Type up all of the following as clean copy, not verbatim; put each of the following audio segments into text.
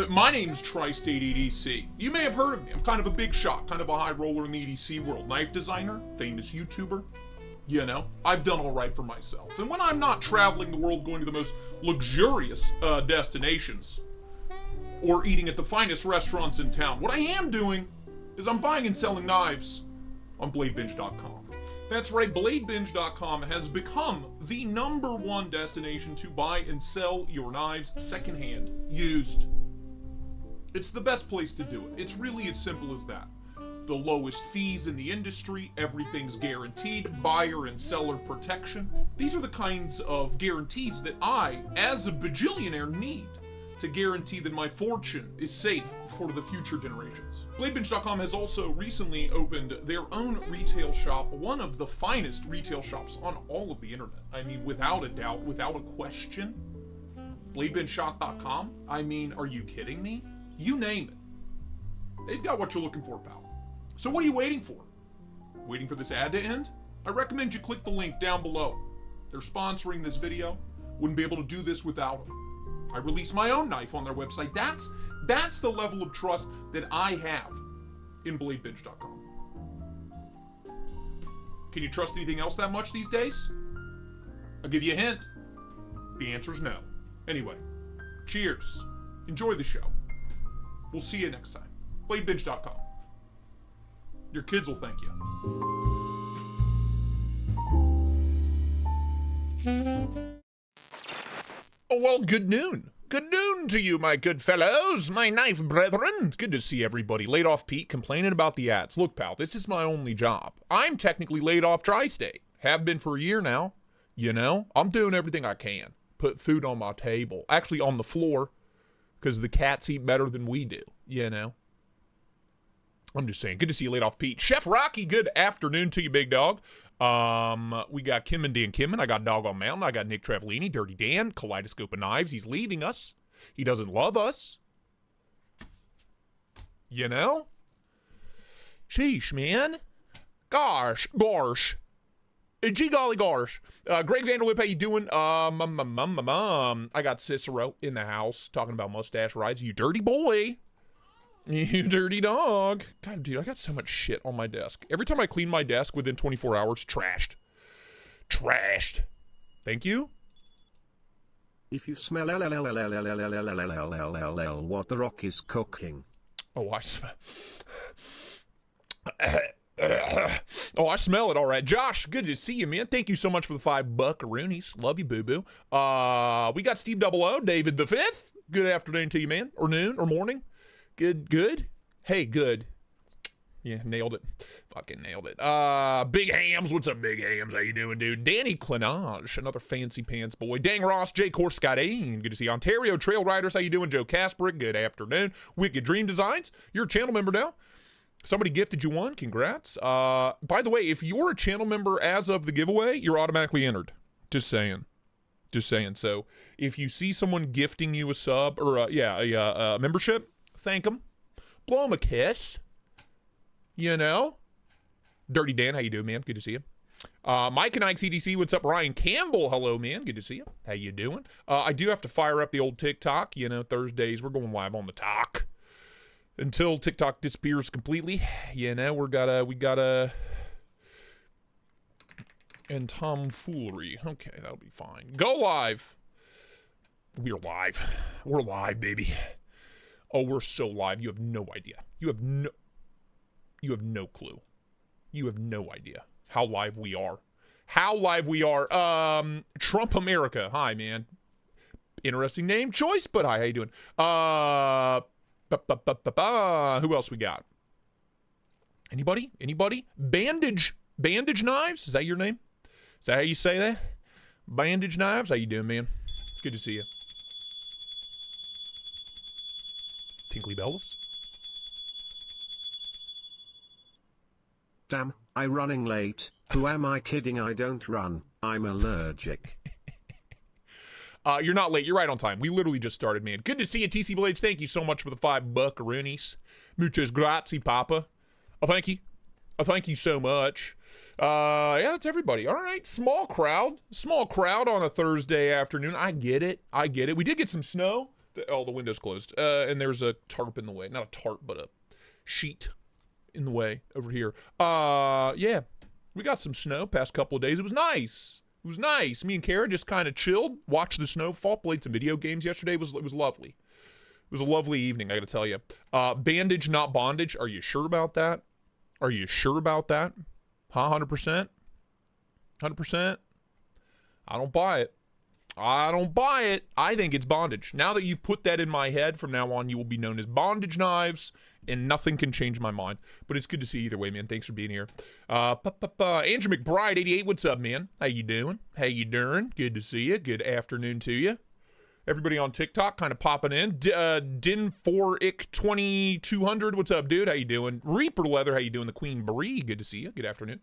My name's Tristate EDC. You may have heard of me. I'm kind of a big shot, kind of a high roller in the EDC world. Knife designer, famous YouTuber. You know, I've done all right for myself. And when I'm not traveling the world going to the most luxurious destinations, or eating at the finest restaurants in town. What I am doing is I'm buying and selling knives on BladeBinge.com. That's right, BladeBinge.com has become the #1 destination to buy and sell your knives secondhand, used. It's the best place to do it. It's really as simple as that. The lowest fees in the industry, everything's guaranteed, buyer and seller protection. These are the kinds of guarantees that I, as a bajillionaire, need to guarantee that my fortune is safe for the future generations. BladeBinge.com has also recently opened their own retail shop, one of the finest retail shops on all of the internet. I mean, without a doubt, without a question. BladeBingeShop.com? I mean, are you kidding me? You name it. They've got what you're looking for, pal. So what are you waiting for? Waiting for this ad to end? I recommend you click the link down below. They're sponsoring this video. Wouldn't be able to do this without them. I release my own knife on their website. That's the level of trust that I have in BladeBinge.com. Can you trust anything else that much these days? I'll give you a hint. The answer's no. Anyway, cheers. Enjoy the show. We'll see you next time. BladeBinge.com. Your kids will thank you. Oh, well, good noon. Good noon to you, my good fellows, my knife brethren. Good to see everybody. Laid off Pete complaining about the ads. Look, pal, this is my only job. I'm technically laid off Tristate. Have been for a year now. You know, I'm doing everything I can. Put food on my table. Actually, on the floor, because the cats eat better than we do, you know. I'm just saying. Good to see you, laid off Pete. Chef Rocky, good afternoon to you, big dog. We got Kim and Dan Kimmin. I got Dog on Mountain. I got Nick Travellini, Dirty Dan, Kaleidoscope of Knives. He's leaving us. He doesn't love us. You know? Sheesh, man. Gosh. Gee golly gosh. Greg Vanderlip, how you doing? I got Cicero in the house talking about mustache rides. You dirty boy. You dirty dog. God, dude, I got so much shit on my desk. Every time I clean my desk within 24 hours, trashed. Thank you. If you smell what the rock is cooking. Oh, I smell. Oh, I smell it. All right. Josh, good to see you, man. Thank you so much for the $5 buckaroonies. Love you, boo-boo. We got Steve 00, David the 5th. Good afternoon to you, man. Or noon, or morning. Good? Hey, good. Yeah, nailed it. Fucking nailed it. Big Hams. What's up, Big Hams? How you doing, dude? Danny Clenage, another fancy pants boy. Dang Ross, Jay Corscadine. Good to see you. Ontario Trail Riders. How you doing? Joe Kasperick. Good afternoon. Wicked Dream Designs. You're a channel member now. Somebody gifted you one. Congrats. By the way, if you're a channel member as of the giveaway, you're automatically entered. Just saying. So if you see someone gifting you a sub or a membership, thank them. Blow them a kiss. You know? Dirty Dan, how you doing, man? Good to see you. Mike and Ike CDC, what's up? Ryan Campbell, hello, man. Good to see you. How you doing? I do have to fire up the old TikTok. You know, Thursdays, we're going live on the talk. Until TikTok disappears completely. You know, we gotta... And tomfoolery. Okay, that'll be fine. Go live. We're live. We're live, baby. Oh, we're so live. You have no idea. You have no clue. You have no idea how live we are. Trump America. Hi, man. Interesting name choice, but hi, how you doing? Who else we got? Anybody? Bandage Knives? Is that your name? Is that how you say that? Bandage Knives? How you doing, man? Good to see you. Tinkly bells. Damn, I running late. Who am I kidding? I don't run. I'm allergic. You're not late. You're right on time. We literally just started, man. Good to see you, TC Blades. Thank you so much for the $5 buckaroonies. Muchas grazie, Papa. Oh, thank you. Oh, thank you so much. Yeah, that's everybody. All right. Small crowd on a Thursday afternoon. I get it. We did get some snow. Oh, the window's closed. And there's a tarp in the way. Not a tarp, but a sheet in the way over here. Yeah, we got some snow past couple of days. It was nice. Me and Kara just kind of chilled, watched the snowfall, played some video games yesterday. It was lovely. was a lovely evening, I gotta tell you. Bandage, not bondage. Are you sure about that? Are you sure about that? Huh, 100%? 100%? I don't buy it. I don't buy it. I think it's bondage. Now that you've put that in my head, from now on, you will be known as Bondage Knives, and nothing can change my mind. But it's good to see you either way, man. Thanks for being here. Andrew McBride, 88, what's up, man? How you doing? How you doing? Good to see you. Good afternoon to you. Everybody on TikTok kind of popping in. Din4ick 2200, what's up, dude? How you doing? Reaper Leather, how you doing? The Queen Brie, good to see you. Good afternoon.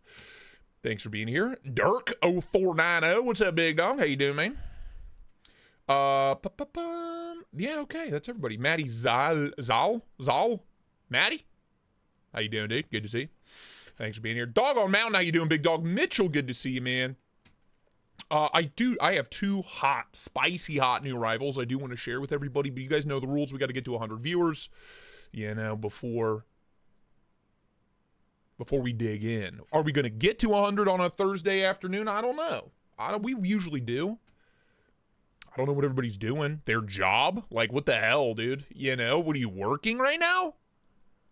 Thanks for being here. Dirk0490, what's up, big dog? How you doing, man? Yeah, okay, that's everybody. Maddie Zal, Maddie? How you doing, dude? Good to see you. Thanks for being here. Dog on Mountain, how you doing, big dog? Mitchell, good to see you, man. I have 2 hot, spicy hot new arrivals I do want to share with everybody, but you guys know the rules. We got to get to 100 viewers, you know, before we dig in. Are we going to get to 100 on a Thursday afternoon? I don't know. We usually do. I don't know what everybody's doing. Their job? Like, what the hell, dude? You know, what are you working right now?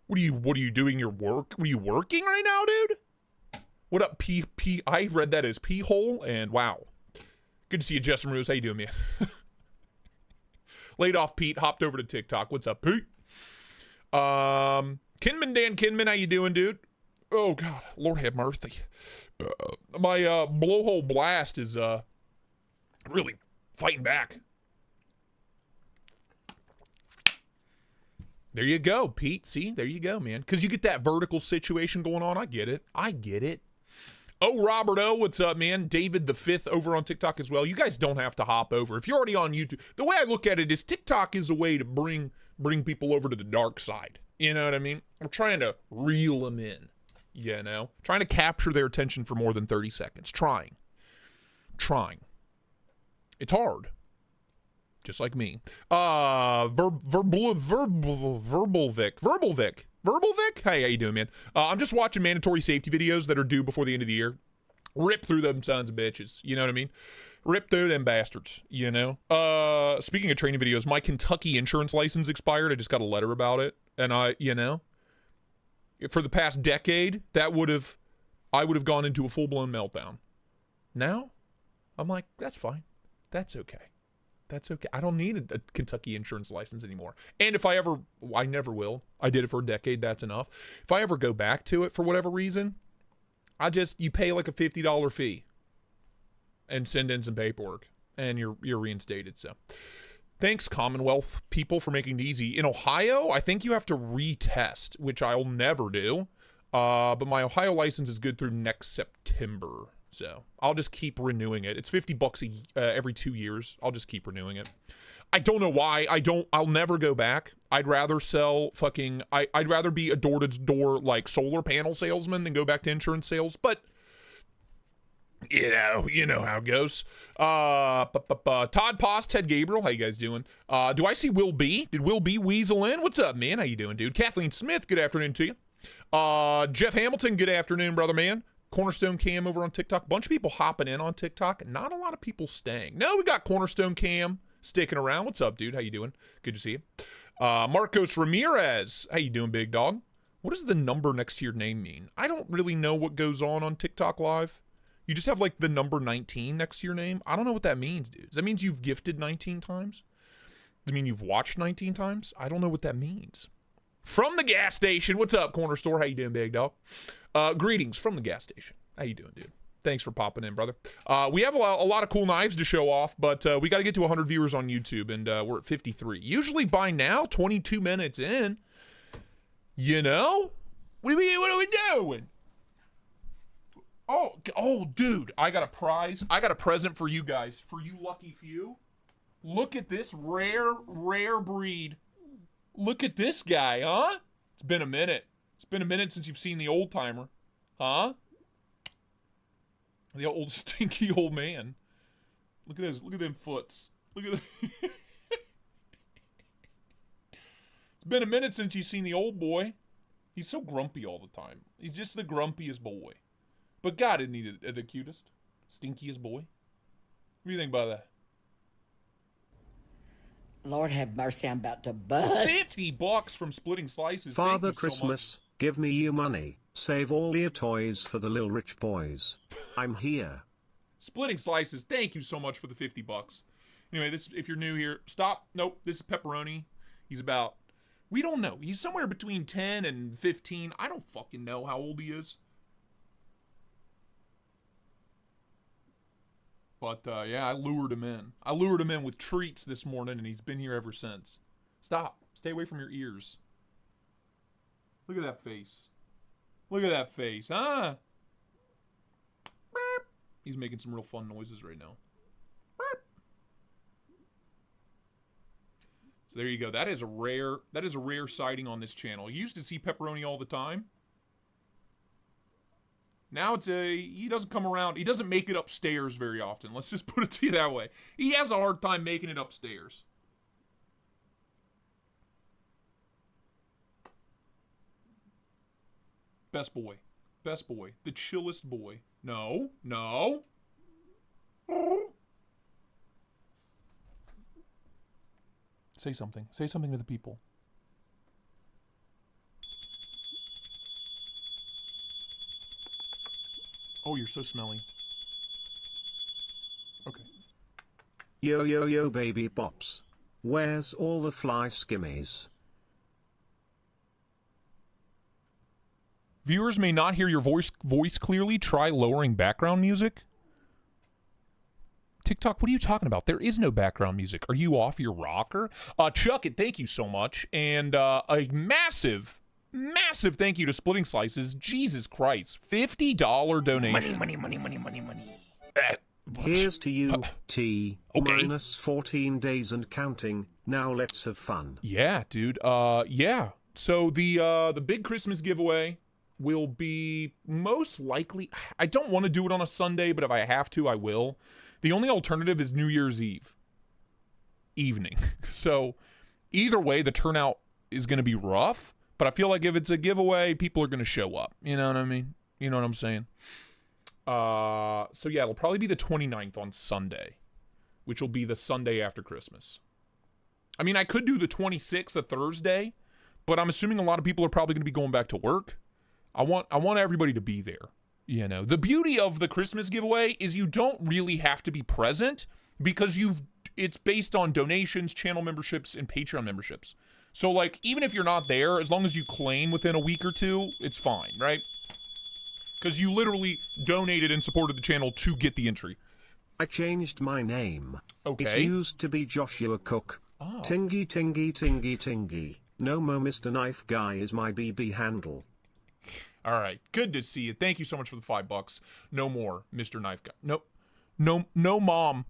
What are you doing your work? What are you working right now, dude? What up, P? I read that as P-hole, and wow. Good to see you, Justin Rose. How you doing, man? Laid off Pete, hopped over to TikTok. What's up, Pete? Kinman Dan Kinman, how you doing, dude? Oh, God. Lord have mercy. My blowhole blast is really fighting back. There you go, Pete. See, there you go, man. Because you get that vertical situation going on. I get it. I get it. Oh, Robert O, what's up, man? David the Fifth over on TikTok as well. You guys don't have to hop over. If you're already on YouTube, the way I look at it is TikTok is a way to bring people over to the dark side. You know what I mean? We're trying to reel them in, you know? Trying to capture their attention for more than 30 seconds. Trying. It's hard. Just like me. Verbal Vic. Hey, how you doing, man? I'm just watching mandatory safety videos that are due before the end of the year. Rip through them sons of bitches. You know what I mean? Rip through them bastards, you know? Speaking of training videos, my Kentucky insurance license expired. I just got a letter about it. And you know, for the past decade, I would have gone into a full-blown meltdown. Now, I'm like, that's fine. That's okay. That's okay. I don't need a Kentucky insurance license anymore. And if I never will. I did it for a decade. That's enough. If I ever go back to it for whatever reason, you pay like a $50 fee and send in some paperwork and you're reinstated. So thanks, Commonwealth people, for making it easy. In Ohio, I think you have to retest, which I'll never do. But my Ohio license is good through next September. So I'll just keep renewing it. It's $50 every 2 years. I'll just keep renewing it. I don't know why. I'll never go back. I'd rather sell I'd rather be a door-to-door like solar panel salesman than go back to insurance sales. But you know how it goes. Todd Post, Ted Gabriel, how you guys doing? Do I see Will B? Did Will B weasel in? What's up, man? How you doing, dude? Kathleen Smith, good afternoon to you. Jeff Hamilton, good afternoon, brother man. Cornerstone Cam over on TikTok. Bunch of people hopping in on TikTok. Not a lot of people staying. No, we got Cornerstone Cam sticking around. What's up, dude? How you doing? Good to see you. Marcos Ramirez. How you doing, big dog? What does the number next to your name mean? I don't really know what goes on TikTok Live. You just have like the number 19 next to your name. I don't know what that means, dude. Does that mean you've gifted 19 times? Does that mean you've watched 19 times? I don't know what that means. From the gas station. What's up, Corner Store? How you doing, big dog? Greetings from the gas station. How you doing, dude? Thanks for popping in, brother. We have a lot of cool knives to show off, but we got to get to 100 viewers on YouTube, and we're at 53. Usually by now, 22 minutes in, you know? What are we doing? Oh, dude, I got a prize. I got a present for you guys, for you lucky few. Look at this rare breed. Look at this guy, huh? It's been a minute. It's been a minute since you've seen the old timer. Huh? The old stinky old man. Look at this. Look at them foots. Look at that. It's been a minute since you've seen the old boy. He's so grumpy all the time. He's just the grumpiest boy. But God, isn't he the cutest? Stinkiest boy? What do you think about that? Lord have mercy, I'm about to bust. 50 bucks from Splitting Slices. Father Thank you so much. Christmas, give me your money. Save all your toys for the little rich boys. I'm here. Splitting Slices, thank you so much for the 50 bucks. Anyway, this, if you're new here, stop. Nope, this is Pepperoni. He's about, we don't know. He's somewhere between 10 and 15. I don't fucking know how old he is. But, yeah, I lured him in. I lured him in with treats this morning, and he's been here ever since. Stop. Stay away from your ears. Look at that face. Look at that face, huh? He's making some real fun noises right now. So there you go. That is a rare sighting on this channel. You used to see Pepperoni all the time. Now he doesn't come around. He doesn't make it upstairs very often. Let's just put it to you that way. He has a hard time making it upstairs. Best boy. Best boy. The chillest boy. No. No. Say something. Say something to the people. Oh, you're so smelly. Okay. Yo yo yo baby pops. Where's all the fly skimmies? Viewers may not hear your voice clearly. Try lowering background music. TikTok, what are you talking about? There is no background music. Are you off your rocker? Chuck it, thank you so much. And a massive thank you to Splitting Slices. Jesus Christ. $50 donation. Money. Here's to you, T. Okay. Minus 14 days and counting. Now let's have fun. Yeah, dude. Yeah. So the big Christmas giveaway will be most likely, I don't want to do it on a Sunday, but if I have to, I will. The only alternative is New Year's Eve evening. So either way, the turnout is going to be rough, but I feel like if it's a giveaway, people are going to show up. You know what I mean? You know what I'm saying? So yeah, it'll probably be the 29th on Sunday, which will be the Sunday after Christmas. I mean, I could do the 26th, a Thursday, but I'm assuming a lot of people are probably going to be going back to work. I want everybody to be there. You know, the beauty of the Christmas giveaway is you don't really have to be present because it's based on donations, channel memberships, and Patreon memberships. So like, even if you're not there, as long as you claim within a week or two, it's fine, right? Because you literally donated and supported the channel to get the entry. I changed my name. Okay. It used to be Joshua Cook. Oh. Tingy tingy tingy tingy. No mo Mr. Knife Guy is my BB handle. All right, good to see you. Thank you so much for the $5. No more, Mr. Knife Guy. No, mom.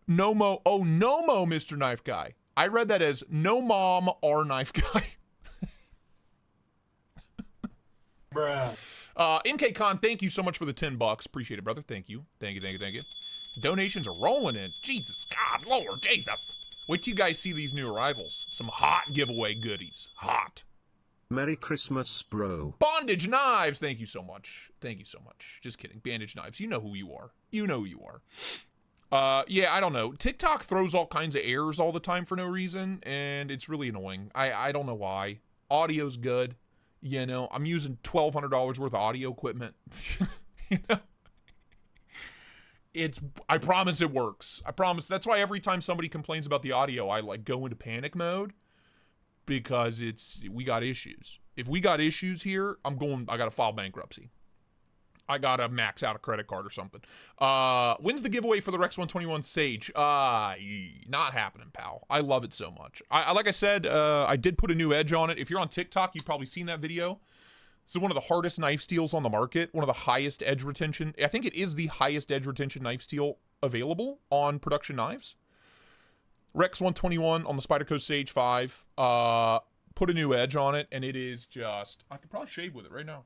No mo. Oh, no mo, Mr. Knife Guy. I read that as no mom or knife guy. Bruh. MK Con, thank you so much for the $10. Appreciate it, brother. Thank you. Thank you. Donations are rolling in. Jesus, God, Lord, Jesus. Wait till you guys see these new arrivals. Some hot giveaway goodies. Hot. Merry Christmas, bro. Bondage Knives, thank you so much. Thank you so much. Just kidding. Bandage Knives, you know who you are. You know who you are. Yeah, I don't know. TikTok throws all kinds of errors all the time for no reason, and it's really annoying. I don't know why. Audio's good. You know, I'm using $1,200 worth of audio equipment. You know? I promise it works. I promise. That's why every time somebody complains about the audio, I like go into panic mode. Because we got issues. If we got issues here, I gotta file bankruptcy. I gotta max out a credit card or something. When's the giveaway for the Rex 121 Sage? Not happening, pal. I love it so much. Like I said, I did put a new edge on it. If you're on TikTok, you've probably seen that video. This is one of the hardest knife steels on the market. One of the highest edge retention. I think it is the highest edge retention knife steel available on production knives. Rex 121 on the Spyderco Sage 5. Put a new edge on it, and it is just... I could probably shave with it right now.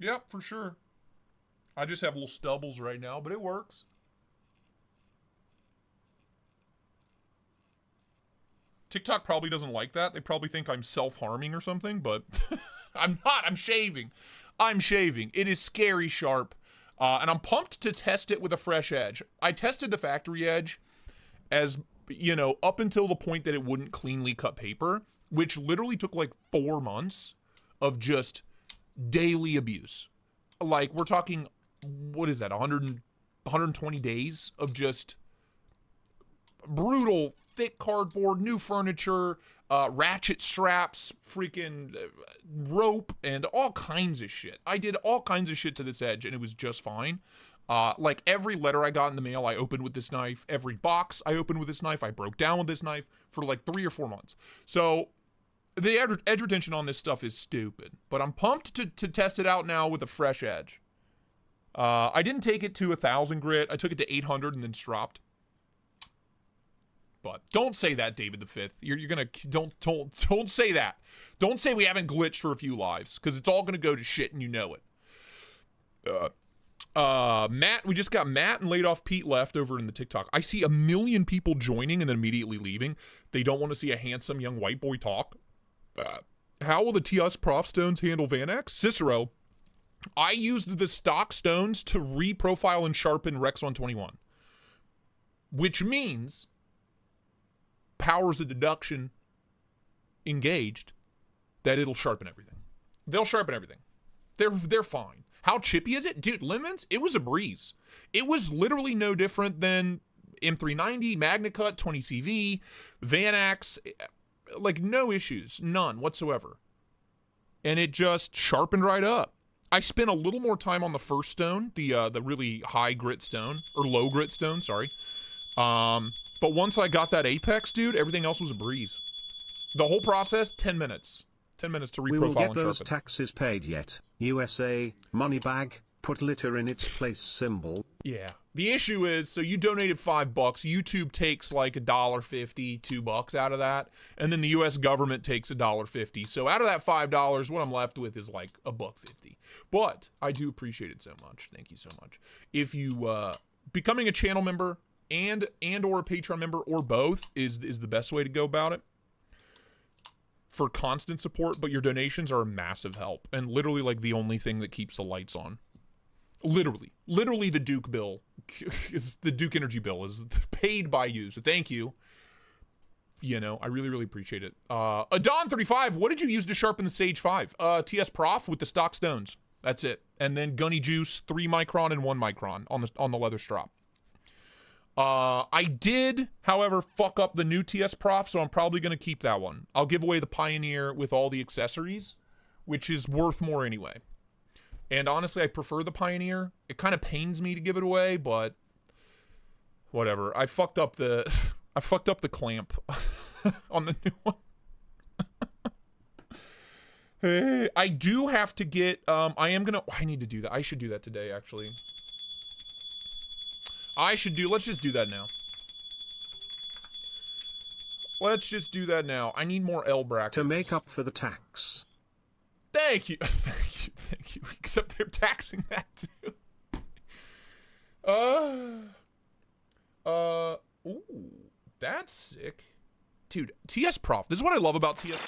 Yep, for sure. I just have little stubbles right now, but it works. TikTok probably doesn't like that. They probably think I'm self-harming or something, but I'm not. I'm shaving. It is scary sharp. And I'm pumped to test it with a fresh edge. I tested the factory edge as, you know, up until the point that it wouldn't cleanly cut paper, which literally took like 4 months of just daily abuse. Like, we're talking, what is that, 120 days of just brutal, thick cardboard, new furniture, ratchet straps, freaking rope, and all kinds of shit. I did all kinds of shit to this edge, and it was just fine. Like, every letter I got in the mail, I opened with this knife. Every box I opened with this knife. I broke down with this knife for like 3 or 4 months. So the edge retention on this stuff is stupid. But I'm pumped to test it out now with a fresh edge. I didn't take it to 1,000 grit. I took it to 800 and then dropped. But don't say that, David the Fifth. You're gonna don't say that. Don't say we haven't glitched for a few lives, because it's all gonna go to shit and you know it. Matt, we just got Matt and laid off Pete left over in the TikTok. I see 1 million people joining and then immediately leaving. They don't want to see a handsome young white boy talk. How will the TS Prof stones handle Vanax? Cicero, I used the stock stones to reprofile and sharpen Rex 121, which means powers of deduction engaged that it'll sharpen everything. They'll sharpen everything. They're fine. How chippy is it? Dude, Lemons, it was a breeze. It was literally no different than M390, MagnaCut, 20CV, Vanax, like no issues, none whatsoever. And it just sharpened right up. I spent a little more time on the first stone, the really high grit stone, or low grit stone, sorry. But once I got that apex, dude, everything else was a breeze. The whole process, 10 minutes. 10 minutes to reprofile and sharpen. We will get those taxes paid yet. USA, money bag, put litter in its place symbol. Yeah. The issue is, so you donated $5. YouTube takes like $1.50, $2 out of that. And then the US government takes $1.50. So out of that $5, what I'm left with is like $1.50. But I do appreciate it so much. Thank you so much. If you, becoming a channel member and or a Patreon member or both is the best way to go about it for constant support, but your donations are a massive help and literally like the only thing that keeps the lights on. Literally the Duke bill is the Duke Energy bill is paid by you. So thank you. You know, I really appreciate it. Adon35, what did you use to sharpen the Sage 5? TS Prof with the stock stones. That's it. And then Gunny Juice, 3 micron and 1 micron on the leather strap. I did, however, fuck up the new TS Prof, so I'm probably going to keep that one. I'll give away the Pioneer with all the accessories, which is worth more anyway. And honestly, I prefer the Pioneer. It kind of pains me to give it away, but whatever. I fucked up the clamp on the new one. I do have to get I need to do that. I should do that today, actually. Let's just do that now. Let's just do that now. I need more L brackets. To make up for the tax. Thank you. Thank you. Except they're taxing that too. Ooh, that's sick. Dude, TS Prof. This is what I love about TS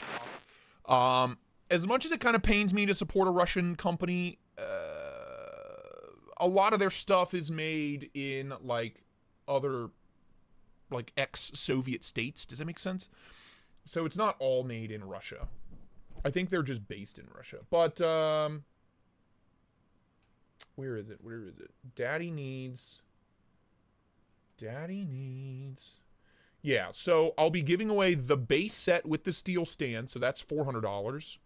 Prof. As much as it kind of pains me to support a Russian company, a lot of their stuff is made in like other like ex-Soviet states. Does that make sense? So it's not all made in Russia. I think they're just based in Russia. But where is it? Daddy needs. Yeah, so I'll be giving away the base set with the steel stand, so that's $400.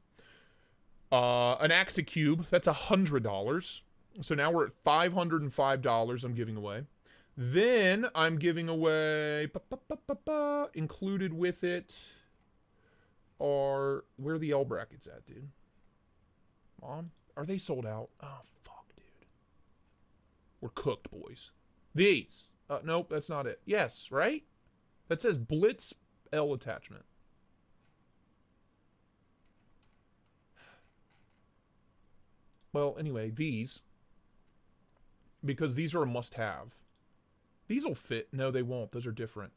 An Axa Cube, that's $100. So now we're at $505 I'm giving away. Then I'm giving away, included with it are, where are the L brackets at, dude? Mom, are they sold out? Oh, fuck, dude. We're cooked, boys. These. Nope, that's not it. Yes, right? That says Blitz L attachment. Well, anyway, these. Because these are a must-have. These will fit. No, they won't. Those are different.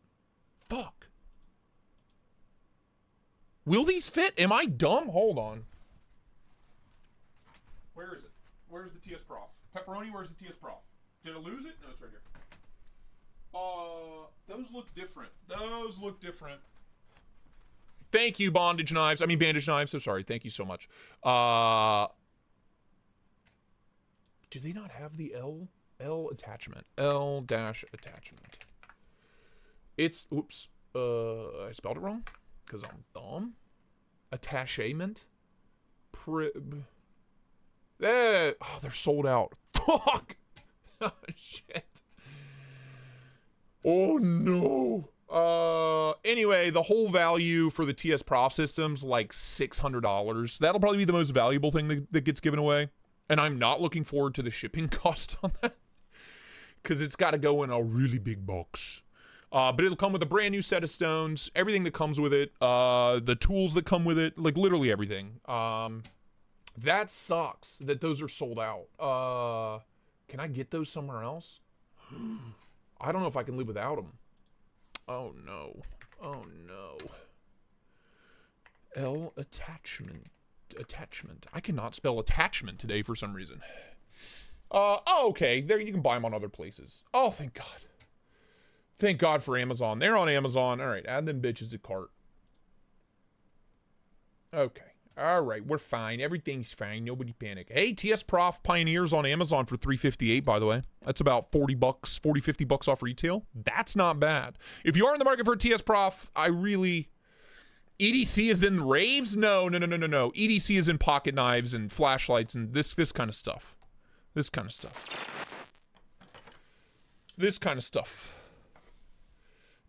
Fuck. Will these fit? Am I dumb? Hold on. Where is it? Where's the TS Prof? Pepperoni, where's the TS Prof? Did I lose it? No, it's right here. Those look different. Those look different. Thank you, bandage knives. So sorry. Thank you so much. Do they not have the L attachment? L-attachment. It's, oops. I spelled it wrong because I'm dumb. Attachment. Oh, they're sold out. Fuck. Oh, shit. Oh, no. Anyway, the whole value for the TS Prof system's like $600. That'll probably be the most valuable thing that gets given away. And I'm not looking forward to the shipping cost on that. Because it's got to go in a really big box. But it'll come with a brand new set of stones. Everything that comes with it. The tools that come with it. Like literally everything. That sucks that those are sold out. Can I get those somewhere else? I don't know if I can live without them. Oh no. Oh no. L attachment. Attachment. I cannot spell attachment today for some reason. Oh, okay. There, you can buy them on other places. Oh, thank God. Thank God for Amazon. They're on Amazon. All right, add them bitches to cart. Okay. All right, we're fine. Everything's fine. Nobody panic. Hey, TS Prof Pioneers on Amazon for $358, by the way. That's about $40, $50 off retail. That's not bad. If you are in the market for a TS Prof, I really... EDC is in raves? No. EDC is in pocket knives and flashlights and this kind of stuff. This kind of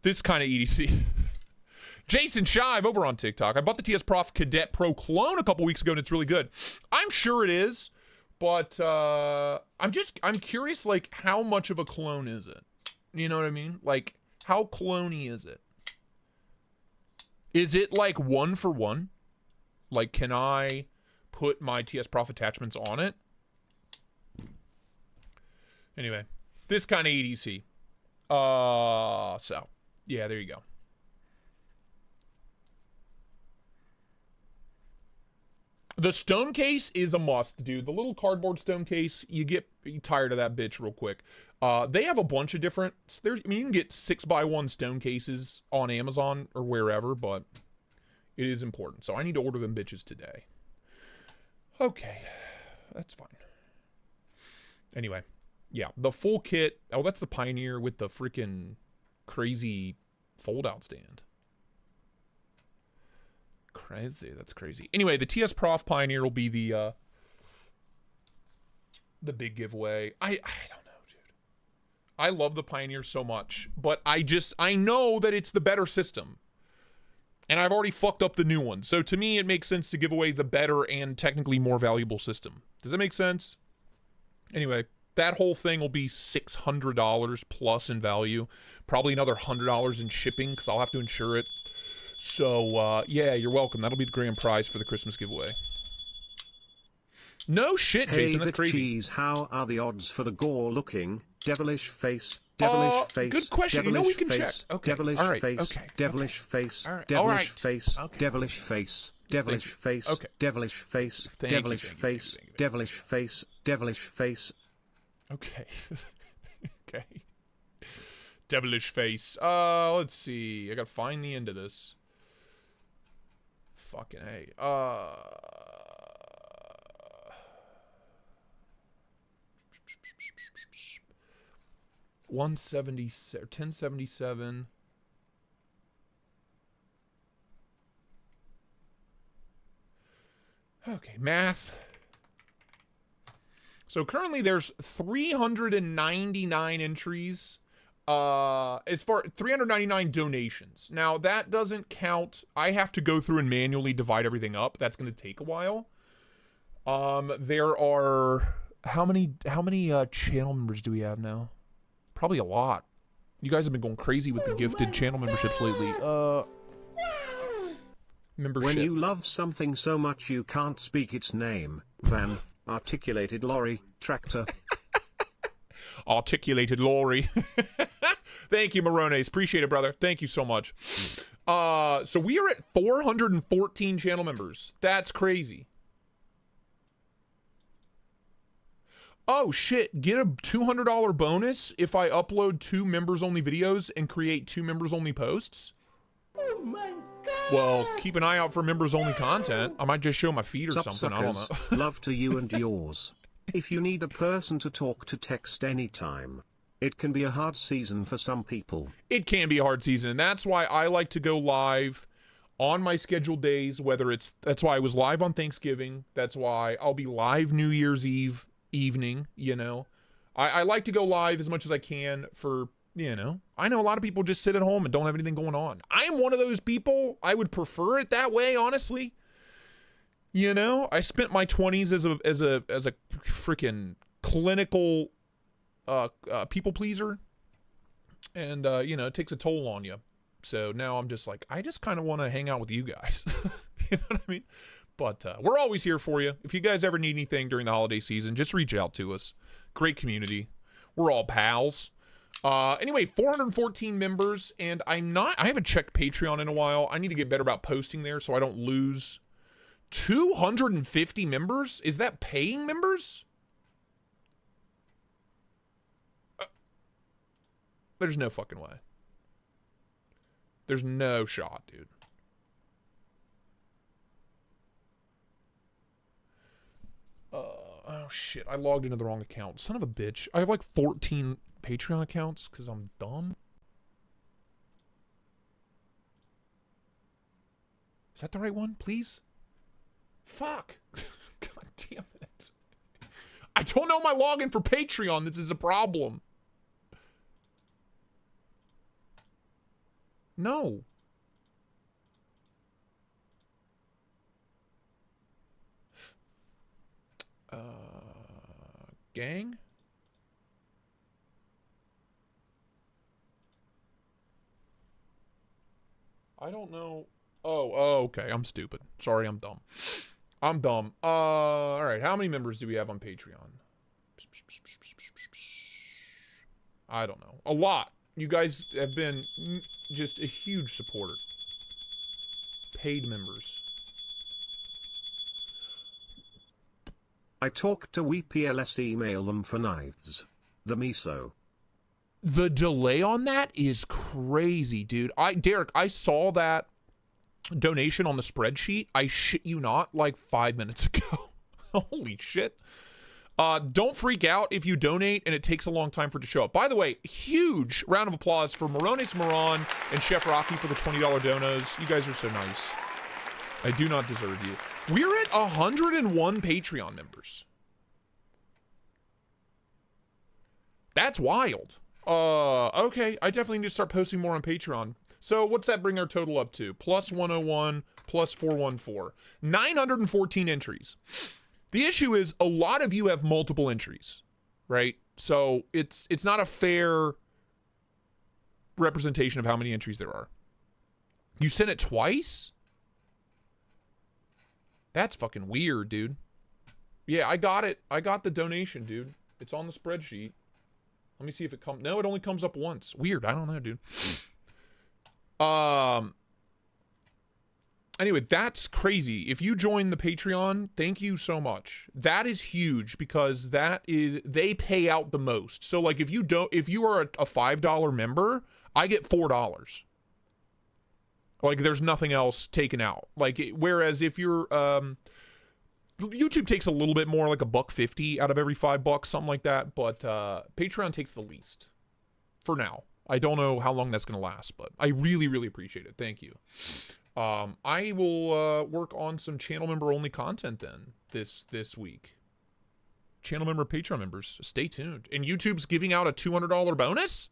EDC. Jason Shive over on TikTok. I bought the TS Prof Cadet Pro clone a couple weeks ago and it's really good. I'm sure it is, but I'm curious, like, how much of a clone is it? You know what I mean? Like, how clone-y is it? Is it like 1 for 1? Like, can I put my TS Prof attachments on it? Anyway, this kind of EDC. So, yeah, there you go. The stone case is a must, dude. The little cardboard stone case, you get tired of that bitch real quick. They have a bunch of different... you can get 6x1 stone cases on Amazon or wherever, but it is important. So I need to order them bitches today. Okay, that's fine. Anyway, yeah, the full kit. Oh, that's the Pioneer with the freaking crazy fold-out stand. Crazy, that's crazy. Anyway, the TS Prof Pioneer will be the big giveaway. I don't know, dude. I love the Pioneer so much, but I know that it's the better system. And I've already fucked up the new one. So to me, it makes sense to give away the better and technically more valuable system. Does that make sense? Anyway, that whole thing will be $600 plus in value. Probably another $100 in shipping because I'll have to insure it. So, yeah, you're welcome. That'll be the grand prize for the Christmas giveaway. No shit, Jason. That's crazy. Cheese, how are the odds for the gore looking? Devilish face. Devilish face. Good question. You know we can check. Okay. Devilish face. Devilish face. Devilish face. Devilish face. Devilish face. Okay. Devilish face. Devilish face. Devilish face. Devilish face. Okay. Okay. Devilish face. Let's see. I gotta find the end of this. Fucking hey. 1077. Okay, math. So currently there's 399 entries. As far 399 donations. Now that doesn't count. I have to go through and manually divide everything up. That's going to take a while. There are how many channel members do we have now? Probably a lot. You guys have been going crazy with the gifted channel memberships lately. Memberships. When you love something so much you can't speak its name, Van, articulated lorry, tractor. Articulated lorry. Thank you, Morones. Appreciate it, brother. Thank you so much. So we are at 414 channel members. That's crazy. Oh shit, get a $200 bonus if I upload 2 members only videos and create 2 members only posts. Oh my God. Well, keep an eye out for members only content. I might just show my feed or Sup, something. I don't suckers. know. Love to you and yours. If you need a person to talk to, text anytime. It can be a hard season for some people. It can be a hard season, and that's why I like to go live on my scheduled days, that's why I was live on Thanksgiving. That's why I'll be live New Year's Eve evening, you know. I like to go live as much as I can for, you know, I know a lot of people just sit at home and don't have anything going on. I am one of those people. I would prefer it that way, honestly. You know, I spent my 20s as a freaking clinical people pleaser, and you know, it takes a toll on you. So now I'm just like, I just kind of want to hang out with you guys. You know what I mean? But we're always here for you. If you guys ever need anything during the holiday season, just reach out to us. Great community. We're all pals. Anyway, 414 members, and I haven't checked Patreon in a while. I need to get better about posting there so I don't lose 250 members. Is that paying members? There's no fucking way. There's no shot, dude. Oh shit, I logged into the wrong account. Son of a bitch. I have like 14 Patreon accounts because I'm dumb. Is that the right one, please? Fuck. God damn it. I don't know my login for Patreon. This is a problem. No. Gang? I don't know. Oh, okay. I'm stupid. Sorry, I'm dumb. I'm dumb. All right. How many members do we have on Patreon? I don't know. A lot. You guys have been just a huge supporter. Paid members. I talk to WePLS, email them for knives. The Miso. The delay on that is crazy, dude. Derek, I saw that donation on the spreadsheet. I shit you not, like 5 minutes ago. Holy shit. Don't freak out if you donate and it takes a long time for it to show up. By the way, huge round of applause for Morones Moron and Chef Rocky for the $20 donos. You guys are so nice. I do not deserve you. We're at 101 Patreon members. That's wild. Okay, I definitely need to start posting more on Patreon. So what's that bring our total up to? Plus 101, plus 414. 914 entries. The issue is a lot of you have multiple entries, right? So it's not a fair representation of how many entries there are. You sent it twice? That's fucking weird, dude. Yeah, I got it. I got the donation, dude. It's on the spreadsheet. Let me see if it comes. No, it only comes up once. Weird. I don't know, dude. Anyway, that's crazy. If you join the Patreon, thank you so much. That is huge because they pay out the most. So like if you are a $5 member, I get $4. Like there's nothing else taken out. Like whereas if you're YouTube takes a little bit more, like $1.50 out of every $5, something like that, but Patreon takes the least for now. I don't know how long that's going to last, but I really, really appreciate it. Thank you. I will work on some channel member only content then this week. Channel member Patreon members, stay tuned. And YouTube's giving out a $200 bonus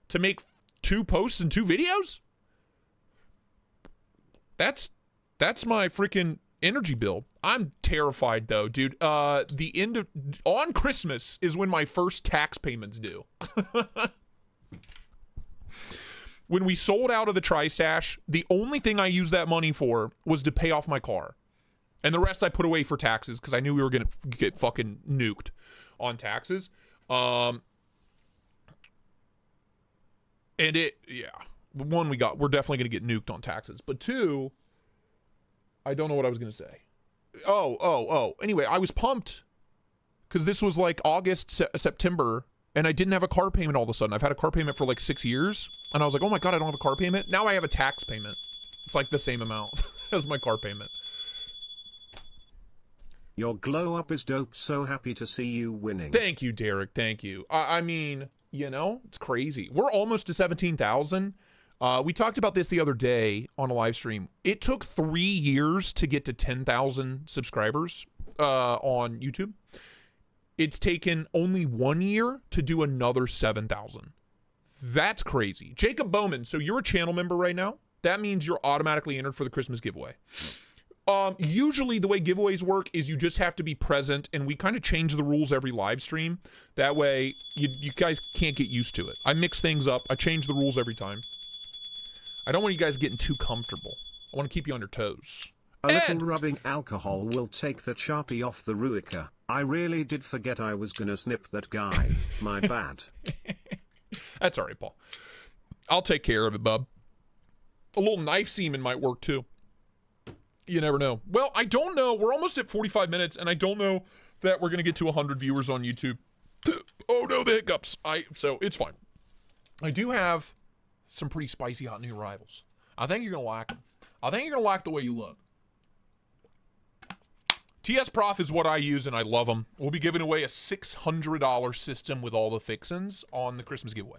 to make 2 posts and 2 videos. That's my freaking energy bill. I'm terrified though, dude. On Christmas is when my first tax payments due. When we sold out of the Tri-Stash, the only thing I used that money for was to pay off my car. And the rest I put away for taxes because I knew we were going to get fucking nuked on taxes. And one, we're definitely going to get nuked on taxes. But 2, I don't know what I was going to say. Oh. Anyway, I was pumped because this was like August, September, and I didn't have a car payment all of a sudden. I've had a car payment for like 6 years, and I was like, oh my God, I don't have a car payment. Now I have a tax payment. It's like the same amount as my car payment. Your glow up is dope. So happy to see you winning. Thank you, Derek. Thank you. I mean, you know, it's crazy. We're almost to 17,000. We talked about this the other day on a live stream. It took 3 years to get to 10,000 subscribers on YouTube. It's taken only 1 year to do another 7,000. That's crazy. Jacob Bowman, so you're a channel member right now. That means you're automatically entered for the Christmas giveaway. Usually the way giveaways work is you just have to be present, and we kind of change the rules every live stream. That way you guys can't get used to it. I mix things up. I change the rules every time. I don't want you guys getting too comfortable. I want to keep you on your toes. A little rubbing alcohol will take the Sharpie off the Ruica. I really did forget I was gonna snip that guy. My bad. That's all right, Paul. I'll take care of it, bub. A little knife semen might work too. You never know. Well, I don't know. We're almost at 45 minutes, and I don't know that we're going to get to 100 viewers on YouTube. Oh, no, the hiccups. So it's fine. I do have some pretty spicy hot new arrivals. I think you're going to like them. I think you're going to like the way you look. TS Prof is what I use, and I love them. We'll be giving away a $600 system with all the fixins on the Christmas giveaway.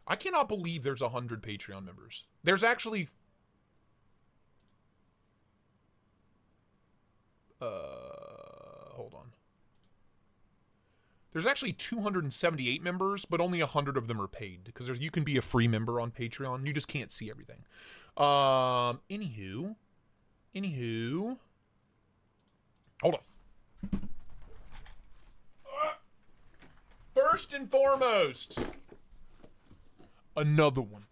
I cannot believe there's 100 Patreon members. There's actually... hold on. There's actually 278 members, but only 100 of them are paid because you can be a free member on Patreon. You just can't see everything. Anywho, hold on. First and foremost, another one.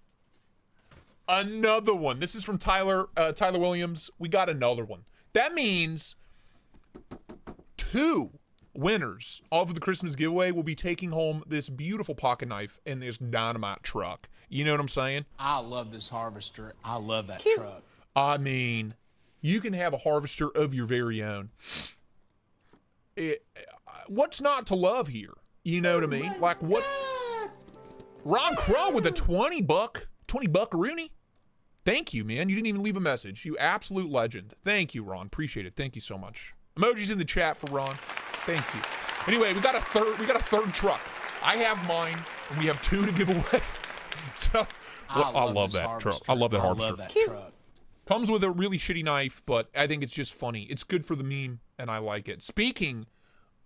This is from Tyler Williams. We got another one. That means 2 winners of the Christmas giveaway will be taking home this beautiful pocket knife in this dynamite truck. You know what I'm saying? I love this harvester. I love that truck. I mean, you can have a harvester of your very own. What's not to love here? You know what I mean? Like what? Ron Crow with a 20 buckaroonie. Thank you, man. You didn't even leave a message. You absolute legend. Thank you, Ron. Appreciate it. Thank you so much. Emojis in the chat for Ron. Thank you. Anyway, we got a third truck. I have mine, and we have 2 to give away. So I love that truck. I love that harvester. Comes with a really shitty knife, but I think it's just funny. It's good for the meme, and I like it. Speaking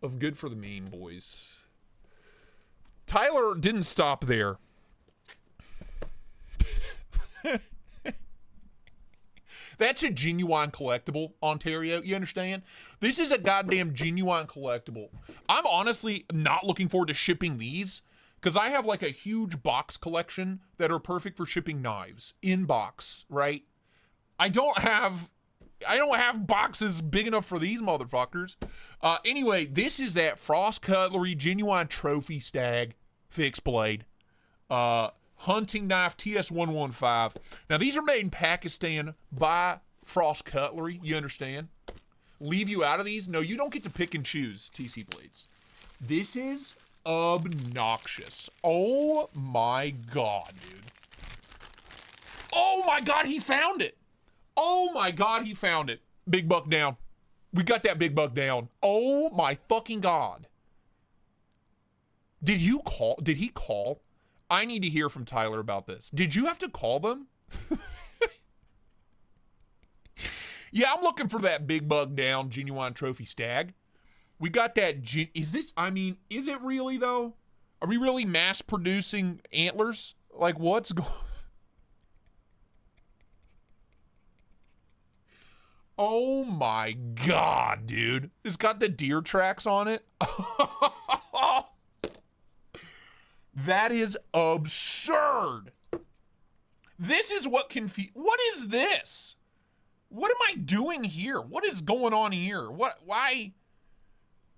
of good for the meme, boys, Tyler didn't stop there. That's a genuine collectible, Ontario. You understand? This is a goddamn genuine collectible. I'm honestly not looking forward to shipping these because I have like a huge box collection that are perfect for shipping knives in box, right? I don't have boxes big enough for these motherfuckers. Anyway, this is that Frost Cutlery genuine trophy stag fixed blade. Hunting knife TS115. Now, these are made in Pakistan by Frost Cutlery. You understand? Leave you out of these? No, you don't get to pick and choose TC blades. This is obnoxious. Oh, my God, dude. Oh, my God, he found it. Oh, my God, he found it. Big buck down. We got that big buck down. Oh, my fucking God. Did he call? I need to hear from Tyler about this. Did you have to call them? Yeah, I'm looking for that big bug down genuine trophy stag. We got that. Is it really though? Are we really mass producing antlers? Like what's going? Oh my God, dude. It's got the deer tracks on it. That is absurd. This is what what is this? What am I doing here? What is going on here? Why?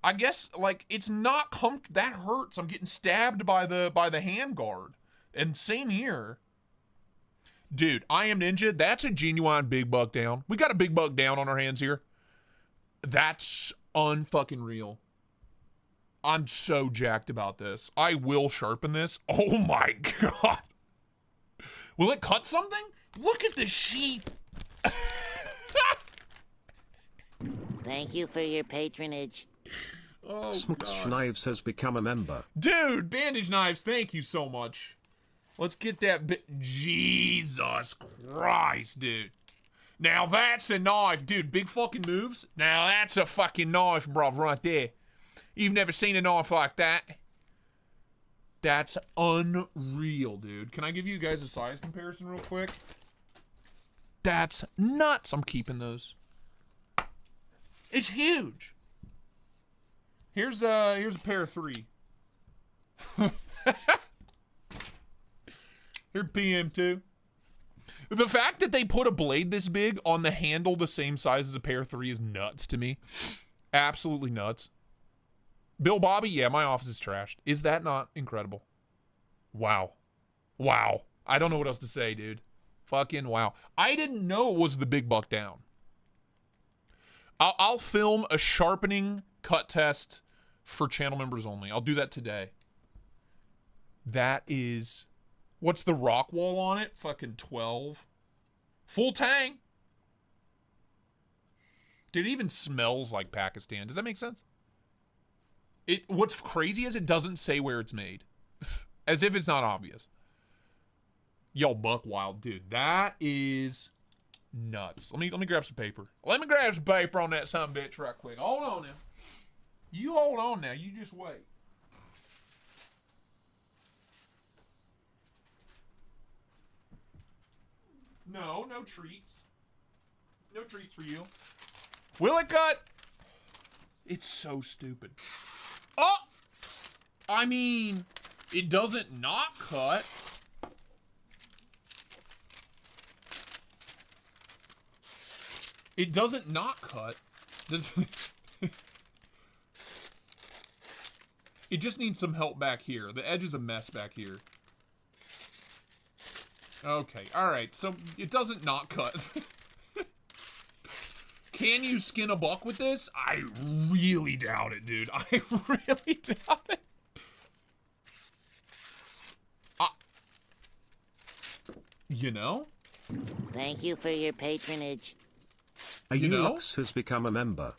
I guess like it's not that hurts. I'm getting stabbed by the hand guard. And same here. Dude, I Am Ninja, that's a genuine big buck down. We got a big buck down on our hands here. That's unfucking real. I'm so jacked about this. I will sharpen this. Oh my God. Will it cut something? Look at the sheath. Thank you for your patronage. Oh, Smokes God. Knives has become a member. Dude, Bandage Knives, thank you so much. Let's get that bit. Jesus Christ, dude. Now that's a knife, dude. Big fucking moves. Now that's a fucking knife, bruv, right there. You've never seen a knife like that. That's unreal, dude. Can I give you guys a size comparison real quick? That's nuts. I'm keeping those. It's huge. Here's a pair of 3. Here, PM2. The fact that they put a blade this big on the handle the same size as a pair of 3 is nuts to me. Absolutely nuts. Bill Bobby, yeah, my office is trashed. Is that not incredible? Wow. Wow. I don't know what else to say, dude. Fucking wow. I didn't know it was the big buck down. I'll film a sharpening cut test for channel members only. I'll do that today. That is... What's the rock wall on it? Fucking 12. Full tang. Dude, it even smells like Pakistan. Does that make sense? What's crazy is it doesn't say where it's made. As if it's not obvious. Yo, buck wild, dude. That is nuts. Let me grab some paper. Let me grab some paper on that son of a bitch right quick. Hold on now. You hold on now. You just wait. No treats. No treats for you. Will it cut? It's so stupid. Oh! I mean, it doesn't not cut. It doesn't not cut. It just needs some help back here. The edge is a mess back here. Okay, alright, so it doesn't not cut. Can you skin a buck with this? I really doubt it, dude. I really doubt it. You know? Thank you for your patronage. Alux has become a member.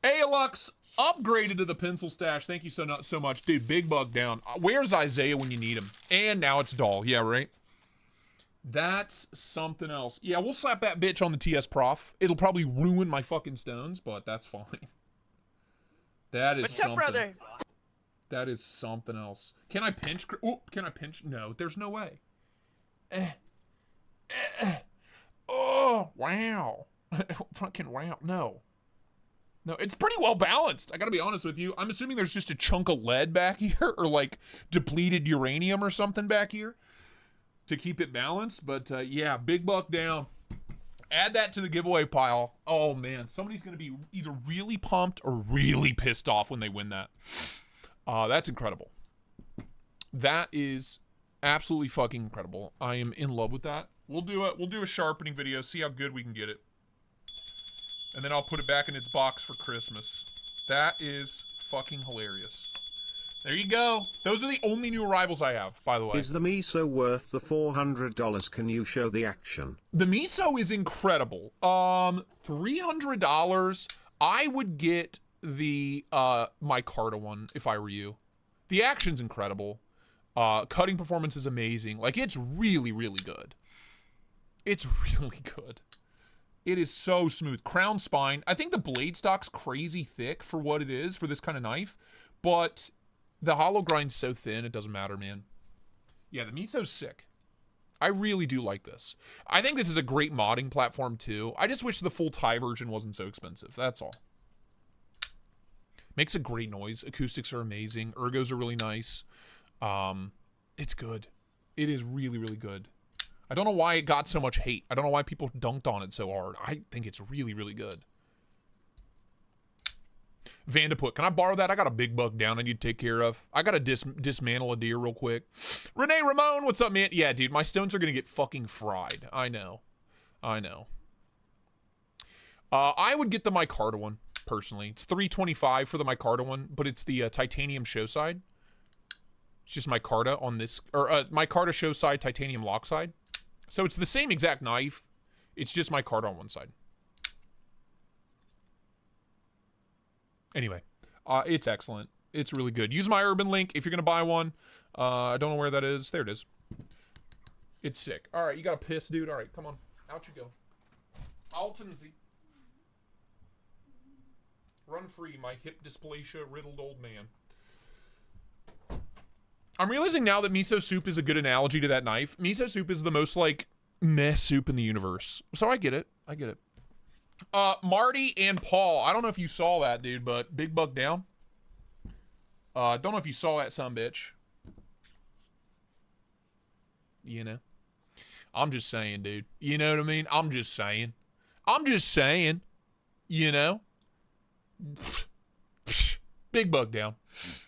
Alux upgraded to the pencil stash. Thank you so much. Dude, big bug down. Where's Isaiah when you need him? And now it's Doll. Yeah, right? That's something else. Yeah, we'll slap that bitch on the TS Prof. It'll probably ruin my fucking stones, but that's fine. That is What's something. up, brother? That is something else. Can I pinch? Oh, can I pinch? No, there's no way. Oh, wow. Fucking wow. No. No, it's pretty well balanced. I gotta be honest with you. I'm assuming there's just a chunk of lead back here or like depleted uranium or something back here to keep it balanced. But yeah, big buck down. Add that to the giveaway pile. Oh man, somebody's gonna be either really pumped or really pissed off when they win that. That's incredible. That is absolutely fucking incredible. I am in love with that. We'll do a sharpening video, see how good we can get it. And then I'll put it back in its box for Christmas. That is fucking hilarious. There you go. Those are the only new arrivals I have, by the way. Is the Miso worth the $400? Can you show the action? The Miso is incredible. $300. I would get the micarta one if I were you. The action's incredible. Cutting performance is amazing. Like, it's really, really good. It's really good. It is so smooth. Crown spine. I think the blade stock's crazy thick for what it is for this kind of knife, but the hollow grind's so thin, it doesn't matter, man. Yeah, the Miso's sick. I really do like this. I think this is a great modding platform, too. I just wish the full Thai version wasn't so expensive. That's all. Makes a great noise. Acoustics are amazing. Ergos are really nice. It's good. It is really, really good. I don't know why it got so much hate. I don't know why people dunked on it so hard. I think it's really, really good. Vandaput, can I borrow that? I got a big buck down I need to take care of. I got to dismantle a deer real quick. Renee Ramon, what's up, man? Yeah, dude, my stones are going to get fucking fried. I know. I know. I would get the micarta one. personally. It's $325 for the micarta one, but it's the titanium show side. It's just micarta on this, or micarta show side, titanium lock side. So it's the same exact knife. It's just micarta on one side. Anyway, it's excellent. It's really good. Use my Urban link if you're going to buy one. I don't know where that is. There it is. It's sick. All right, you got to piss, dude. All right, come on. Out you go. Altenzi. Run free, my hip dysplasia-riddled old man. I'm realizing now that miso soup is a good analogy to that knife. Miso soup is the most, like, meh soup in the universe. So I get it. I get it. Marty and Paul. I don't know if you saw that, dude, but big buck down. Don't know if you saw that sumbitch. You know? I'm just saying, dude. You know what I mean? I'm just saying. I'm just saying. You know? Big bug down.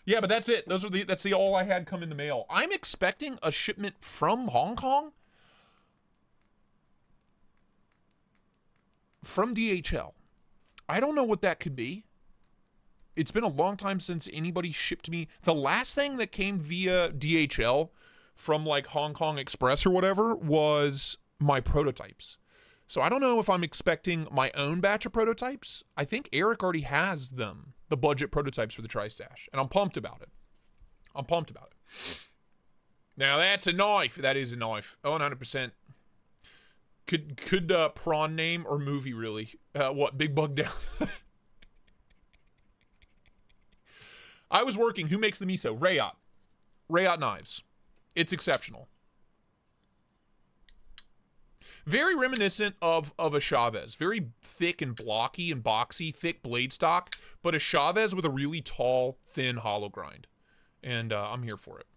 Yeah, but that's it. That's the all I had come in the mail. I'm expecting a shipment from Hong Kong. From DHL. I don't know what that could be. It's been a long time since anybody shipped me. The last thing that came via DHL from like Hong Kong Express or whatever was my prototypes. So I don't know if I'm expecting my own batch of prototypes. I think Eric already has them, the budget prototypes for the Tri-Stash, and I'm pumped about it. I'm pumped about it. Now that's a knife. That is a knife. 100%. Could prawn name or movie really? What? Big Bug Down. I was working. Who makes the miso? Rayot. Rayot knives. It's exceptional. Very reminiscent of a Chavez. Very thick and blocky and boxy, thick blade stock, but a Chavez with a really tall, thin hollow grind. And I'm here for it.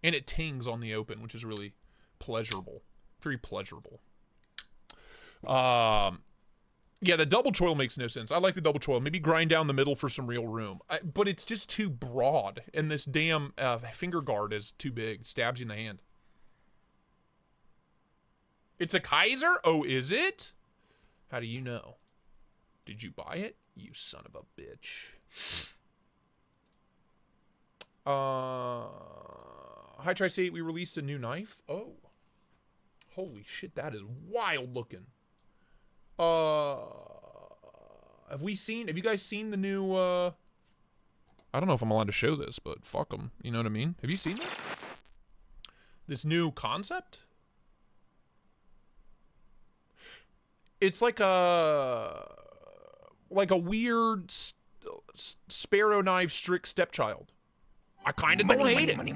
And it tings on the open, which is really pleasurable. Very pleasurable. Yeah, the double choil makes no sense. I like the double choil. Maybe grind down the middle for some real room. But it's just too broad, and this damn finger guard is too big. It stabs you in the hand. It's a Kaiser? Oh, is it? How do you know? Did you buy it? You son of a bitch. Hi, Tristate. We released a new knife. Oh. Holy shit, that is wild looking. Have you guys seen the new, I don't know if I'm allowed to show this, but fuck them. You know what I mean? Have you seen this? This new concept? It's like a weird sparrow knife strict stepchild. I kind of don't hate it. Money.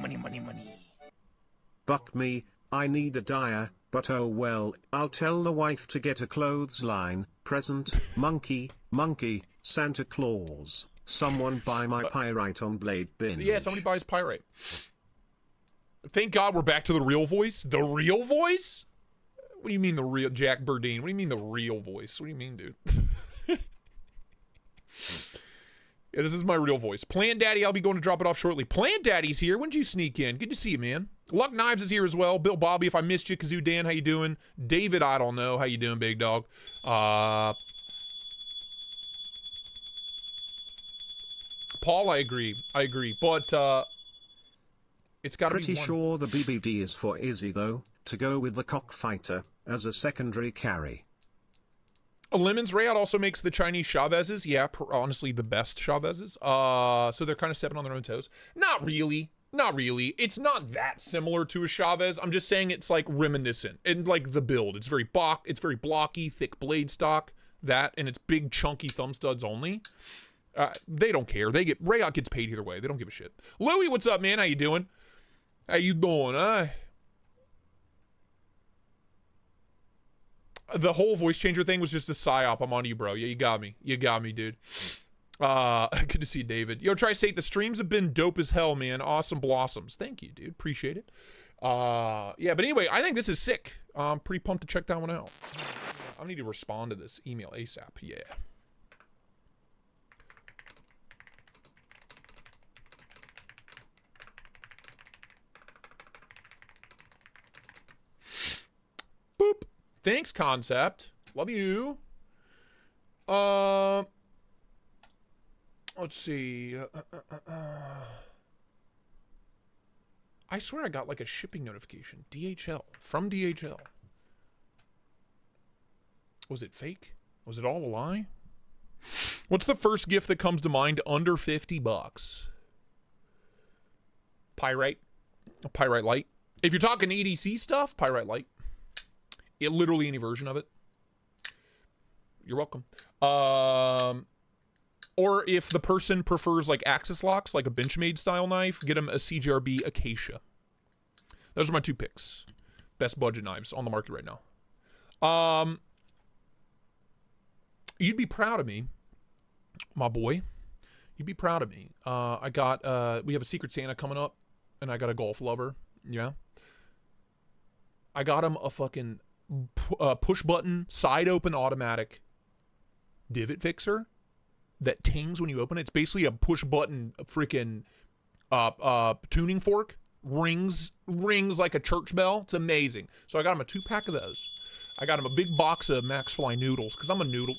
Buck me, I need a dyer, but oh well, I'll tell the wife to get a clothesline, present, monkey, Santa Claus. Someone buy my pyrite on BLADEBINGE. Yeah, somebody buys pyrite. Thank God we're back to the real voice. The real voice? What do you mean the real Jack Burdine? What do you mean the real voice? What do you mean, dude? Yeah, this is my real voice. Plant Daddy, I'll be going to drop it off shortly. Plant Daddy's here. When did you sneak in? Good to see you, man. Luck Knives is here as well. Bill Bobby, if I missed you. Kazoo Dan, how you doing? David, I don't know. How you doing, big dog? Paul, I agree. But, it's got to be Pretty one. sure the BBD is for Izzy though, to go with the cockfighter, as a secondary carry. Lemons Rayout also makes the Chinese Chavezes. Yeah, honestly, the best Chavezes. So they're kind of stepping on their own toes. Not really. Not really. It's not that similar to a Chavez. I'm just saying it's like reminiscent. And like the build. It's very blocky, thick blade stock. That, and it's big, chunky thumb studs only. They don't care. Rayout gets paid either way. They don't give a shit. Louie, what's up, man? How you doing? How you doing, huh? The whole voice changer thing was just a psyop. I'm on you, bro. Yeah, you got me. You got me, dude. Good to see you, David. Yo, Tristate, the streams have been dope as hell, man. Awesome blossoms. Thank you, dude. Appreciate it. Yeah, but anyway, I think this is sick. I'm pretty pumped to check that one out. I need to respond to this email ASAP. Yeah. Boop. Thanks, Concept. Love you. Let's see. I swear I got like a shipping notification. DHL. From DHL. Was it fake? Was it all a lie? What's the first gift that comes to mind under $50? Pyrite. Pyrite Light. If you're talking EDC stuff, Pyrite Light. Literally any version of it. You're welcome. Or if the person prefers like axis locks, like a Benchmade style knife, get them a CGRB Acacia. Those are my 2 picks. Best budget knives on the market right now. You'd be proud of me, my boy. You'd be proud of me. I got, we have a Secret Santa coming up, and I got a golf lover. Yeah. I got him a fucking push button, side open automatic divot fixer that tings when you open it. It's basically a push button freaking tuning fork. Rings like a church bell. It's amazing. So I got him a 2-pack of those. I got him a big box of Max Fly noodles because I'm a noodle.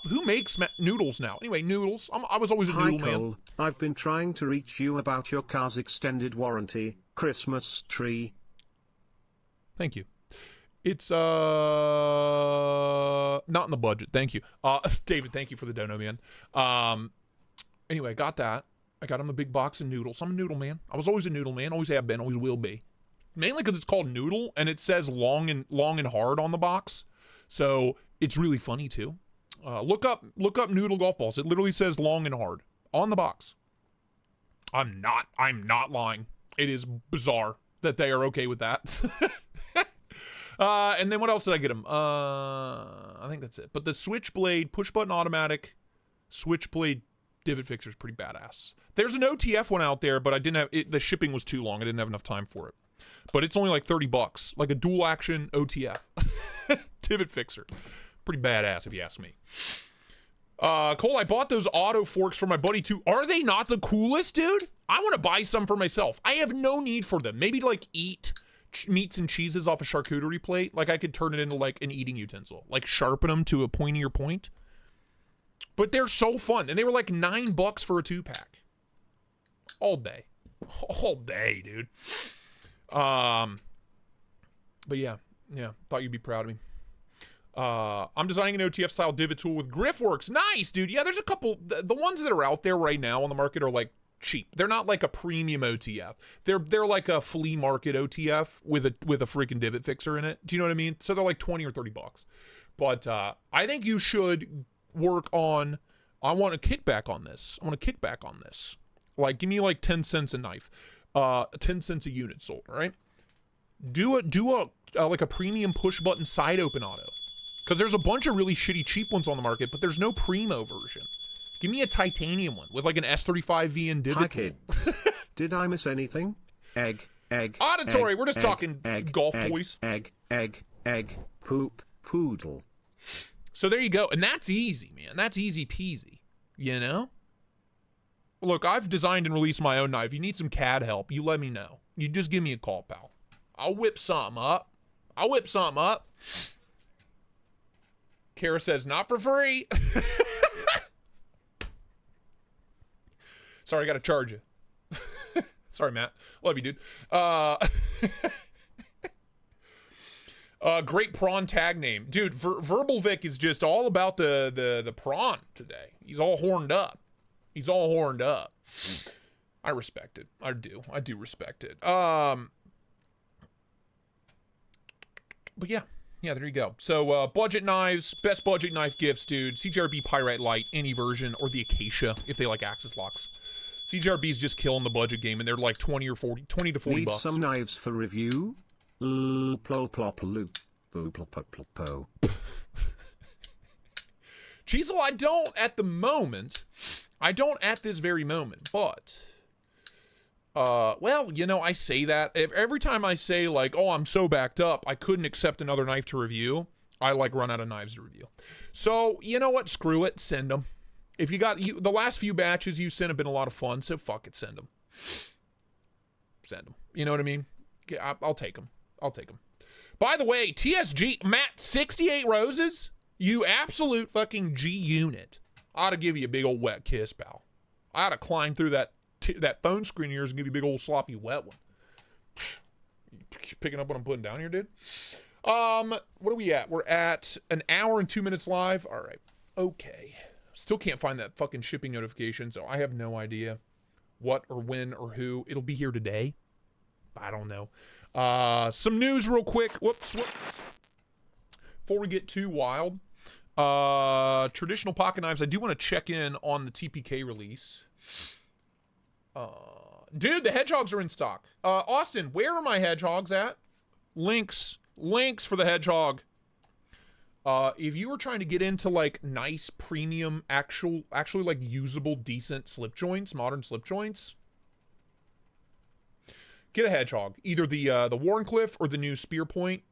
Who makes noodles now? Anyway, noodles. I was always a noodle man. I've been trying to reach you about your car's extended warranty Christmas tree. Thank you. It's not in the budget. Thank you. David, thank you for the dono, man. Anyway, I got that. I got him the big box of noodles. I'm a noodle man. I was always a noodle man. Always have been. Always will be. Mainly because it's called noodle and it says long and hard on the box. So it's really funny too. Look up noodle golf balls. It literally says long and hard on the box. I'm not lying. It is bizarre that they are okay with that. And then what else did I get him? I think that's it. But the Switchblade push button automatic Switchblade divot fixer is pretty badass. There's an OTF one out there, but I didn't have it. The shipping was too long. I didn't have enough time for it. But it's only like $30, like a dual action OTF divot fixer. Pretty badass if you ask me. Cole, I bought those auto forks for my buddy too. Are they not the coolest, dude? I want to buy some for myself. I have no need for them. Maybe to like eat meats and cheeses off a charcuterie plate. Like I could turn it into like an eating utensil. Like sharpen them to a pointier point. But they're so fun. And they were like $9 for a 2-pack. All day. All day, dude. But yeah. Thought you'd be proud of me. I'm designing an OTF style divot tool with Griffworks. Nice, dude. Yeah, there's a couple. The ones that are out there right now on the market are like cheap. They're not like a premium OTF. They're like a flea market OTF with a freaking divot fixer in it. Do you know what I mean? So they're like $20 or $30. But I think you should work on. I want a kickback on this. Like, give me like 10 cents a knife, 10 cents a unit sold. All right. Do a like a premium push button side open auto. Because there's a bunch of really shitty cheap ones on the market, but there's no primo version. Give me a titanium one with like an S35V and divot. Hi kids. Did I miss anything? Egg. Auditory. Egg, we're just talking golf toys. Egg. Poop. Poodle. So there you go. And that's easy, man. That's easy peasy. You know? Look, I've designed and released my own knife. You need some CAD help, you let me know. You just give me a call, pal. I'll whip something up. Kara says, not for free. Sorry, I got to charge you. Sorry, Matt. Love you, dude. Great prawn tag name. Dude, Verbal Vic is just all about the prawn today. He's all horned up. I respect it. I do respect it. But yeah. Yeah, there you go. So, budget knives, best budget knife gifts, dude. CGRB Pyrite Light, any version, or the Acacia, if they like axis locks. CGRB's just killing the budget game, and they're like 20 to 40 Need bucks. some knives for review? Cheezel, I don't at the moment. I don't at this very moment, but... well, you know, I say that every time I say like, oh, I'm so backed up, I couldn't accept another knife to review. I like run out of knives to review. So you know what? Screw it. Send them. If you got the last few batches you sent have been a lot of fun. So fuck it. Send them. You know what I mean? Yeah, I'll take them. By the way, TSG, Matt, 68 roses. You absolute fucking G unit. I ought to give you a big old wet kiss, pal. I ought to climb through that phone screen of yours and give you a big old sloppy wet one. Picking up what I'm putting down here, dude? What are we at? We're at an hour and 2 minutes live. All right. Okay. Still can't find that fucking shipping notification, so I have no idea what or when or who. It'll be here today. I don't know. Some news real quick. Whoops. Before we get too wild. Traditional pocket knives. I do want to check in on the TPK release. Dude, the hedgehogs are in stock. Austin, where are my hedgehogs at? Links for the hedgehog. If you were trying to get into like nice premium, actually like usable, decent slip joints, modern slip joints, get a hedgehog. Either the Warncliffe or the new Spear Point.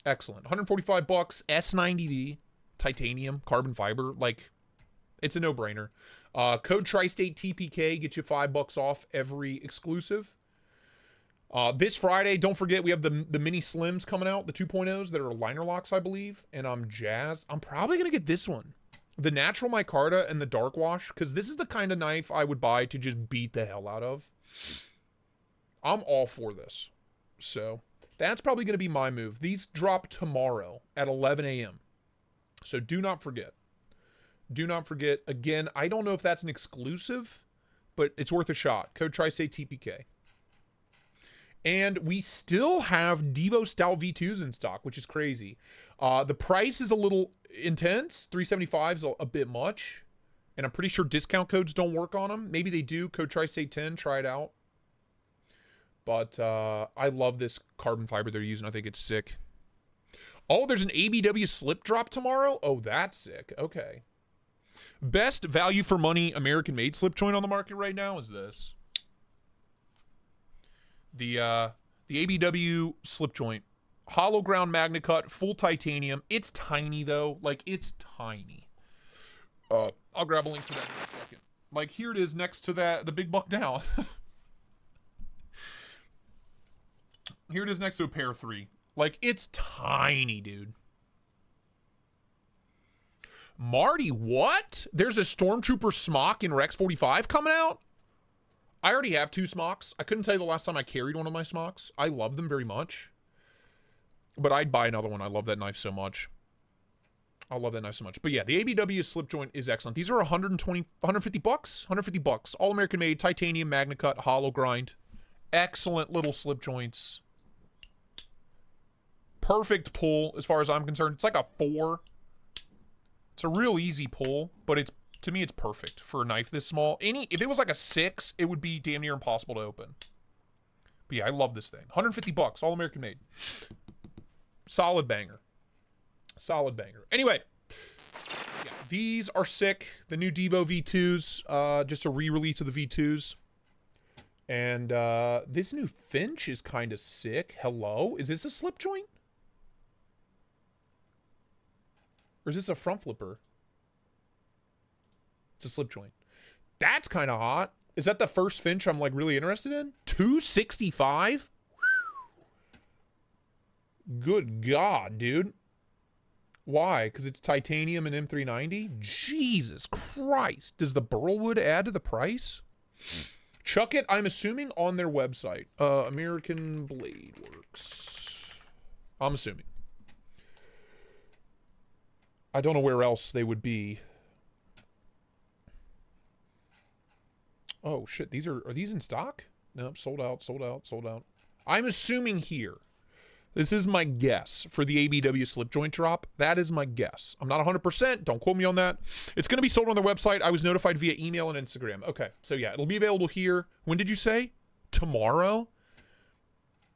Excellent. $145, S90V, titanium, carbon fiber. Like, it's a no-brainer. Code Tristate TPK gets you $5 off every exclusive. This Friday, don't forget, we have the mini slims coming out, the 2.0s that are liner locks, I believe, and I'm jazzed. I'm probably going to get this one, the natural micarta and the dark wash, because this is the kind of knife I would buy to just beat the hell out of. I'm all for this. So that's probably going to be my move. These drop tomorrow at 11 a.m. So do not forget. Do not forget. Again, I don't know if that's an exclusive, but it's worth a shot. Code Tristate TPK. And we still have Devo Stout V2s in stock, which is crazy. The price is a little intense. $375 is a bit much. And I'm pretty sure discount codes don't work on them. Maybe they do. Code Tristate 10. Try it out. But I love this carbon fiber they're using. I think it's sick. Oh, there's an ABW slip drop tomorrow? Oh, that's sick. Okay. Best value for money American-made slip joint on the market right now is this. The ABW slip joint. Hollow ground magna cut, full titanium. It's tiny, though. Like, it's tiny. I'll grab a link to that in a second. Like, here it is next to the big buck down. Here it is next to a pair 3. Like, it's tiny, dude. Marty, what? There's a Stormtrooper smock in Rex 45 coming out? I already have 2 smocks. I couldn't tell you the last time I carried one of my smocks. I love them very much. But I'd buy another one. I love that knife so much. I love that knife so much. But yeah, the ABW slip joint is excellent. These are $150. $150. All American made, titanium, magna cut, hollow grind. Excellent little slip joints. Perfect pull as far as I'm concerned. It's like a 4. It's a real easy pull, but it's, to me, it's perfect for a knife this small. If it was like a 6, it would be damn near impossible to open. But yeah, I love this thing. $150, all American made. Solid banger. Solid banger. Anyway, yeah, these are sick. The new Devo V2s, just a re-release of the V2s. And this new Finch is kind of sick. Hello? Is this a slip joint? Or is this a front flipper? It's a slip joint. That's kind of hot. Is that the first Finch I'm like really interested in? $265? Good God, dude. Why? Because it's titanium and M390? Jesus Christ. Does the Burlwood add to the price? Chuck it, I'm assuming, on their website. American Blade Works. I'm assuming. I don't know where else they would be. Oh, shit. Are these in stock? Nope. Sold out, sold out, sold out. I'm assuming here. This is my guess for the ABW slip joint drop. That is my guess. I'm not 100%. Don't quote me on that. It's going to be sold on their website. I was notified via email and Instagram. Okay. So, yeah, it'll be available here. When did you say? Tomorrow?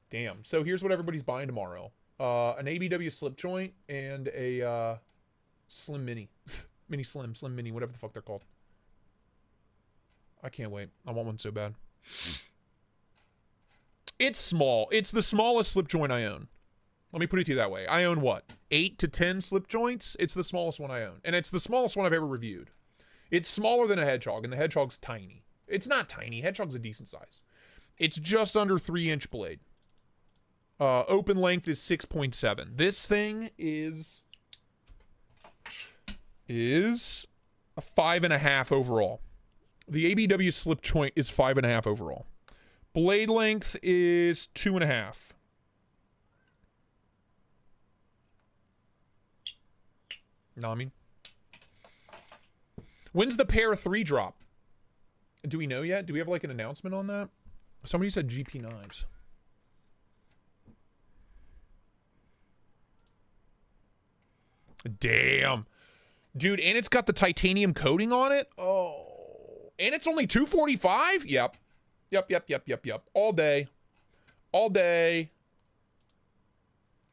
Damn. So, here's what everybody's buying tomorrow. An ABW slip joint and a Slim Mini. Slim Mini, whatever the fuck they're called. I can't wait. I want one so bad. It's small. It's the smallest slip joint I own. Let me put it to you that way. I own what? 8 to 10 slip joints? It's the smallest one I own. And it's the smallest one I've ever reviewed. It's smaller than a hedgehog, and the hedgehog's tiny. It's not tiny. Hedgehog's a decent size. It's just under 3-inch blade. Open length is 6.7. This thing is a 5.5 overall. The ABW slip joint is 5.5 overall. Blade length is 2.5. Nami. When's the pair 3 drop? Do we know yet? Do we have like an announcement on that? Somebody said GP knives. Damn. Dude, and it's got the titanium coating on it. Oh. And it's only $245? Yep. Yep. All day. All day.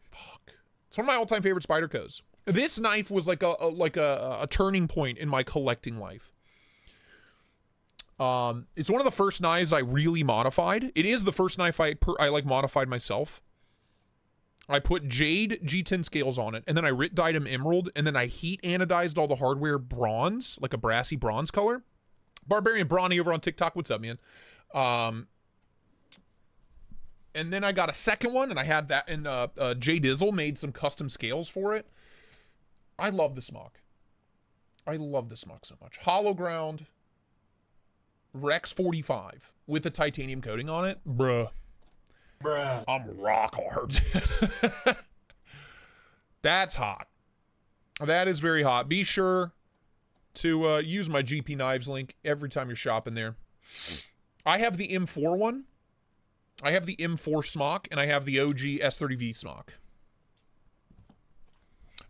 Fuck. It's one of my all-time favorite Spydercos. This knife was like a turning point in my collecting life. It's one of the first knives I really modified. It is the first knife I like modified myself. I put jade G10 scales on it, and then I writ dyed them emerald, and then I heat anodized all the hardware bronze, like a brassy bronze color. Barbarian Brawny over on TikTok, what's up, man? And then I got a second one, and I had that, and Jay Dizzle made some custom scales for it. I love the smock. I love the smock so much. Hollow ground, Rex 45 with a titanium coating on it, bruh. I'm rock hard. That's hot. That is very hot. Be sure to use my GP Knives link every time you're shopping there. I have the M4 one. I have the M4 smock, and I have the OG S30V smock.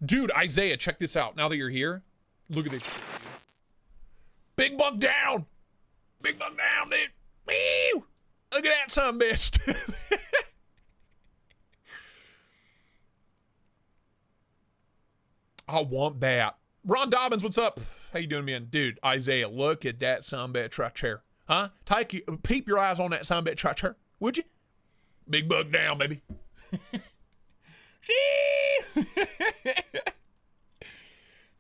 Dude, Isaiah, check this out. Now that you're here, look at this shit, dude. Big buck down. Big buck down, dude. Woo! Look at that son bitch. I want that. Ron Dobbins, what's up? How you doing, man? Dude, Isaiah, look at that son bitch right there. Huh? Peep your eyes on that son bitch right there, would you? Big buck down, baby.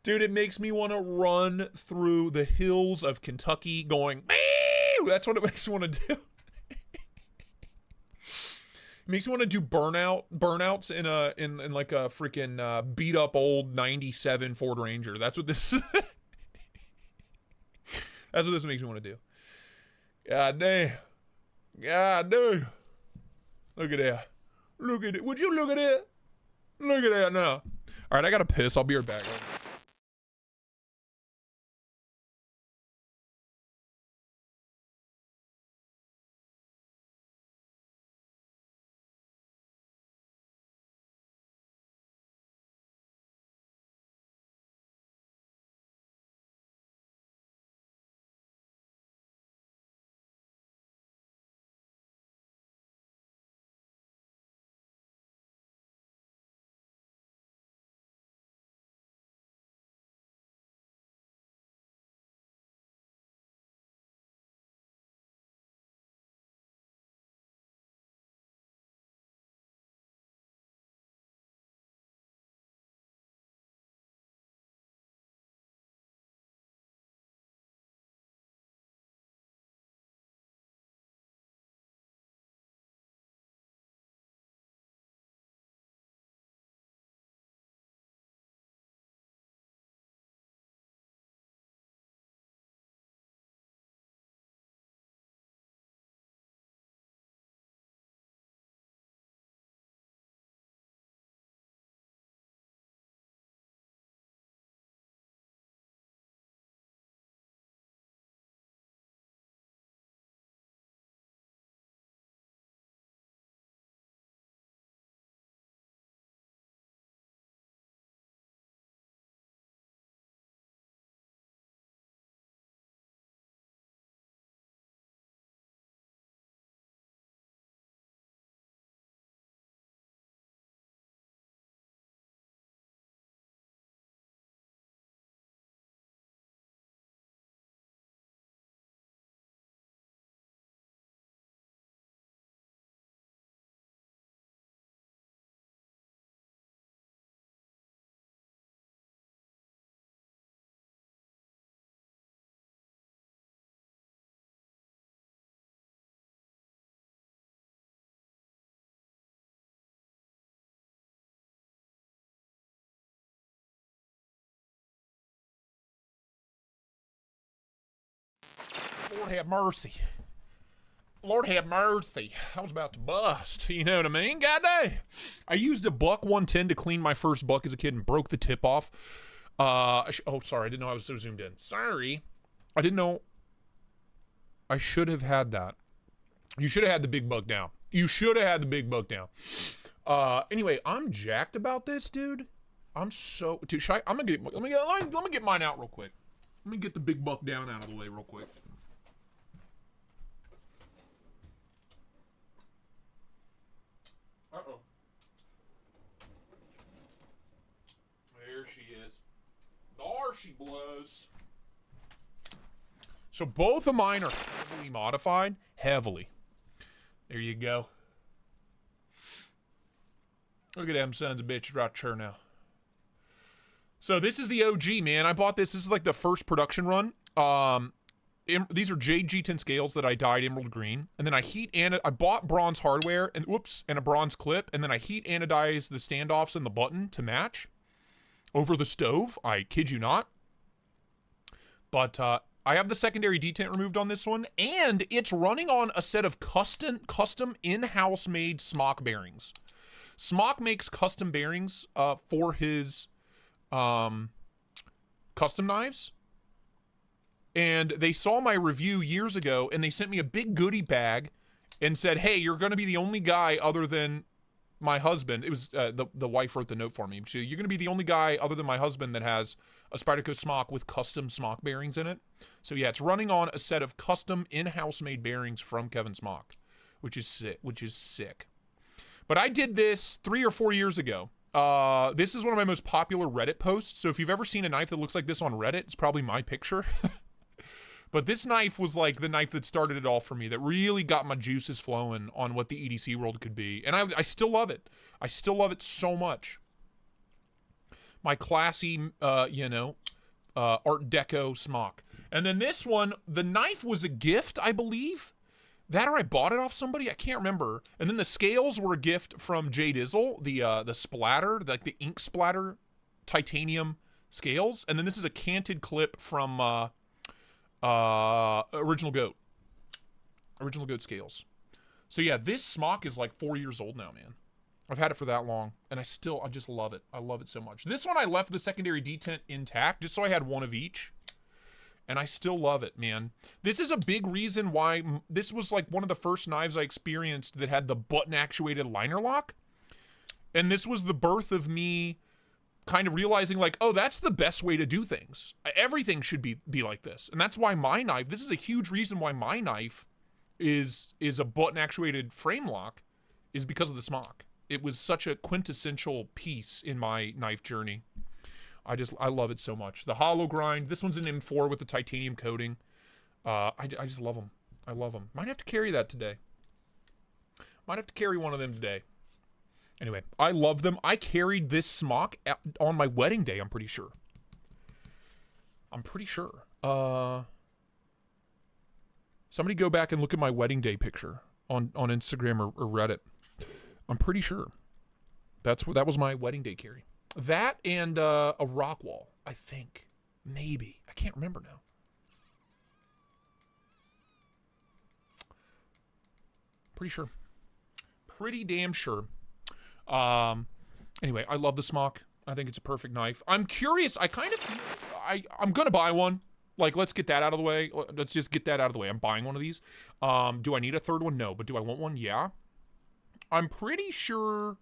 Dude, it makes me want to run through the hills of Kentucky going, "Bee!" That's what it makes me want to do. It makes me want to do burnouts in like a freaking beat up old 97 Ford Ranger. That's what this that's what this makes me want to do. God damn. God damn. Look at that. Look at it. Would you look at it? Look at that now. All right, I got to piss. I'll be right back. Lord have mercy. Lord have mercy. I was about to bust. You know what I mean? God dang. I used a buck 110 to clean my first buck as a kid and broke the tip off. Oh, sorry. I didn't know I was so zoomed in. Sorry. I didn't know. I should have had that. You should have had the big buck down. You should have had the big buck down. Anyway, I'm jacked about this, dude. I'm so... Dude, let me get mine out real quick. Let me get the big buck down out of the way real quick. Uh-oh. There she is. There she blows. So both of mine are heavily modified. Heavily. There you go. Look at them sons of bitches right here now. So this is the OG, man. I bought this. This is like the first production run. These are Jade G10 scales that I dyed emerald green. And then I I bought bronze hardware and a bronze clip. And then I heat anodized the standoffs and the button to match over the stove. I kid you not. But I have the secondary detent removed on this one. And it's running on a set of custom in-house made Smock bearings. Smock makes custom bearings for his custom knives. And they saw my review years ago, and they sent me a big goodie bag and said, hey, you're going to be the only guy other than my husband. It was the wife wrote the note for me. You're going to be the only guy other than my husband that has a Spyderco Smock with custom Smock bearings in it. So yeah, it's running on a set of custom in-house made bearings from Kevin Smock, which is sick. But I did this 3 or 4 years ago. This is one of my most popular Reddit posts. So if you've ever seen a knife that looks like this on Reddit, it's probably my picture. But this knife was like the knife that started it all for me, that really got my juices flowing on what the EDC world could be. And I still love it. I still love it so much. My classy, Art Deco Smock. And then this one, the knife was a gift, I believe. That or I bought it off somebody, I can't remember. And then the scales were a gift from Jay Dizzle, the splatter, like the ink splatter titanium scales. And then this is a canted clip from Original Goat scales. So yeah, this Smock is like 4 years old now, man. I've had it for that long, and I just love it. I love it so much. This one I left the secondary detent intact just so I had one of each. And I still love it, man. This is a big reason why this was like one of the first knives I experienced that had the button-actuated liner lock. And this was the birth of me kind of realizing like, oh, that's the best way to do things. Everything should be like this. And that's why my knife, this is a huge reason why my knife is a button-actuated frame lock, is because of the Smock. It was such a quintessential piece in my knife journey. I love it so much. The hollow grind. This one's an M4 with the titanium coating. I just love them. I love them. Might have to carry that today. Might have to carry one of them today. Anyway, I love them. I carried this Smock on my wedding day, I'm pretty sure. Somebody go back and look at my wedding day picture on Instagram or Reddit. I'm pretty sure. That was my wedding day carry. That and a Rockwall, I think. Maybe. I can't remember now. Pretty sure. Pretty damn sure. Anyway, I love the Smock. I think it's a perfect knife. I'm curious. I'm gonna buy one. Like, let's get that out of the way. Let's just get that out of the way. I'm buying one of these. Do I need a third one? No. But do I want one? Yeah. I'm pretty sure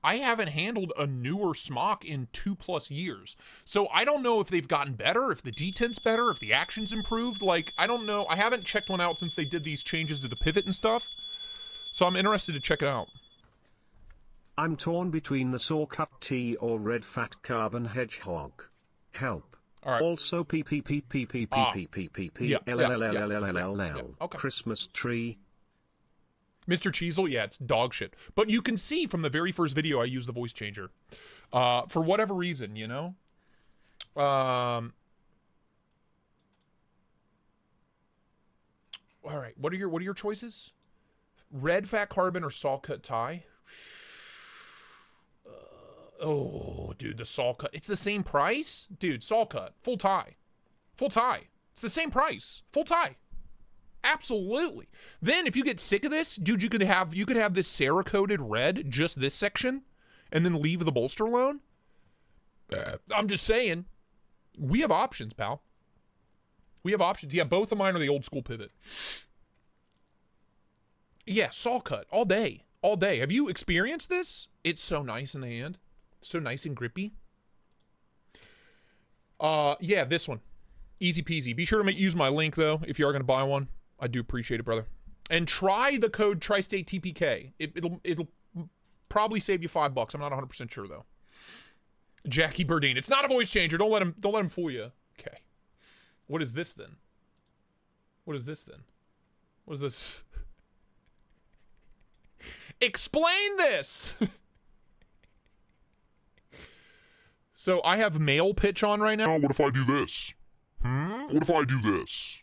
I haven't handled a newer Smock in 2+ years. So I don't know if they've gotten better, if the detent's better, if the action's improved. Like, I don't know. I haven't checked one out since they did these changes to the pivot and stuff. So I'm interested to check it out. I'm torn between the Saw Cut T or Red Fat Carbon Hedgehog. Help. All right. Also Christmas tree. Mr. Cheezel, yeah, it's dog shit. But you can see from the very first video I used the voice changer. For whatever reason, you know? All right, what are your choices? Red Fat Carbon or Saw Cut tie? Oh, dude, the Saw Cut. It's the same price? Dude, Saw Cut. Full tie. Full tie. It's the same price. Full tie. Absolutely. Then if you get sick of this, dude, you could have this Cerakoted red, just this section, and then leave the bolster alone. I'm just saying, we have options, pal. We have options. Yeah, both of mine are the old school pivot. Yeah, saw cut all day. All day. Have you experienced this? It's so nice in the hand. So nice and grippy. Yeah, this one. Easy peasy. Be sure to use my link, though, if you are going to buy one. I do appreciate it, brother. And try the code Tristate TPK. It'll probably save you $5. I'm not 100% sure, though. Jackie Burdine. It's not a voice changer. Don't let him fool you. Okay. What is this, then? What is this, then? What is this? Explain this! So I have male pitch on right now. What if I do this? What if I do this?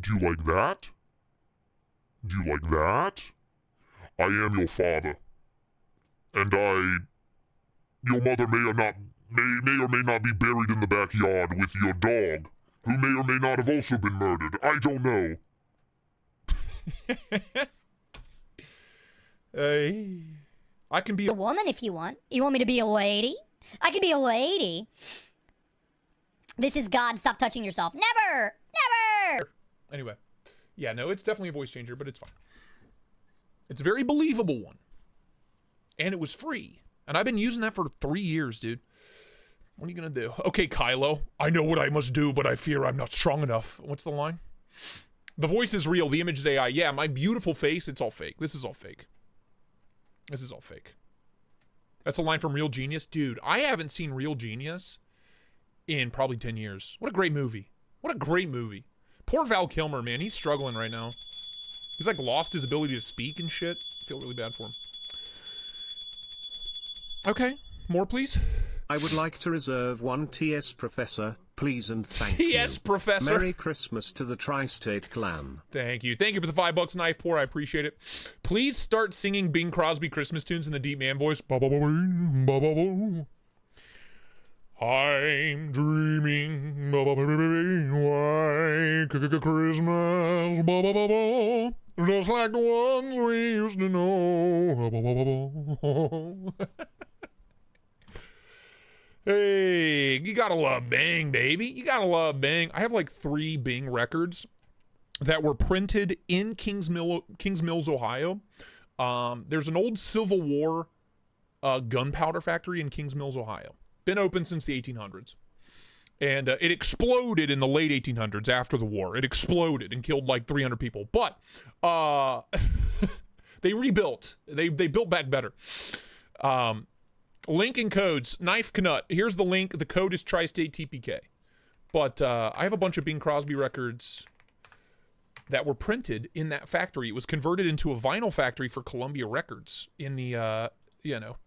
Do you like that? Do you like that? I am your father. And your mother may or may not be buried in the backyard with your dog, who may or may not have also been murdered. I don't know. I can be a woman if you want. You want me to be a lady? I can be a lady. This is God. Stop touching yourself. Never! Never! Anyway. Yeah, no, it's definitely a voice changer, but it's fine. It's a very believable one. And it was free. And I've been using that for 3 years, dude. What are you gonna do? Okay, Kylo. I know what I must do, but I fear I'm not strong enough. What's the line? The voice is real. The image is AI. Yeah, my beautiful face, it's all fake. This is all fake. This is all fake. That's a line from Real Genius. Dude, I haven't seen Real Genius in probably 10 years. What a great movie. What a great movie. Poor Val Kilmer, man. He's struggling right now. He's like lost his ability to speak and shit. I feel really bad for him. Okay. More, please. I would like to reserve one TS Professor, please and thank you. TS Professor. Merry Christmas to the Tri-State clan. Thank you. Thank you for the $5 knife pour. I appreciate it. Please start singing Bing Crosby Christmas tunes in the deep man voice. I'm dreaming white Christmas, just like the ones we used to know. Hey, you gotta love Bing, baby. You gotta love Bing. I have like 3 Bing records that were printed in Kings Mills, Ohio. There's an old Civil War gunpowder factory in Kings Mills, Ohio. Been open since the 1800s. And it exploded in the late 1800s after the war. It exploded and killed like 300 people. But they rebuilt. They built back better. Link and codes. Knife Knut. Here's the link. The code is Tri-State TPK. But I have a bunch of Bing Crosby records that were printed in that factory. It was converted into a vinyl factory for Columbia Records in the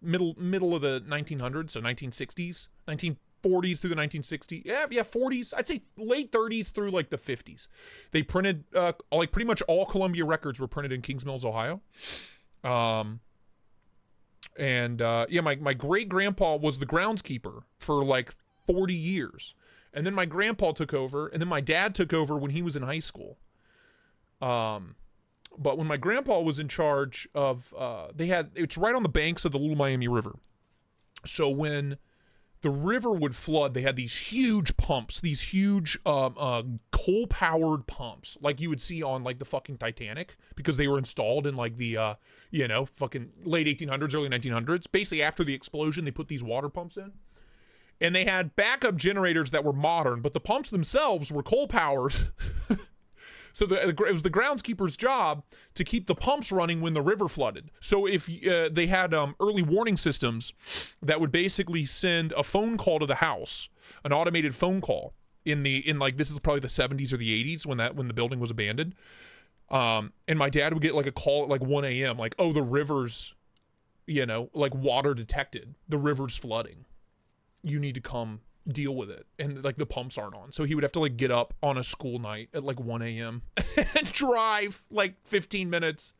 middle of the 1900s, so 1960s, 1940s through the 1960s. Yeah, 40s. I'd say late 30s through like the 50s. They printed like pretty much all Columbia Records were printed in Kings Mills, Ohio. Yeah, my great grandpa was the groundskeeper for like 40 years. And then my grandpa took over, and then my dad took over when he was in high school. But when my grandpa was in charge of, it's right on the banks of the Little Miami River. So when the river would flood, they had these huge pumps, these huge coal-powered pumps, like you would see on like the fucking Titanic, because they were installed in like the, fucking late 1800s, early 1900s. Basically, after the explosion, they put these water pumps in. And they had backup generators that were modern, but the pumps themselves were coal-powered. So it was the groundskeeper's job to keep the pumps running when the river flooded. So if they had early warning systems that would basically send a phone call to the house, an automated phone call in like, this is probably the 70s or the 80s when the building was abandoned. And my dad would get like a call at like 1 a.m. like, oh, the river's, like water detected. The river's flooding. You need to come deal with it, and like the pumps aren't on, so he would have to like get up on a school night at like 1 a.m. and drive like 15 minutes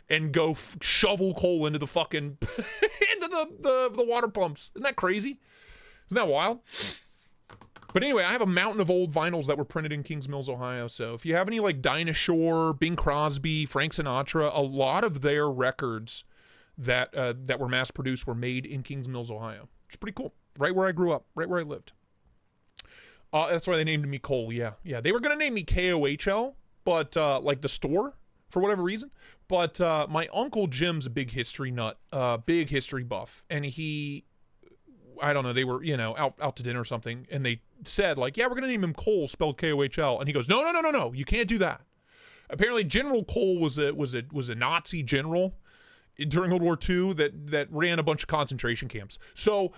and go shovel coal into the fucking into the water pumps. Isn't that crazy? Isn't that wild? But anyway, I have a mountain of old vinyls that were printed in Kings Mills, Ohio. So if you have any like Dinah Shore, Bing Crosby, Frank Sinatra, a lot of their records that were mass produced were made in Kings Mills, Ohio. It's pretty cool. Right where I grew up, right where I lived. That's why they named me Cole. Yeah. They were gonna name me KOHL, but like the store for whatever reason. But my uncle Jim's a big history nut, big history buff, and I don't know, they were, out to dinner or something, and they said like, yeah, we're gonna name him Cole, spelled Kohl, and he goes, no, you can't do that. Apparently, General Cole was a Nazi general during World War II that ran a bunch of concentration camps. So,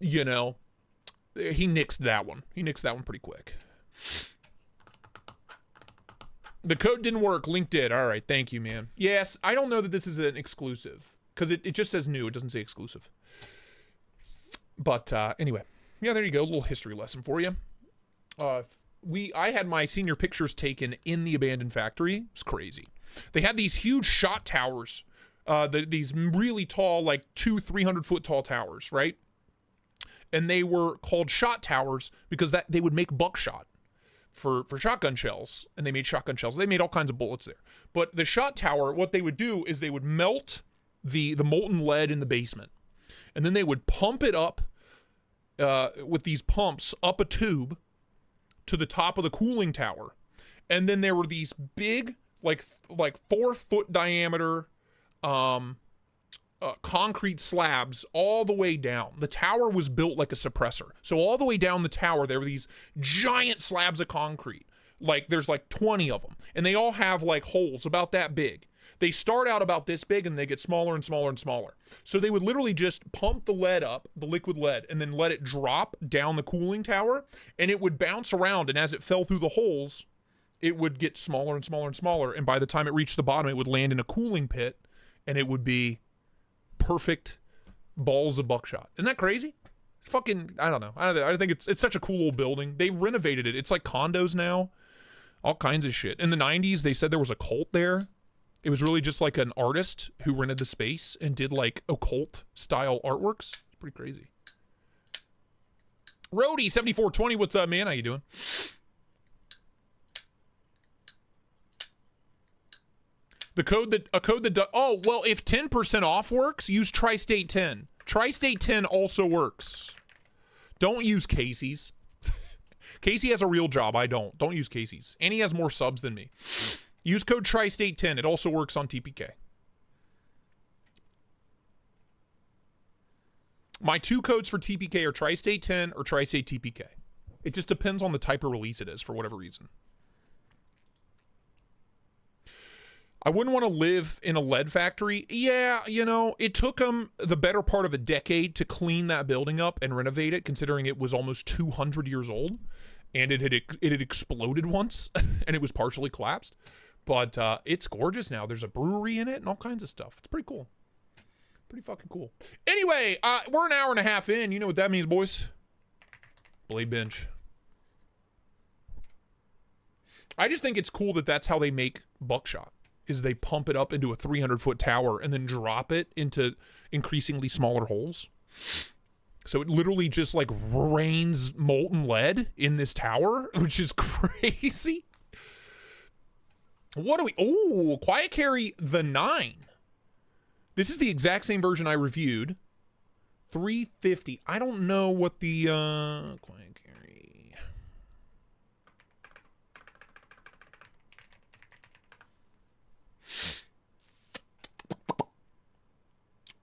he nixed that one. He nixed that one pretty quick. The code didn't work. Link did. All right, thank you, man. Yes, I don't know that this is an exclusive because it just says new. It doesn't say exclusive. But anyway, yeah, there you go. A little history lesson for you. I had my senior pictures taken in the abandoned factory. It was crazy. They had these huge shot towers, these really tall, like 200-300 foot tall towers, right? And they were called shot towers because they would make buckshot for shotgun shells, and they made shotgun shells. They made all kinds of bullets there. But the shot tower, what they would do is they would melt the molten lead in the basement, and then they would pump it up with these pumps up a tube to the top of the cooling tower. And then there were these big, like 4 foot diameter concrete slabs all the way down. The tower was built like a suppressor. So all the way down the tower, there were these giant slabs of concrete. Like there's like 20 of them. And they all have like holes about that big. They start out about this big and they get smaller and smaller and smaller. So they would literally just pump the lead up, the liquid lead, and then let it drop down the cooling tower, and it would bounce around, and as it fell through the holes, it would get smaller and smaller and smaller, and by the time it reached the bottom, it would land in a cooling pit, and it would be perfect balls of buckshot. Isn't that crazy? Fucking, I don't know. I think it's such a cool old building. They renovated it. It's like condos now. All kinds of shit. In the 90s, they said there was a cult there. It was really just like an artist who rented the space and did like occult style artworks. It's pretty crazy. Rody 7420, what's up, man? How you doing? A code that oh, well, if 10% off works, use Tristate 10. Tristate 10 also works. Don't use Casey's. Casey has a real job. I don't. Don't use Casey's. And he has more subs than me. Use code Tristate 10. It also works on TPK. My 2 codes for TPK are Tristate 10 or Tristate TPK. It just depends on the type of release it is for whatever reason. I wouldn't want to live in a lead factory. Yeah, it took them the better part of a decade to clean that building up and renovate it, considering it was almost 200 years old, and it had exploded once, and it was partially collapsed. But it's gorgeous now. There's a brewery in it and all kinds of stuff. It's pretty cool. Pretty fucking cool. Anyway, we're an hour and a half in. You know what that means, boys? Blade binge. I just think it's cool that that's how they make buckshot. Is they pump it up into a 300-foot tower and then drop it into increasingly smaller holes. So it literally just like rains molten lead in this tower, which is crazy. What do we... Oh, Quiet Carry the 9. This is the exact same version I reviewed. $350. I don't know what the... Quiet Carry...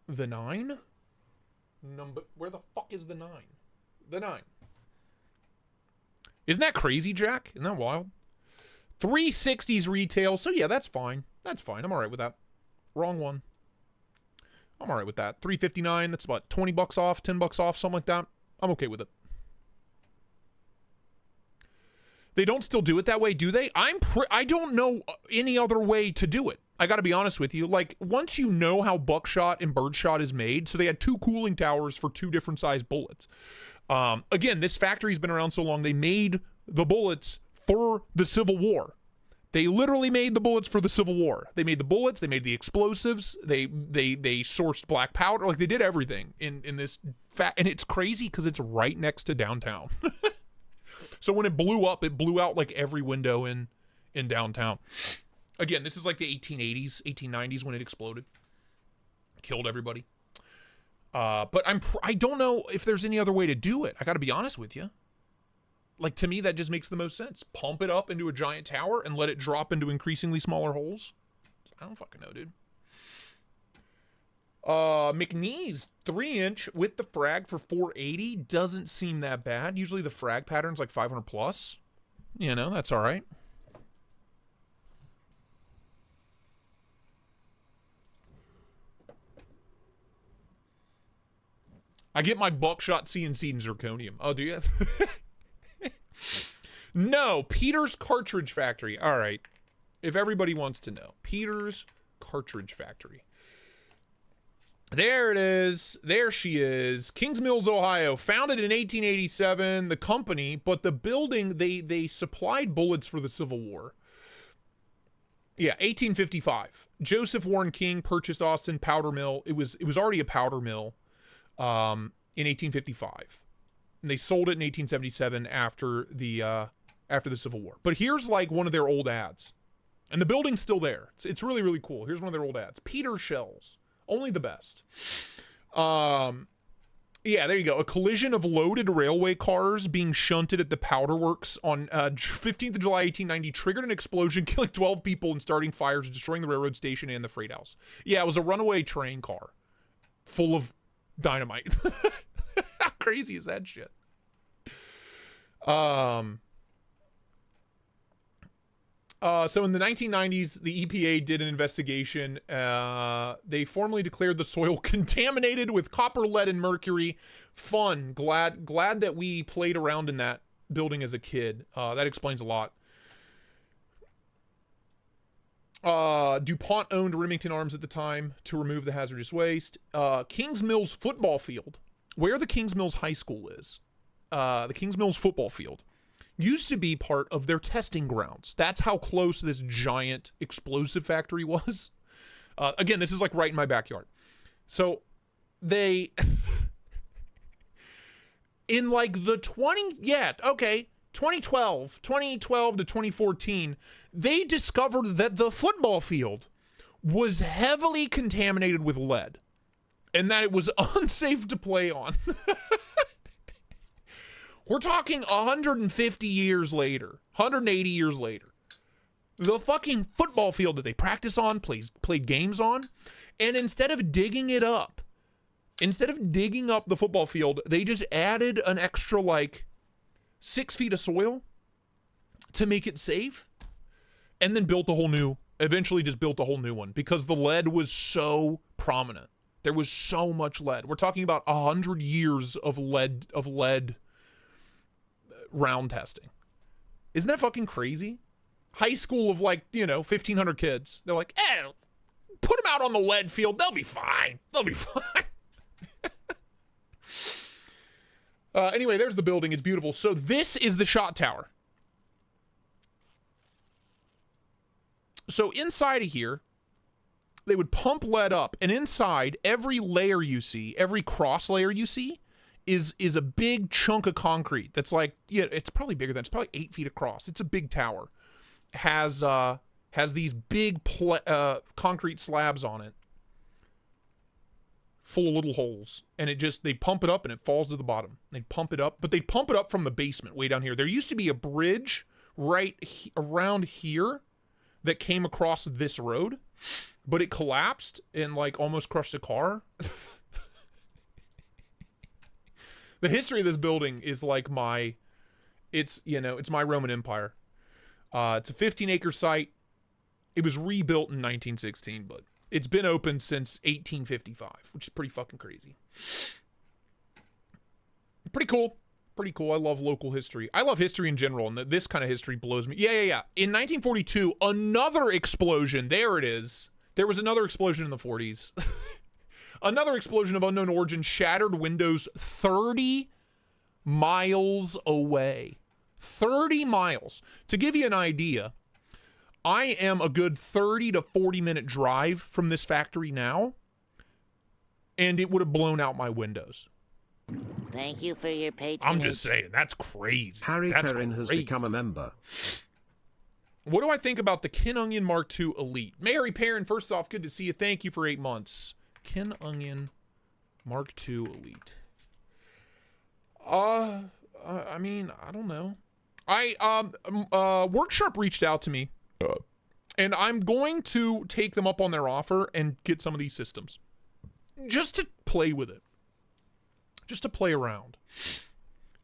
The 9? Where the fuck is the 9? The 9. Isn't that crazy, Jack? Isn't that wild? 360s retail. So yeah, that's fine. That's fine. I'm all right with that. Wrong one. I'm all right with that. 359. That's what, 20 bucks off, 10 bucks off, something like that. I'm okay with it. They don't still do it that way, do they? I don't know any other way to do it. I got to be honest with you. Like, once you know how buckshot and birdshot is made, so they had 2 cooling towers for 2 different size bullets. Again, this factory's been around so long, they made the bullets for the Civil War. They literally made the bullets for the Civil War. They made the bullets, they made the explosives, they sourced black powder, like they did everything in this and it's crazy because it's right next to downtown. So when it blew up, it blew out like every window in downtown. Again, this is like the 1880s, 1890s when it exploded. Killed everybody. But I don't know if there's any other way to do it. I got to be honest with you. Like, to me, that just makes the most sense. Pump it up into a giant tower and let it drop into increasingly smaller holes. I don't fucking know, dude. McNeese 3-inch with the frag for 480 doesn't seem that bad. Usually the frag pattern's like 500 plus. You know, that's all right. I get my buckshot CNC and zirconium. Oh, do you? No, Peter's Cartridge Factory. All right. If everybody wants to know. Peter's Cartridge Factory. There it is. There she is. Kings Mills, Ohio. Founded in 1887. The company, but the building, they supplied bullets for the Civil War. Yeah, 1855. Joseph Warren King purchased Austin Powder Mill. It was already a powder mill in 1855. And they sold it in 1877 after the Civil War. But here's like one of their old ads. And the building's still there. It's really, really cool. Here's one of their old ads. Peter Shells. Only the best. Yeah, there you go. A collision of loaded railway cars being shunted at the powder works on 15th of July, 1890 triggered an explosion, killing 12 people and starting fires, destroying the railroad station and the freight house. Yeah, it was a runaway train car full of dynamite. How crazy is that shit? So in the 1990s, the EPA did an investigation. They formally declared the soil contaminated with copper, lead, and mercury. Fun. Glad that we played around in that building as a kid. That explains a lot. DuPont owned Remington Arms at the time to remove the hazardous waste. Kings Mills football field, where the Kings Mills High School is. The Kings Mills football field used to be part of their testing grounds. That's how close this giant explosive factory was. Again, this is like right in my backyard. So they, in like the 2012 to 2014, they discovered that the football field was heavily contaminated with lead and that it was unsafe to play on. We're talking 150 years later, 180 years later. The fucking football field that they practice on, played games on, and instead of digging it up, instead of digging up the football field, they just added an extra like 6 feet of soil to make it safe, and then eventually just built a whole new one because the lead was so prominent. There was so much lead. We're talking about 100 years of lead round testing. Isn't that fucking crazy? High school of like, 1,500 kids. They're like, put them out on the lead field. They'll be fine. They'll be fine. Anyway, there's the building. It's beautiful. So this is the shot tower. So inside of here, they would pump lead up, and inside every layer you see, every cross layer you see, is a big chunk of concrete that's like, it's probably bigger than, it's probably 8 feet across. It's a big tower. Has these big concrete slabs on it full of little holes, and they pump it up and it falls to the bottom. They pump it up, but they pump it up from the basement way down here. There used to be a bridge around here that came across this road, but it collapsed and like almost crushed a car. The history of this building is like it's my Roman Empire. It's a 15-acre site. It was rebuilt in 1916, but it's been open since 1855, which is pretty fucking crazy. Pretty cool. Pretty cool. I love local history. I love history in general, and this kind of history blows me. Yeah. In 1942, another explosion. There it is. There was another explosion in the 40s. Another explosion of unknown origin shattered windows 30 miles away. 30 miles. To give you an idea, I am a good 30 to 40 minute drive from this factory now, and it would have blown out my windows. Thank you for your patronage. I'm just saying, that's crazy. Harry That's Perrin has crazy. become a member. What do I think about the Kin Onion Mark II Elite? Mary Perrin, first off, good to see you. Thank you for 8 months. Kin Onion Mark II Elite. I mean, I don't know. Worksharp reached out to me, and I'm going to take them up on their offer and get some of these systems. Just to play with it. Just to play around.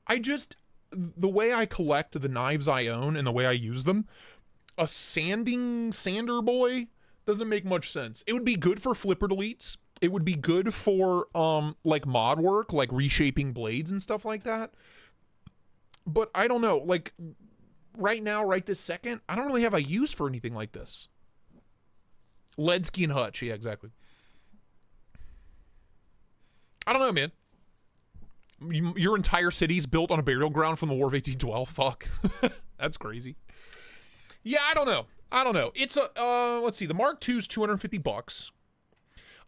The way I collect the knives I own and the way I use them, a sander boy doesn't make much sense. It would be good for flipper deletes. It would be good for like mod work, like reshaping blades and stuff like that. But I don't know, like right now, right this second, I don't really have a use for anything like this. Ledsky and Hutch, yeah, exactly. I don't know, man. Your entire city's built on a burial ground from the War of 1812. Fuck. That's crazy. Yeah, I don't know. It's a, let's see, the Mark II's $250.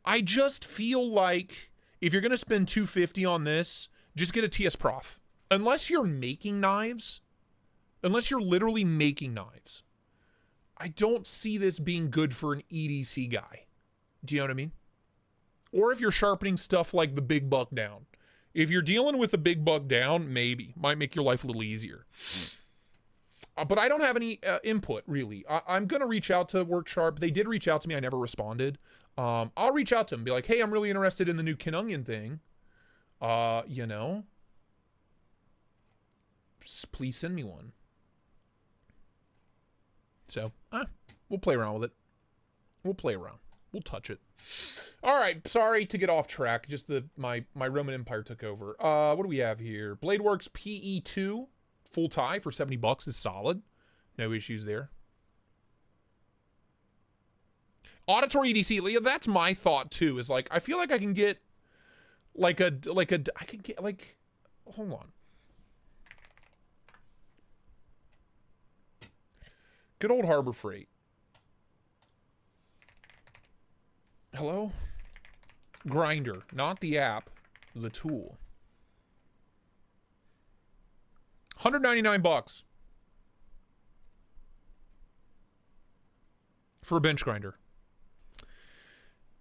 I just feel like if you're going to spend $250 on this, just get a TS Prof. Unless you're making knives, unless you're literally making knives, I don't see this being good for an EDC guy. Do you know what I mean? Or if you're sharpening stuff like the big buck down. If you're dealing with the big buck down, maybe. Might make your life a little easier. But I don't have any input, really. I'm going to reach out to Worksharp. They did reach out to me. I never responded. I'll reach out to them and be like, hey, I'm really interested in the new Kin Onion thing. You know. Please send me one. So, we'll play around with it. We'll play around. We'll touch it. All right, sorry to get off track. Just my Roman Empire took over. What do we have here? Bladeworks PE2 full tie for $70 is solid. No issues there. Auditory EDC, Leah, that's my thought too. Is like I feel like I can get I could get like, hold on. Good old Harbor Freight. Hello? Grinder, not the app, the tool. $199 for a bench grinder.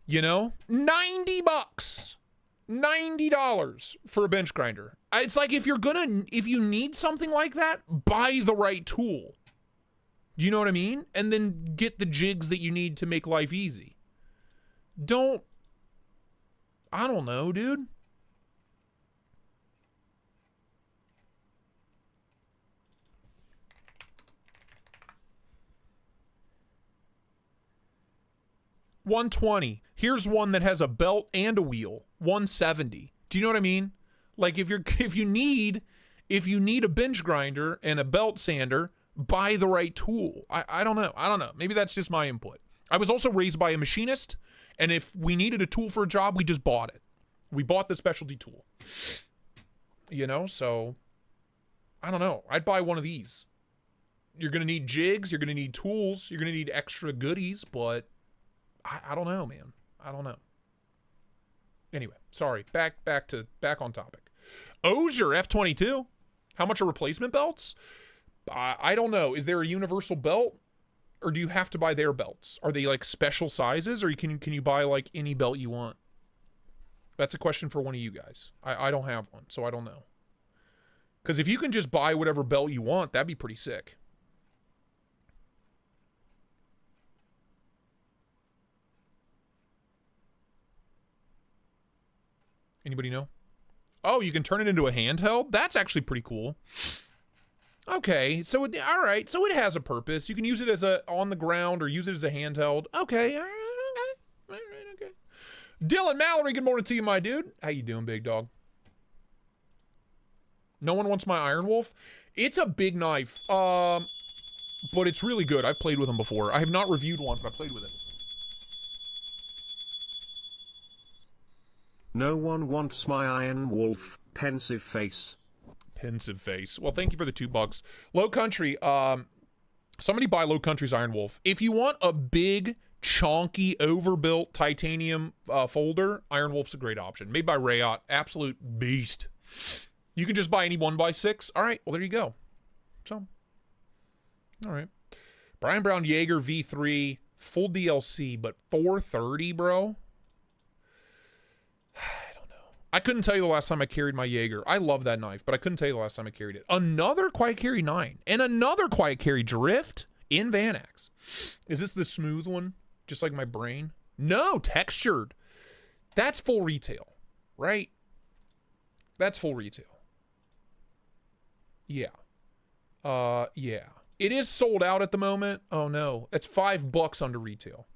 You know, $90. $90 for a bench grinder. It's like if you need something like that, buy the right tool. Do you know what I mean? And then get the jigs that you need to make life easy. I don't know, dude. $120. Here's one that has a belt and a wheel. $170. Do you know what I mean? Like if you need a bench grinder and a belt sander, buy the right tool. I don't know. Maybe that's just my input. I was also raised by a machinist, and if we needed a tool for a job, we just bought it. We bought the specialty tool. You know, so I don't know. I'd buy one of these. You're going to need jigs, you're going to need tools, you're going to need extra goodies, but I don't know, man. I don't know. Anyway, sorry. Back on topic. Ozier F22. How much are replacement belts? I don't know. Is there a universal belt, or do you have to buy their belts? Are they like special sizes, or can you buy like any belt you want? That's a question for one of you guys. I don't have one, so I don't know. Because if you can just buy whatever belt you want, that'd be pretty sick. Anybody know? Oh, you can turn it into a handheld? That's actually pretty cool. Okay, so all right, so it has a purpose. You can use it as a on the ground or use it as a handheld. Okay, all right, okay. Dylan Mallory, good morning to you, my dude. How you doing, big dog? No one wants my Iron Wolf. It's a big knife, but it's really good. I've played with them before. I have not reviewed one, but I played with it. No one wants my Iron Wolf. Pensive face. Pensive face. Well, thank you for the $2. Low Country, somebody buy Low Country's Iron Wolf. If you want a big chonky, overbuilt titanium folder, Iron Wolf's a great option. Made by Rayot, absolute beast. You can just buy any 1x6. All right, well, there you go. So, all right. Brian Brown Jaeger V3, full DLC, but 430, bro? I don't know. I couldn't tell you the last time I carried my Jaeger. I love that knife, but I couldn't tell you the last time I carried it. Another Quiet Carry 9 and another Quiet Carry Drift in Vanax. Is this the smooth one? Just like my brain? No, textured. That's full retail, right? That's full retail. Yeah. Yeah. It is sold out at the moment. Oh no, it's $5 under retail.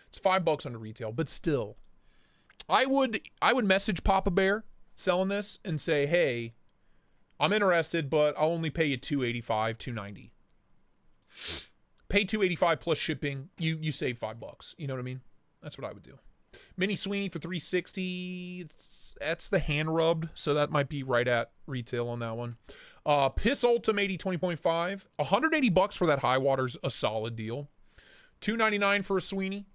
It's $5 under retail, but still, I would message Papa Bear selling this and say, hey, I'm interested, but I'll only pay you $285, $290. Pay $285 plus shipping. You save $5. You know what I mean? That's what I would do. Mini Sweeney for $360. That's the hand rubbed, so that might be right at retail on that one. Piss Ultim 20.5. $180 for that high water's a solid deal. $299 for a Sweeney.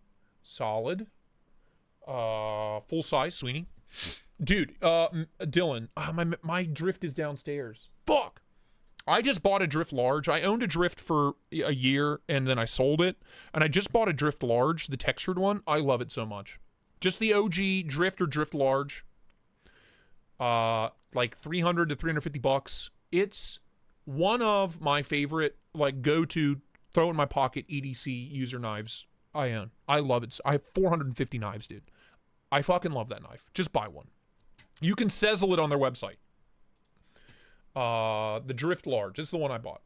Solid. Full size Sweeney. Dude, Dylan, my drift is downstairs. Fuck. I just bought a drift large. I owned a drift for a year and then I sold it. And I just bought a drift large, the textured one. I love it so much. Just the OG drift or drift large. Like $300 to $350. It's one of my favorite, like, go-to, throw in my pocket EDC user knives I own. I love it. I have 450 knives, dude. I fucking love that knife. Just buy one. You can sizzle it on their website. The Drift Large. This is the one I bought.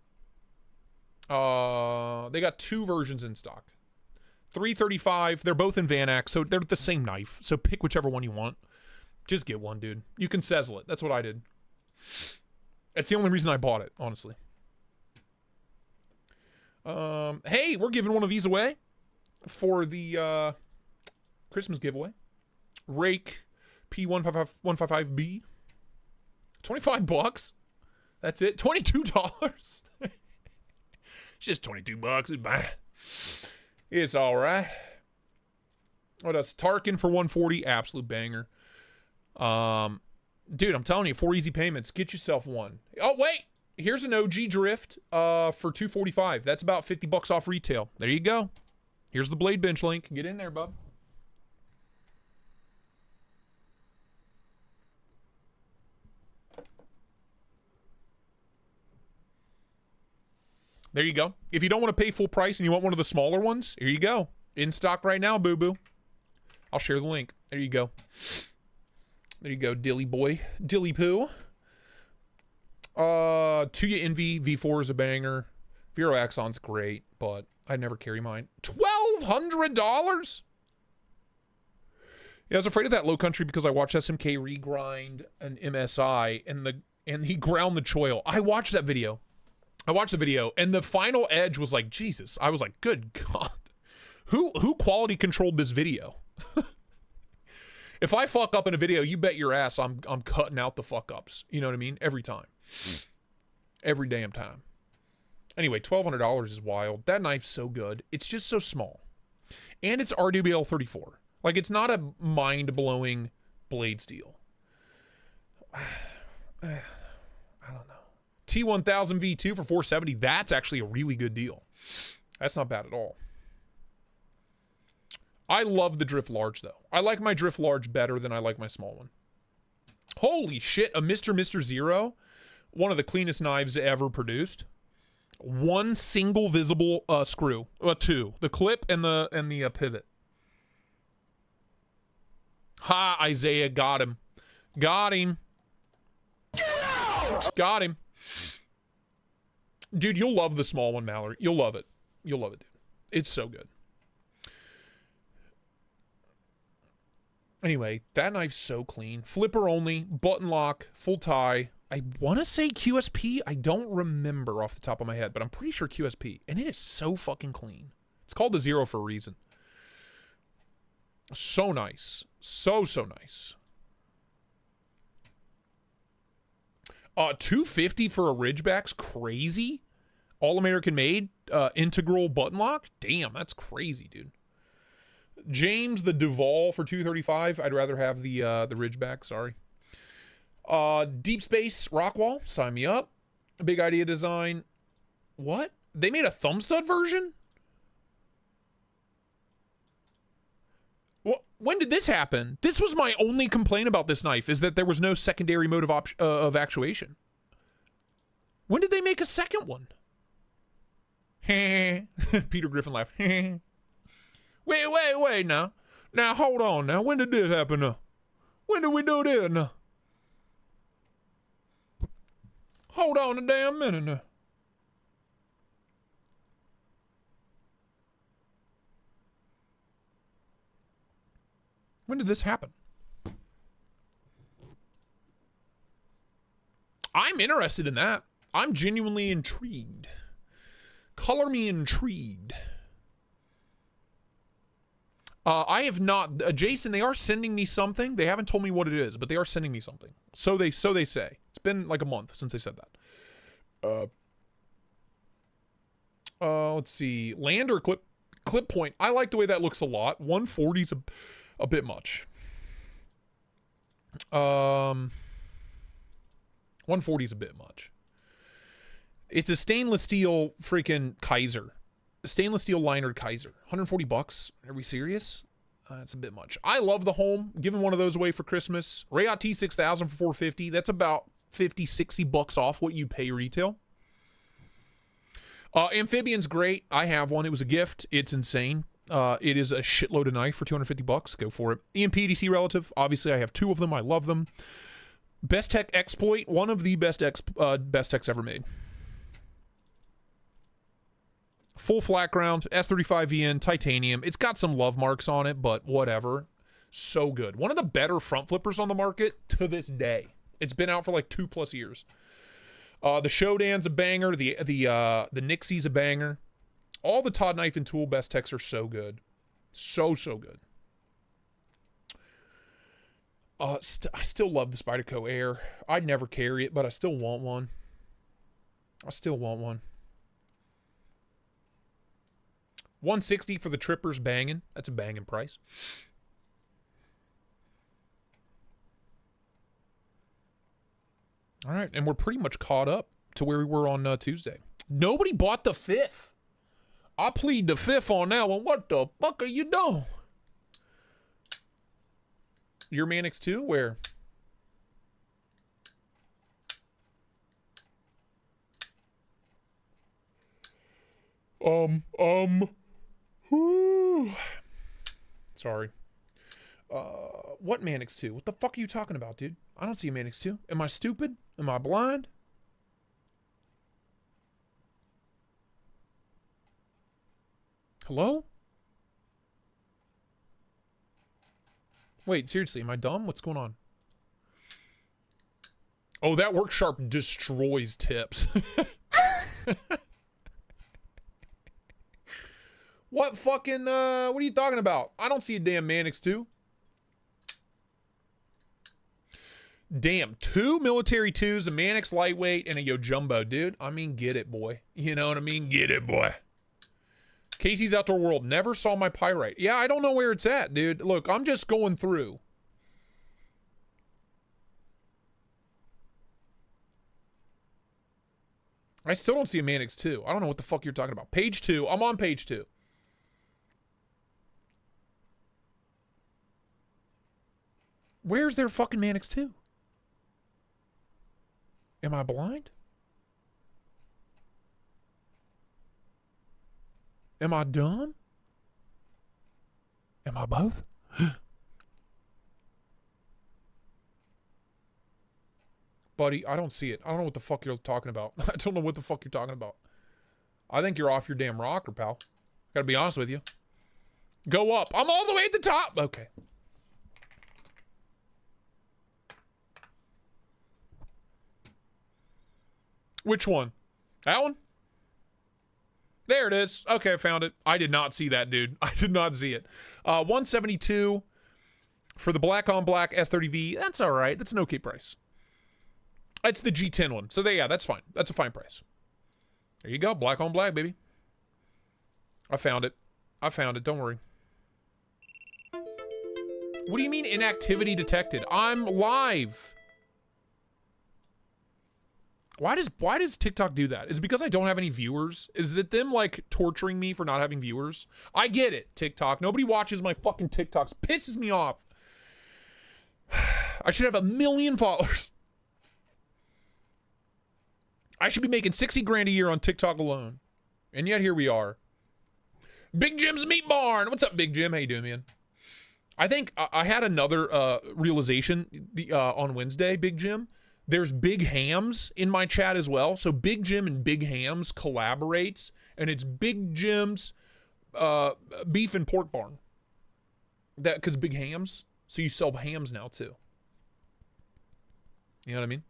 They got two versions in stock. $335. They're both in Vanax, so they're the same knife. So pick whichever one you want. Just get one, dude. You can sizzle it. That's what I did. That's the only reason I bought it, honestly. Hey, we're giving one of these away for the Christmas giveaway. Rake P155B. $25. That's it. $22. It's just $22. It's all right. What else? Tarkin for $140. Absolute banger. Dude, I'm telling you, 4 easy payments. Get yourself one. Oh, wait. Here's an OG Drift for $245. That's about $50 off retail. There you go. Here's the Blade Bench link. Get in there, bub. There you go. If you don't want to pay full price and you want one of the smaller ones, here you go. In stock right now, boo-boo. I'll share the link. There you go. There you go, Dilly boy. Dilly poo. Tuya Envy V4 is a banger. Vero Axon's great, but I never carry mine. $1,200? Yeah, I was afraid of that Low Country because I watched SMK regrind an MSI and he ground the choil. I watched that video. And the final edge was like, Jesus. I was like, good God. Who quality controlled this video? If I fuck up in a video, you bet your ass I'm cutting out the fuck ups. You know what I mean? Every time. Every damn time. Anyway, $1,200 is wild. That knife's so good. It's just so small. And it's RWL 34. Like, it's not a mind-blowing blade steel. I don't know. T1000 V2 for $470. That's actually a really good deal. That's not bad at all. I love the Drift Large, though. I like my Drift Large better than I like my small one. Holy shit, a Mr. Zero. One of the cleanest knives ever produced. One single visible screw. Two. The clip and the pivot. Ha, Isaiah, got him. Got him. Got him. Dude, you'll love the small one, Mallory. You'll love it. You'll love it, dude. It's so good. Anyway, that knife's so clean. Flipper only, button lock, full tie. I want to say QSP. I don't remember off the top of my head, but I'm pretty sure QSP. And it is so fucking clean. It's called the Zero for a reason. So nice. So nice. $250 for a Ridgeback's crazy. All American made. integral button lock. Damn, that's crazy, dude. James, the Duval for $235. I'd rather have the Ridgeback. Sorry. Deep Space Rockwall. Sign me up. Big Idea Design. What? They made a thumb stud version? When did this happen? This was my only complaint about this knife, is that there was no secondary mode of actuation. When did they make a second one? Peter Griffin laughed. Wait now. Now, hold on now. When did this happen now? When did we do this now? Hold on a damn minute now. When did this happen? I'm interested in that. I'm genuinely intrigued. Color me intrigued. I have not, Jason, they are sending me something. They haven't told me what it is, but they are sending me something. So they say. It's been like a month since they said that. Let's see. Lander clip point. I like the way that looks a lot. 140 is a bit much. 140 is a bit much. It's a stainless steel freaking Kaiser. A stainless steel liner Kaiser. $140. Are we serious? That's a bit much. I love the Home. Giving one of those away for Christmas. Rayot T6000 for $450. That's about $50-$60 off what you pay retail. Amphibian's great. I have one. It was a gift. It's insane. It is a shitload of knife for $250. Go for it. EMPDC relative. Obviously, I have two of them. I love them. Best Tech Exploit. One of the best techs ever made. Full flat ground, S35VN, titanium. It's got some love marks on it, but whatever. So good. One of the better front flippers on the market to this day. It's been out for like 2+ years. The Shodan's a banger. The Nixie's a banger. All the Todd Knife and Tool best techs are so good. So good. I still love the Spyderco Air. I'd never carry it, but I still want one. $160 for the Trippers banging. That's a banging price. All right, and we're pretty much caught up to where we were on Tuesday. Nobody bought the fifth. I plead the fifth on that one. What the fuck are you doing? Your Manix 2? Where? Sorry. What Manix 2? What the fuck are you talking about, dude? I don't see a Manix 2. Am I stupid? Am I blind? Hello? Wait, seriously, am I dumb? What's going on? Oh, that work sharp destroys tips. What fucking, what are you talking about? I don't see a damn Manix 2. Damn, 2 military 2s, a Manix lightweight, and a Yojumbo, dude. I mean, get it, boy. You know what I mean? Get it, boy. Casey's Outdoor World. Never saw my pyrite. Yeah, I don't know where it's at, dude. Look, I'm just going through. I still don't see a Manix 2. I don't know what the fuck you're talking about. Page 2. I'm on page 2. Where's their fucking Manix 2? Am I blind? Am I dumb? Am I both? Buddy, I don't see it. I don't know what the fuck you're talking about. I don't know what the fuck you're talking about. I think you're off your damn rocker, pal. Gotta be honest with you. Go up. I'm all the way at the top. Okay. Which one? That one? There it is. Okay, I found it. I did not see that, dude. I did not see it. 172 for the black on black S30V. That's all right. That's an okay price. It's the G10 one. So yeah, that's fine. That's a fine price. There you go. Black on black, baby. I found it. I found it. Don't worry. What do you mean inactivity detected? I'm live. Why does TikTok do that? Is it because I don't have any viewers? Is it them like torturing me for not having viewers? I get it, TikTok. Nobody watches my fucking TikToks. Pisses me off. I should have 1 million followers. I should be making 60 grand a year on TikTok alone. And yet here we are. Big Jim's Meat Barn. What's up, Big Jim? How you doing, man? I think I had another realization on Wednesday, Big Jim. There's Big Hams in my chat as well. So Big Jim and Big Hams collaborates, and it's Big Jim's Beef and Pork Barn. That because Big Hams, so you sell hams now too. You know what I mean?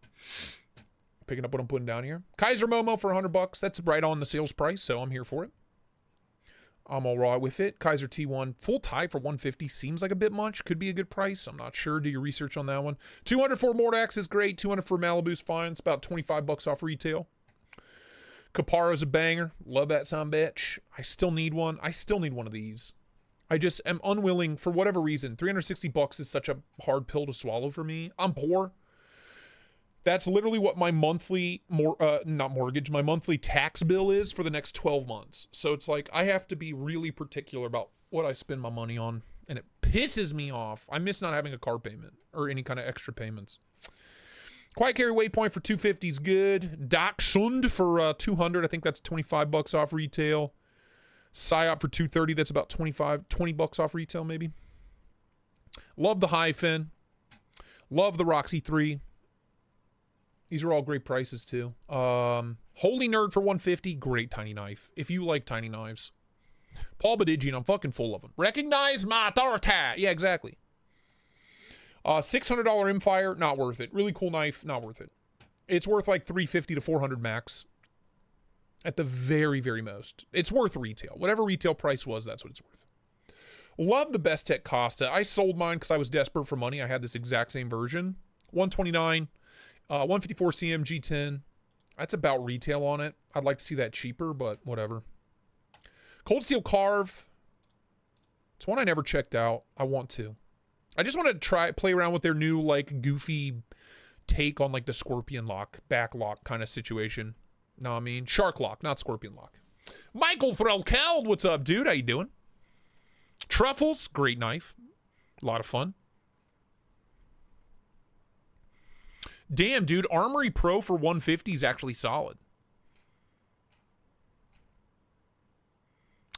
Picking up what I'm putting down here. Kaiser Momo for $100. That's right on the sales price, so I'm here for it. I'm all right with it. Kaiser T1 full tie for $150 seems like a bit much. Could be a good price. I'm not sure. Do your research on that one. 200 for Mordax is great. 200 for Malibu's fine. It's about $25 off retail. Caparo's a banger. Love that son bitch. I still need one. I still need one of these. I just am unwilling for whatever reason. $360 is such a hard pill to swallow for me. I'm poor. That's literally what my monthly, my monthly tax bill is for the next 12 months. So it's like, I have to be really particular about what I spend my money on. And it pisses me off. I miss not having a car payment or any kind of extra payments. Quiet Carry Waypoint for $250 is good. Dachshund for 200. I think that's $25 off retail. Psyop for $230. That's about $20 off retail maybe. Love the Hyphen. Love the Roxy 3. These are all great prices too. Holy Nerd for $150. Great tiny knife. If you like tiny knives. Paul Badigian, I'm fucking full of them. Recognize my authority. Yeah, exactly. $600 Imfire, not worth it. Really cool knife, not worth it. It's worth like $350 to $400 max. At the very, very most. It's worth retail. Whatever retail price was, that's what it's worth. Love the Best Tech Costa. I sold mine because I was desperate for money. I had this exact same version. $129. 154 CM G10. That's about retail on it. I'd like to see that cheaper, but whatever. Cold Steel Carve. It's one I never checked out. I want to. I just want to play around with their new like goofy take on like the Scorpion lock, back lock kind of situation. Know what I mean? Shark lock, not Scorpion lock. Michael Threlkeld, what's up, dude? How you doing? Truffles, great knife. A lot of fun. Damn, dude, Armory Pro for $150 is actually solid.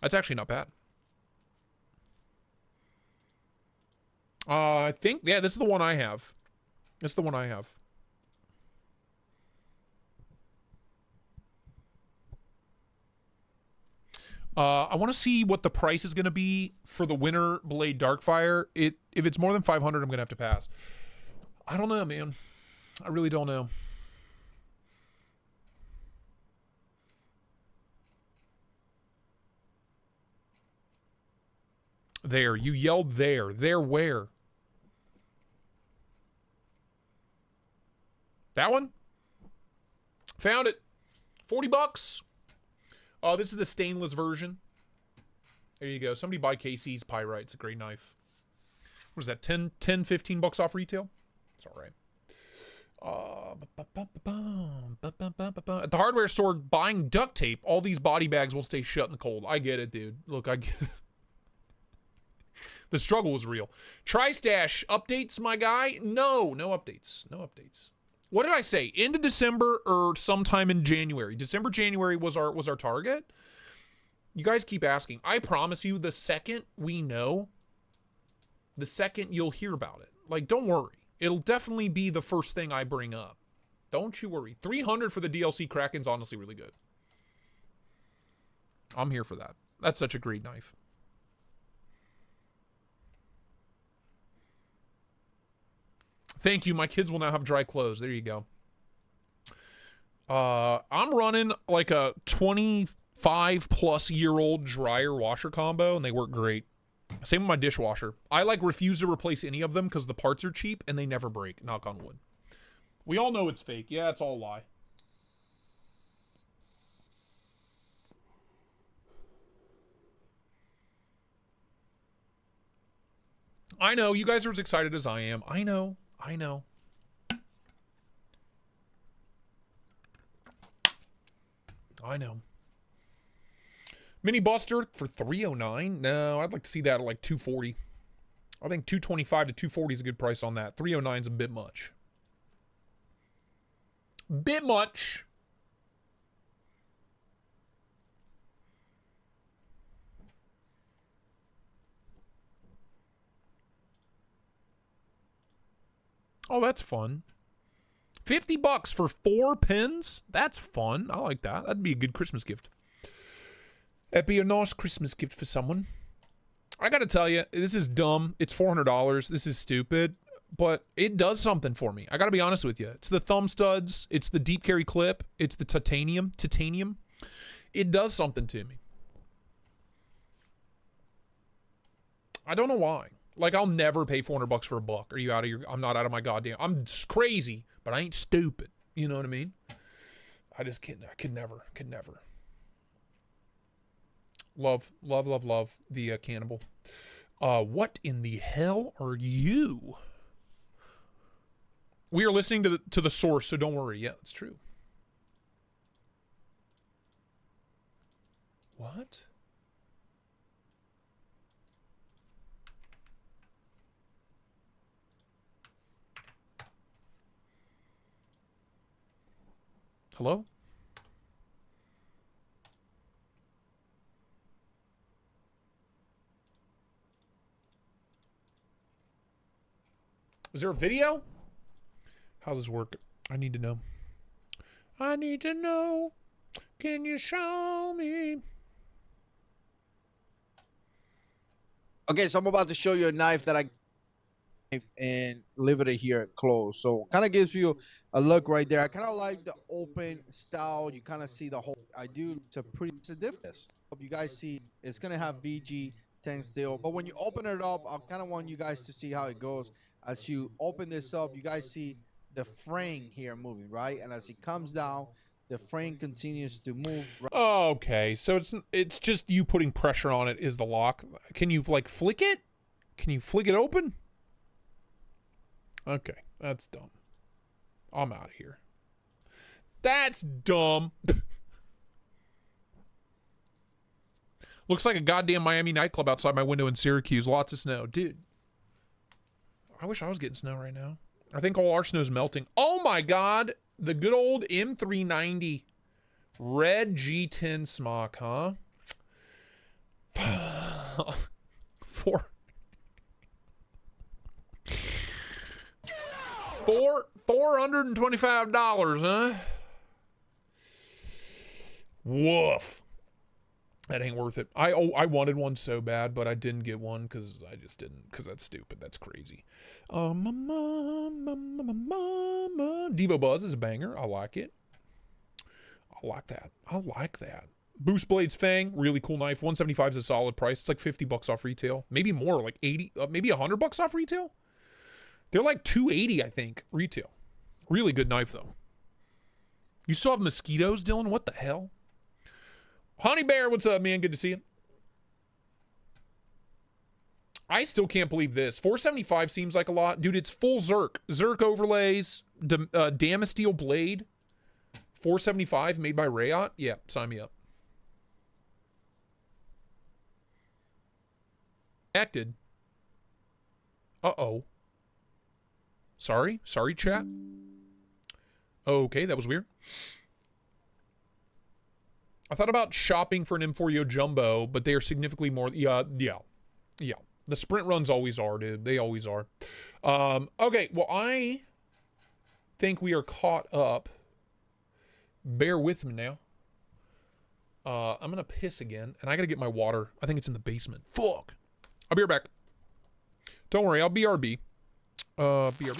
That's actually not bad. I think, yeah, this is the one I have. This is the one I have. I want to see what the price is going to be for the Winter Blade Darkfire. If it's more than 500, I'm going to have to pass. I don't know, man. I really don't know. There. You yelled there. There where? That one? Found it. $40. Oh, this is the stainless version. There you go. Somebody buy KC's Pyrite. It's a great knife. What is that? 10, 15 bucks off retail? It's all right. At the hardware store, buying duct tape, all these body bags will stay shut in the cold. I get it, dude. Look, I get it. The struggle was real. Tristash updates, my guy? No updates. No updates. What did I say? End of December or sometime in January? December, January was our target. You guys keep asking. I promise you, the second we know, the second you'll hear about it. Like, don't worry. It'll definitely be the first thing I bring up. Don't you worry. 300 for the DLC Kraken's honestly really good. I'm here for that. That's such a great knife. Thank you. My kids will now have dry clothes. There you go. I'm running like a 25-plus-year-old dryer washer combo, and they work great. Same with my dishwasher. I like refuse to replace any of them because the parts are cheap and they never break. Knock on wood. We all know it's fake. Yeah, it's all a lie. I know. You guys are as excited as I am. I know. I know. I know. Mini Buster for $309? No, I'd like to see that at like $240. I think $225 to $240 is a good price on that. $309 is a bit much. Bit much. Oh, that's fun. $50 for 4 pins? That's fun. I like that. That'd be a good Christmas gift. That'd be a nice Christmas gift for someone. I gotta tell you, this is dumb. It's $400. This is stupid. But it does something for me. I gotta be honest with you. It's the thumb studs. It's the deep carry clip. It's the titanium. It does something to me. I don't know why. Like, I'll never pay $400 for a book. Are you out of your... I'm not out of my goddamn... I'm crazy, but I ain't stupid. You know what I mean? I just can't... I could never. Love the cannibal. What in the hell are you? We are listening to the source, so don't worry. Yeah, that's true. What? Hello? Is there a video? How's this work? I need to know. I need to know. Can you show me? Okay, so I'm about to show you a knife that I and leave it here closed. So kind of gives you a look right there. I kind of like the open style. You kind of see the whole. It's a difference. Hope you guys see it's gonna have VG10 still, but when you open it up, I kind of want you guys to see how it goes. As you open this up, you guys see the frame here moving, right? And as it comes down, the frame continues to move. Okay, so it's just you putting pressure on it is the lock. Can you like flick it? Can you flick it open? Okay, that's dumb. I'm out of here. That's dumb. Looks like a goddamn Miami nightclub outside my window in Syracuse. Lots of snow. Dude, I wish I was getting snow right now. I think all our snow's melting. Oh my God. The good old M390 red G10 smock, huh? $425, huh? Woof. That ain't worth it. I wanted one so bad, but I didn't get one because I just didn't. Because that's stupid. That's crazy. Devo Buzz is a banger. I like it. I like that. I like that. Boost Blades Fang, really cool knife. 175 is a solid price. It's like $50 off retail. Maybe more, like 80, maybe $100 off retail. They're like $280, I think, retail. Really good knife though. You still have mosquitoes, Dylan? What the hell? Honey Bear, what's up, man? Good to see you. I still can't believe this. $475 seems like a lot. Dude, it's full Zerk. Zerk overlays, Damasteel blade. $475 made by Rayot. Yeah, sign me up. Acted. Uh-oh. Sorry, chat. Okay, that was weird. I thought about shopping for an M4 Jumbo, but they are significantly more. Yeah. The sprint runs always are, dude. They always are. Okay, well, I think we are caught up. Bear with me now. I'm gonna piss again, and I gotta get my water. I think it's in the basement. Fuck. I'll be right back. Don't worry, I'll BRB. BRB.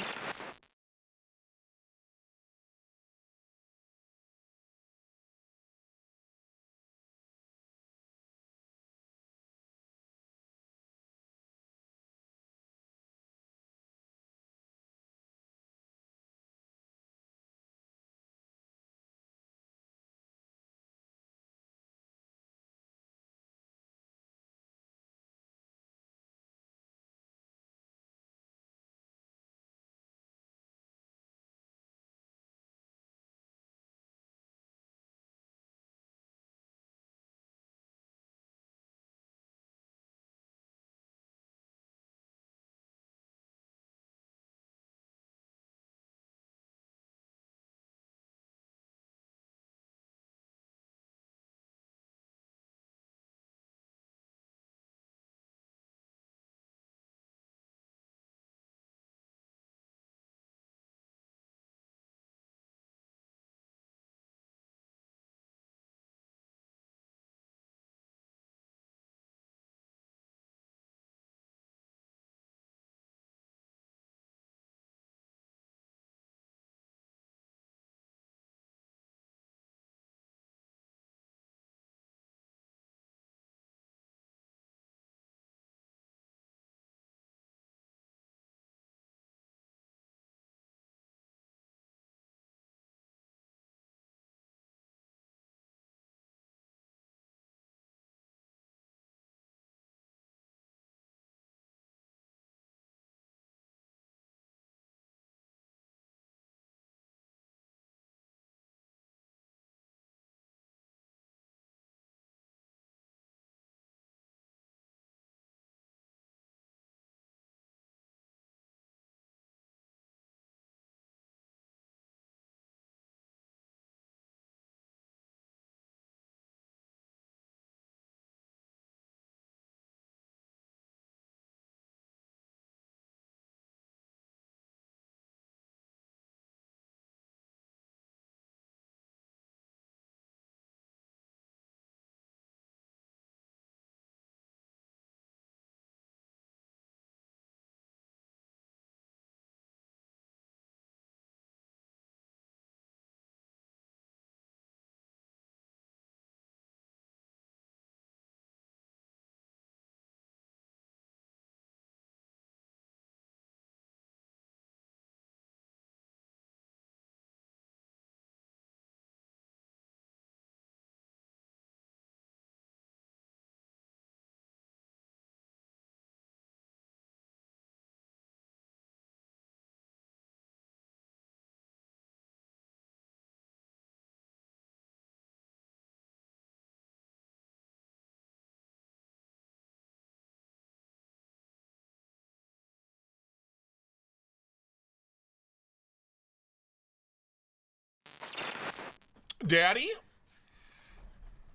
Daddy?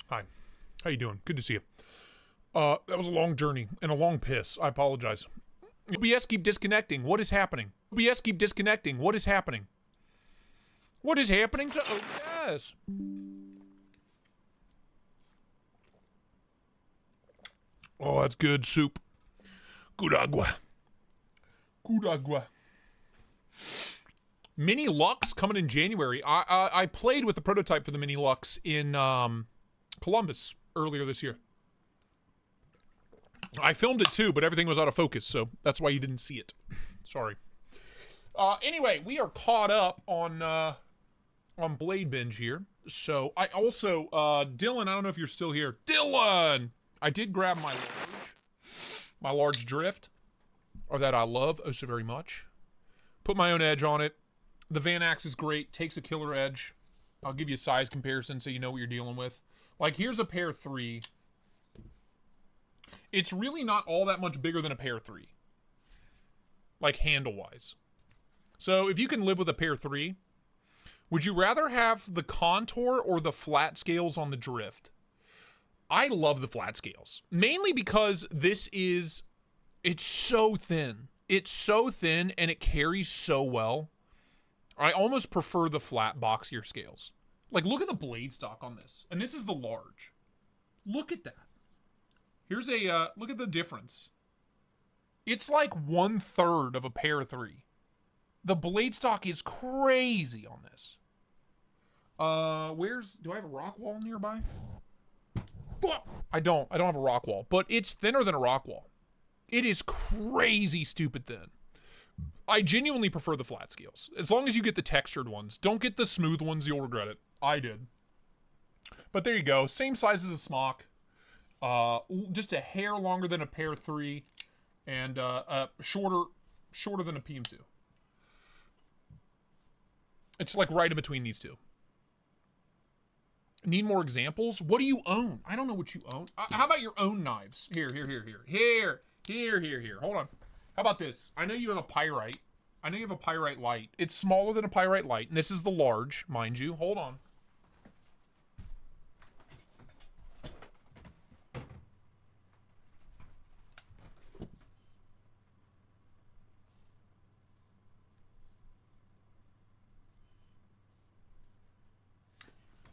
Hi. How you doing? Good to see you. That was a long journey and a long piss. I apologize. OBS keep disconnecting. What is happening? OBS keep disconnecting. What is happening? What is happening to OBS? Oh, that's good soup. Good agua. Good agua. Mini Lux coming in January. I played with the prototype for the Mini Lux in Columbus earlier this year. I filmed it too, but everything was out of focus, so that's why you didn't see it. Sorry. Anyway, we are caught up on Blade Binge here. So I also, Dylan, I don't know if you're still here. Dylan! I did grab my large drift, or that I love oh so very much. Put my own edge on it. The Van Axe is great, takes a killer edge. I'll give you a size comparison so you know what you're dealing with. Like, here's a pair 3. It's really not all that much bigger than a pair 3. Like, handle-wise. So, if you can live with a pair 3, would you rather have the contour or the flat scales on the drift? I love the flat scales. Mainly because it's so thin. It's so thin and it carries so well. I almost prefer the flat boxier scales. Like, look at the blade stock on this. And this is the large. Look at that. Here's a, look at the difference. It's like 1/3 of a pair 3. The blade stock is crazy on this. Do I have a rock wall nearby? I don't have a rock wall, but it's thinner than a rock wall. It is crazy stupid thin. I genuinely prefer the flat scales. As long as you get the textured ones. Don't get the smooth ones, you'll regret it. I did. But there you go. Same size as a smock. Just a hair longer than a pair 3. And shorter than a PM2. It's like right in between these two. Need more examples? What do you own? I don't know what you own. How about your own knives? Here. Hold on. How about this? I know you have a pyrite. I know you have a pyrite light. It's smaller than a pyrite light, and this is the large, mind you. Hold on.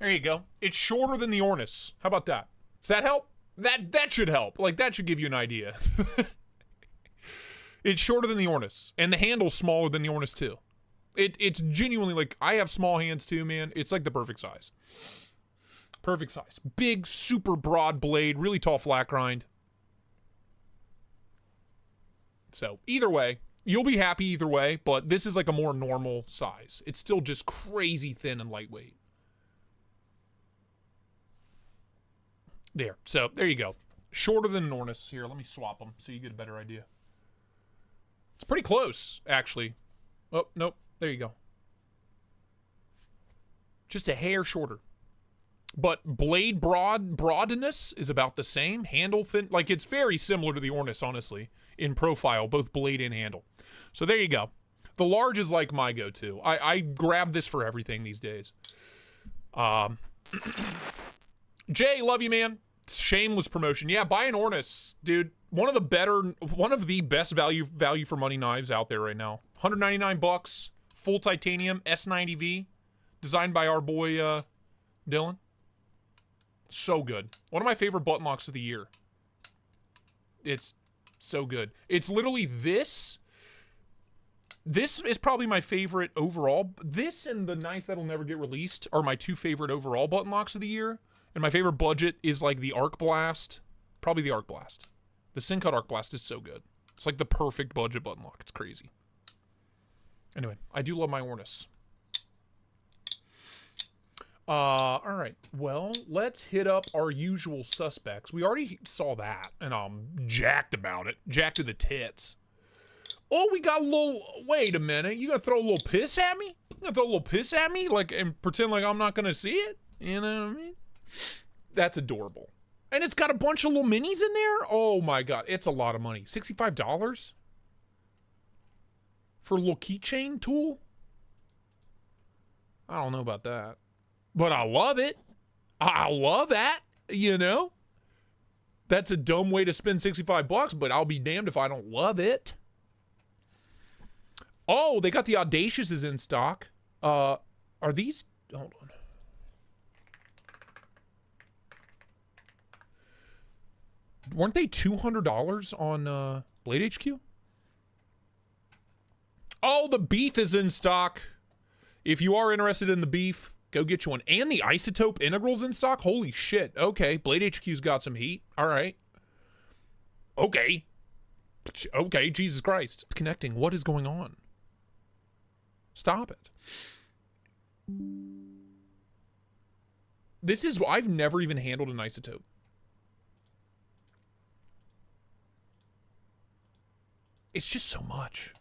There you go. It's shorter than the Ornis. How about that? Does that help? That should help. Like, that should give you an idea. It's shorter than the Ornis. And the handle's smaller than the Ornis, too. It's genuinely, like, I have small hands, too, man. It's, like, the perfect size. Perfect size. Big, super broad blade. Really tall flat grind. So, either way. You'll be happy either way. But this is, like, a more normal size. It's still just crazy thin and lightweight. There. So, there you go. Shorter than an Ornis. Here, let me swap them so you get a better idea. It's pretty close, actually. Oh, nope. There you go. Just a hair shorter. But blade broadness is about the same. Handle thin. Like, it's very similar to the Ornis, honestly, in profile, both blade and handle. So, there you go. The large is like my go-to. I grab this for everything these days. Jay, love you, man. Shameless promotion. Yeah, buy an Ornis, dude. One of the best value for money knives out there right now. $199, full titanium S90V, designed by our boy Dylan. So good. One of my favorite button locks of the year. It's so good. It's literally this. This is probably my favorite overall. This and the knife that'll never get released are my two favorite overall button locks of the year. And my favorite budget is like the Arc Blast. Probably the Arc Blast. The Syncut Arc Blast is so good. It's like the perfect budget button lock. It's crazy. Anyway, I do love my Ornis. All right. Well, let's hit up our usual suspects. We already saw that, and I'm jacked about it. Jacked to the tits. Oh, we got a little... Wait a minute. You gonna throw a little piss at me? You gonna throw a little piss at me? Like, and pretend like I'm not gonna see it? You know what I mean? That's adorable. And it's got a bunch of little minis in there? Oh my god. It's a lot of money. $65? For a little keychain tool? I don't know about that. But I love it. I love that, you know? That's a dumb way to spend 65 bucks, but I'll be damned if I don't love it. Oh, they got the Audaciouses in stock. Are these... Hold on. Weren't they $200 on Blade HQ? Oh, the beef is in stock. If you are interested in the beef, go get you one. And the Isotope Integral's in stock? Holy shit. Okay, Blade HQ's got some heat. All right. Okay. Okay, Jesus Christ. It's connecting. What is going on? Stop it. This is... I've never even handled an Isotope. It's just so much.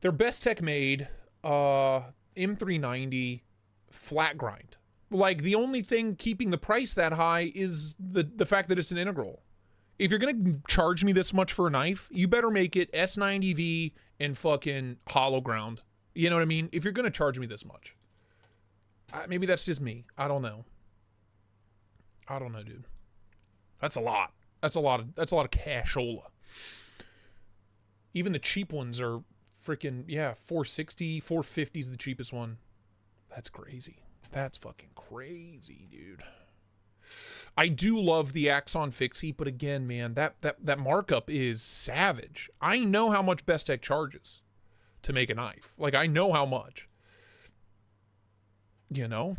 They're best tech made, M390, flat grind. Like, the only thing keeping the price that high is the fact that it's an integral. If you're gonna charge me this much for a knife, you better make it S90V and fucking hollow ground. You know what I mean? If you're gonna charge me this much. Maybe that's just me. I don't know. I don't know, dude. That's a lot. That's a lot of cashola. Even the cheap ones are freaking, yeah, 460, 450 is the cheapest one. That's crazy. That's fucking crazy, dude. I do love the Axon Fixie, but again, man, that markup is savage. I know how much Best Tech charges to make a knife. Like, I know how much. You know?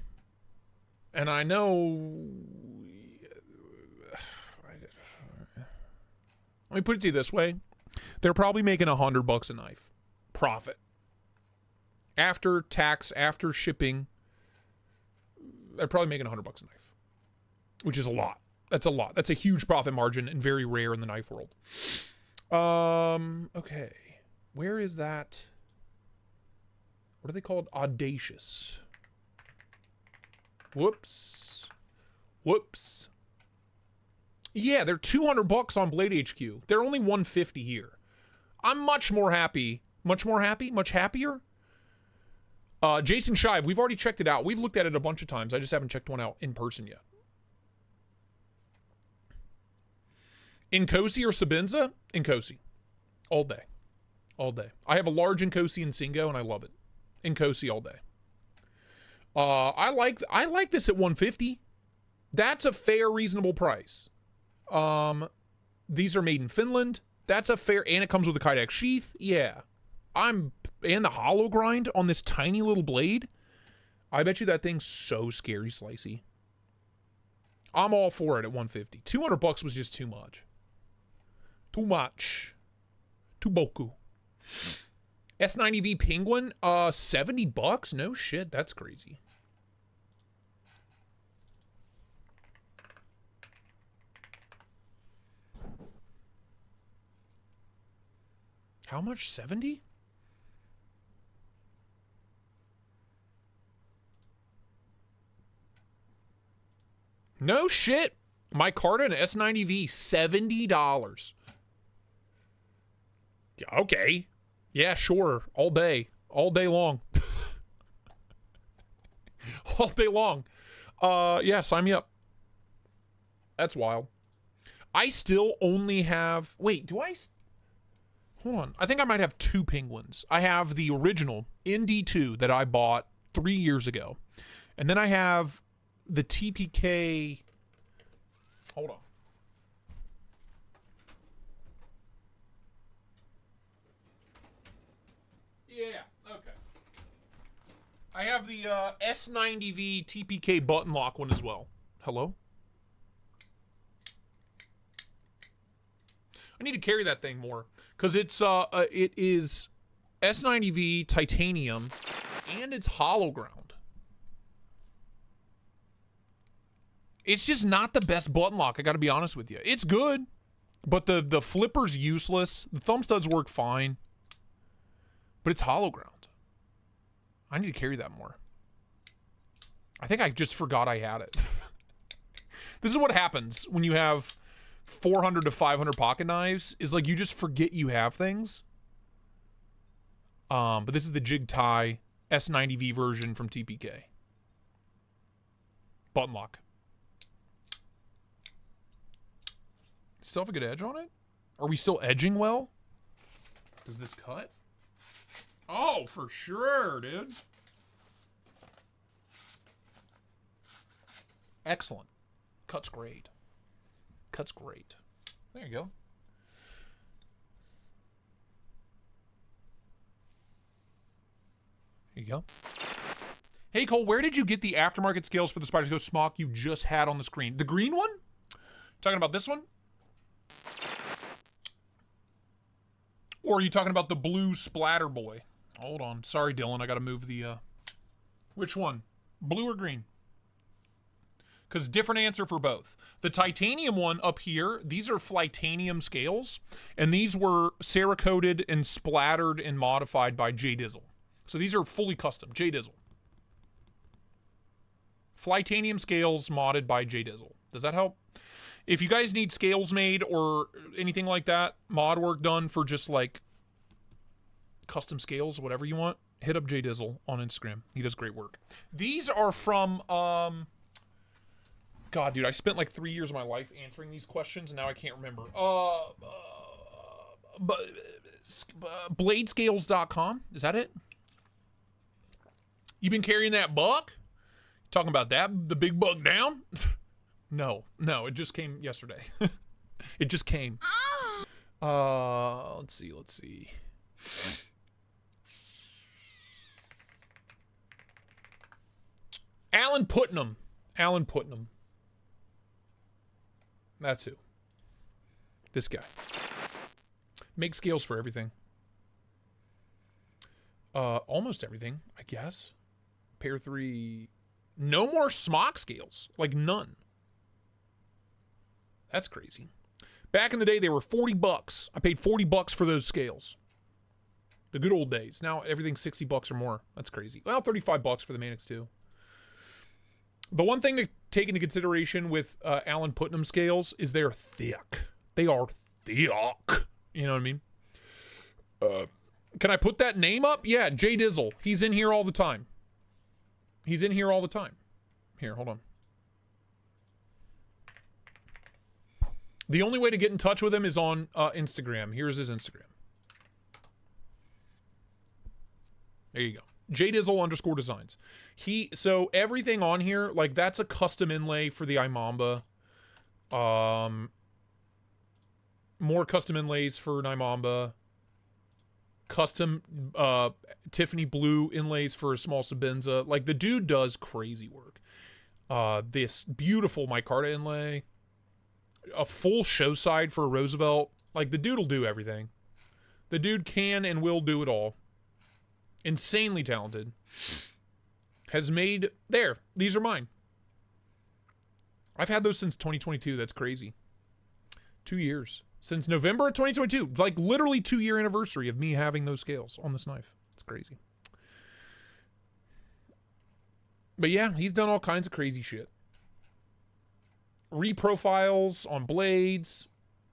And I know... Let me put it to you this way. They're probably making $100 a knife. Profit. After tax, after shipping, they're probably making $100 a knife. Which is a lot. That's a lot. That's a huge profit margin and very rare in the knife world. Okay. Where is that? What are they called? Audacious. Whoops. Whoops. Yeah, they're $200 on Blade HQ. They're only $150 here. I'm much more happy. Much more happy? Much happier? Jason Shive, we've already checked it out. We've looked at it a bunch of times. I just haven't checked one out in person yet. Nkosi or Sabinza? Nkosi. All day. All day. I have a large Nkosi and Singo, and I love it. Nkosi all day. I like this at $150. That's a fair, reasonable price. These are made in Finland. That's a fair, and it comes with a Kydex sheath. Yeah. And the hollow grind on this tiny little blade. I bet you that thing's so scary slicey. I'm all for it at $150. $200 was just too much. Too much. Too boku. S90V Penguin, $70? No shit, that's crazy. How much? 70? No shit. My Carta and S90V, $70. Okay. Yeah, sure. All day. All day long. All day long. Yeah, sign me up. That's wild. I still only have... Wait, do I... Hold on. I think I might have two Penguins. I have the original ND2 that I bought 3 years ago. And then I have the TPK... Hold on. Yeah, okay. I have the S90V TPK button lock one as well. Hello? I need to carry that thing more because it's it is S90V titanium and it's hollow ground. It's just not the best button lock, I gotta be honest with you. It's good, but the flipper's useless. The thumb studs work fine, but it's hollow ground. I need to carry that more. I think I just forgot I had it. This is what happens when you have 400 to 500 pocket knives, is like you just forget you have things. But this is the Jig Tie S90V version from TPK. Button lock. Still have a good edge on it? Are we still edging well? Does this cut? Oh, for sure, dude. Excellent. Cuts great. Cuts great. There you go. There you go. Hey, Cole, where did you get the aftermarket scales for the Spyderco Smock you just had on the screen? The green one? Talking about this one? Or are you talking about the blue splatter boy? Hold on. Sorry, Dylan. I got to move the... Which one? Blue or green? Because different answer for both. The titanium one up here, these are Flytanium scales. And these were Cerakoted and splattered and modified by J Dizzle. So these are fully custom. J Dizzle. Flytanium scales modded by J Dizzle. Does that help? If you guys need scales made or anything like that, mod work done for just like custom scales, whatever you want, hit up J Dizzle on Instagram. He does great work. These are from, God, dude, I spent like 3 years of my life answering these questions and now I can't remember. Bladescales.com. Is that it? You been carrying that buck? Talking about that? The big buck down? No, it just came yesterday. It just came. Let's see. Alan Putnam. That's who. This guy. Makes scales for everything. Almost everything, I guess. Pair 3. No more smock scales. Like none. That's crazy. Back in the day, they were $40. I paid $40 for those scales. The good old days. Now everything's $60 or more. That's crazy. Well, $35 for the Manix 2. The one thing to take into consideration with Alan Putnam scales is they're thick. They are thick. You know what I mean? Can I put that name up? Yeah, J Dizzle. He's in here all the time. Here, hold on. The only way to get in touch with him is on Instagram. Here's his Instagram. There you go. JDizzle_designs. So everything on here, like that's a custom inlay for the iMamba. More custom inlays for iMamba. Custom Tiffany blue inlays for a small Sabenza. Like the dude does crazy work. This beautiful micarta inlay. A full show side for a Roosevelt. Like the dude will do everything. The dude can and will do it all. Insanely talented. Has made... There. These are mine. I've had those since 2022. That's crazy. 2 years. Since November of 2022. Like literally 2-year anniversary of me having those scales on this knife. It's crazy. But yeah, he's done all kinds of crazy shit. Reprofiles on blades.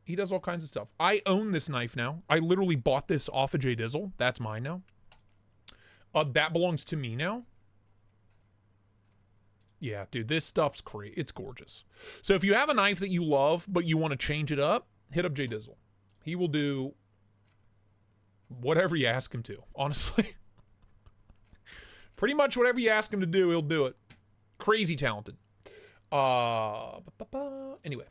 He does all kinds of stuff. I own this knife now. I literally bought this off of J Dizzle. That's mine now. That belongs to me now. Yeah, dude, this stuff's great. It's gorgeous. So if you have a knife that you love, but you want to change it up, hit up J Dizzle. He will do whatever you ask him to, honestly. Pretty much whatever you ask him to do, he'll do it. Crazy talented. Anyway,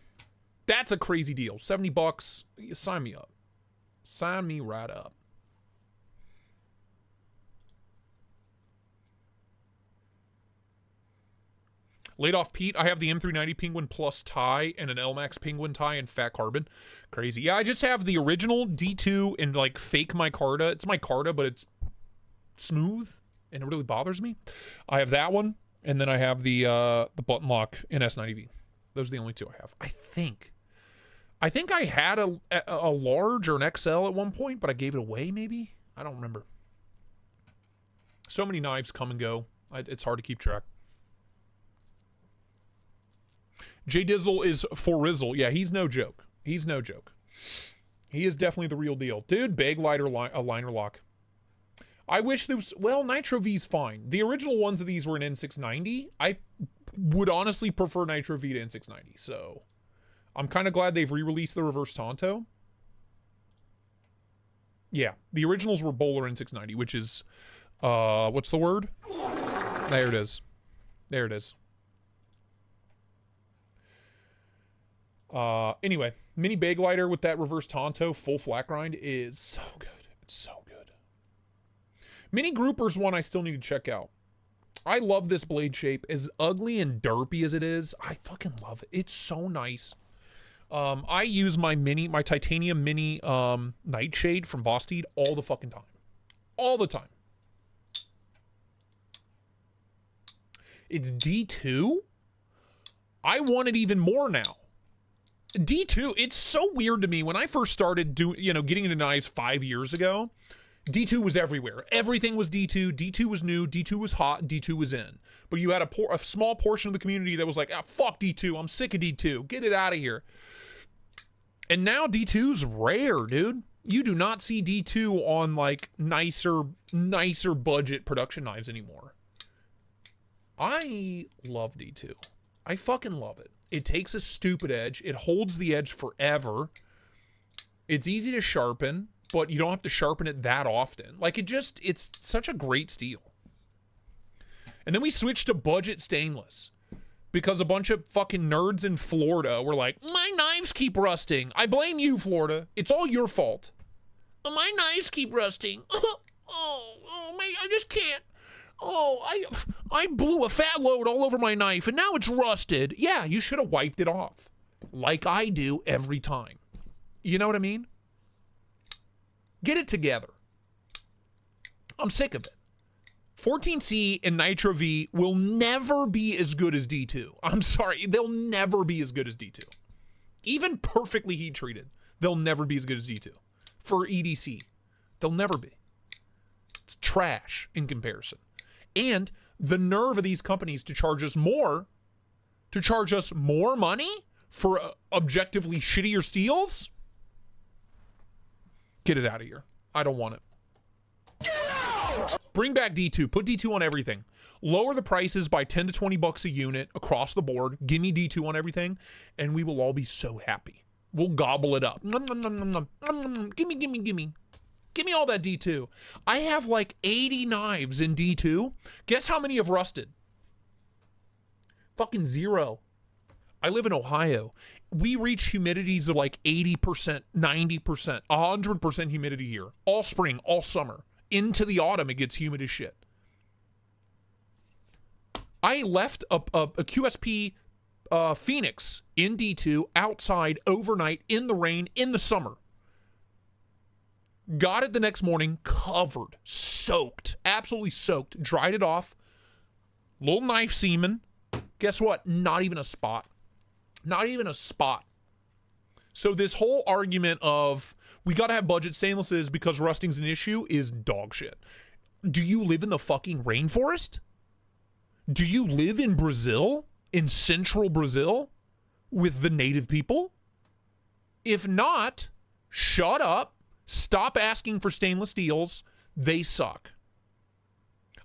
that's a crazy deal. $70. Sign me up. Sign me right up. Laid off Pete, I have the M390 Penguin Plus tie and an LMAX Penguin tie in fat carbon. Crazy. Yeah, I just have the original D2 and like fake micarta. It's micarta, but it's smooth and it really bothers me. I have that one, and then I have the button lock in S90V. Those are the only two I have. I think I had a large or an XL at one point, but I gave it away maybe? I don't remember. So many knives come and go. It's hard to keep track. J Dizzle is for Rizzle. Yeah, he's no joke. He's no joke. He is definitely the real deal. Dude, bag lighter liner lock. I wish there was, well, Nitro V's fine. The original ones of these were in N690. I would honestly prefer Nitro V to N690, so I'm kind of glad they've re-released the Reverse Tonto. Yeah, the originals were Bowler N690, which is, what's the word? There it is. There it is. Anyway, mini Baglighter with that Reverse Tonto full flat grind is so good. It's so good. Mini Groupers one I still need to check out. I love this blade shape. As ugly and derpy as it is, I fucking love it. It's so nice. I use my titanium mini Nightshade from Vosteed all the fucking time. All the time. It's D2. I want it even more now. D2, it's so weird to me. When I first started getting into knives 5 years ago, D2 was everywhere. Everything was D2. D2 was new. D2 was hot. D2 was in. But you had a small portion of the community that was like, ah, fuck D2. I'm sick of D2. Get it out of here. And now D2's rare, dude. You do not see D2 on like nicer budget production knives anymore. I love D2. I fucking love it. It takes a stupid edge. It holds the edge forever. It's easy to sharpen, but you don't have to sharpen it that often. Like it's such a great steel. And then we switched to budget stainless because a bunch of fucking nerds in Florida were like, my knives keep rusting. I blame you, Florida. It's all your fault. My knives keep rusting. I just can't. Oh, I blew a fat load all over my knife and now it's rusted. Yeah, you should have wiped it off. Like I do every time. You know what I mean? Get it together. I'm sick of it. 14C and Nitro V will never be as good as D2. I'm sorry, they'll never be as good as D2. Even perfectly heat treated, they'll never be as good as D2. For EDC, they'll never be. It's trash in comparison. And the nerve of these companies to charge us more money for objectively shittier steels? Get it out of here. I don't want it. Get out! Bring back D2. Put D2 on everything. Lower the prices by 10 to 20 bucks a unit across the board. Give me D2 on everything, and we will all be so happy. We'll gobble it up. Nom, nom, nom, nom, nom. Nom, nom, nom. Gimme, gimme, gimme. Give me all that D2. I have like 80 knives in D2. Guess how many have rusted? Fucking 0. I live in Ohio. We reach humidities of like 80%, 90%, 100% humidity here. All spring, all summer. Into the autumn, it gets humid as shit. I left a QSP Phoenix in D2 outside overnight in the rain in the summer. Got it the next morning, covered, soaked, absolutely soaked, dried it off. Little knife semen. Guess what? Not even a spot. Not even a spot. So this whole argument of we got to have budget stainlesses because rusting's an issue is dog shit. Do you live in the fucking rainforest? Do you live in Brazil? In central Brazil? With the native people? If not, shut up. Stop asking for stainless steels. They suck.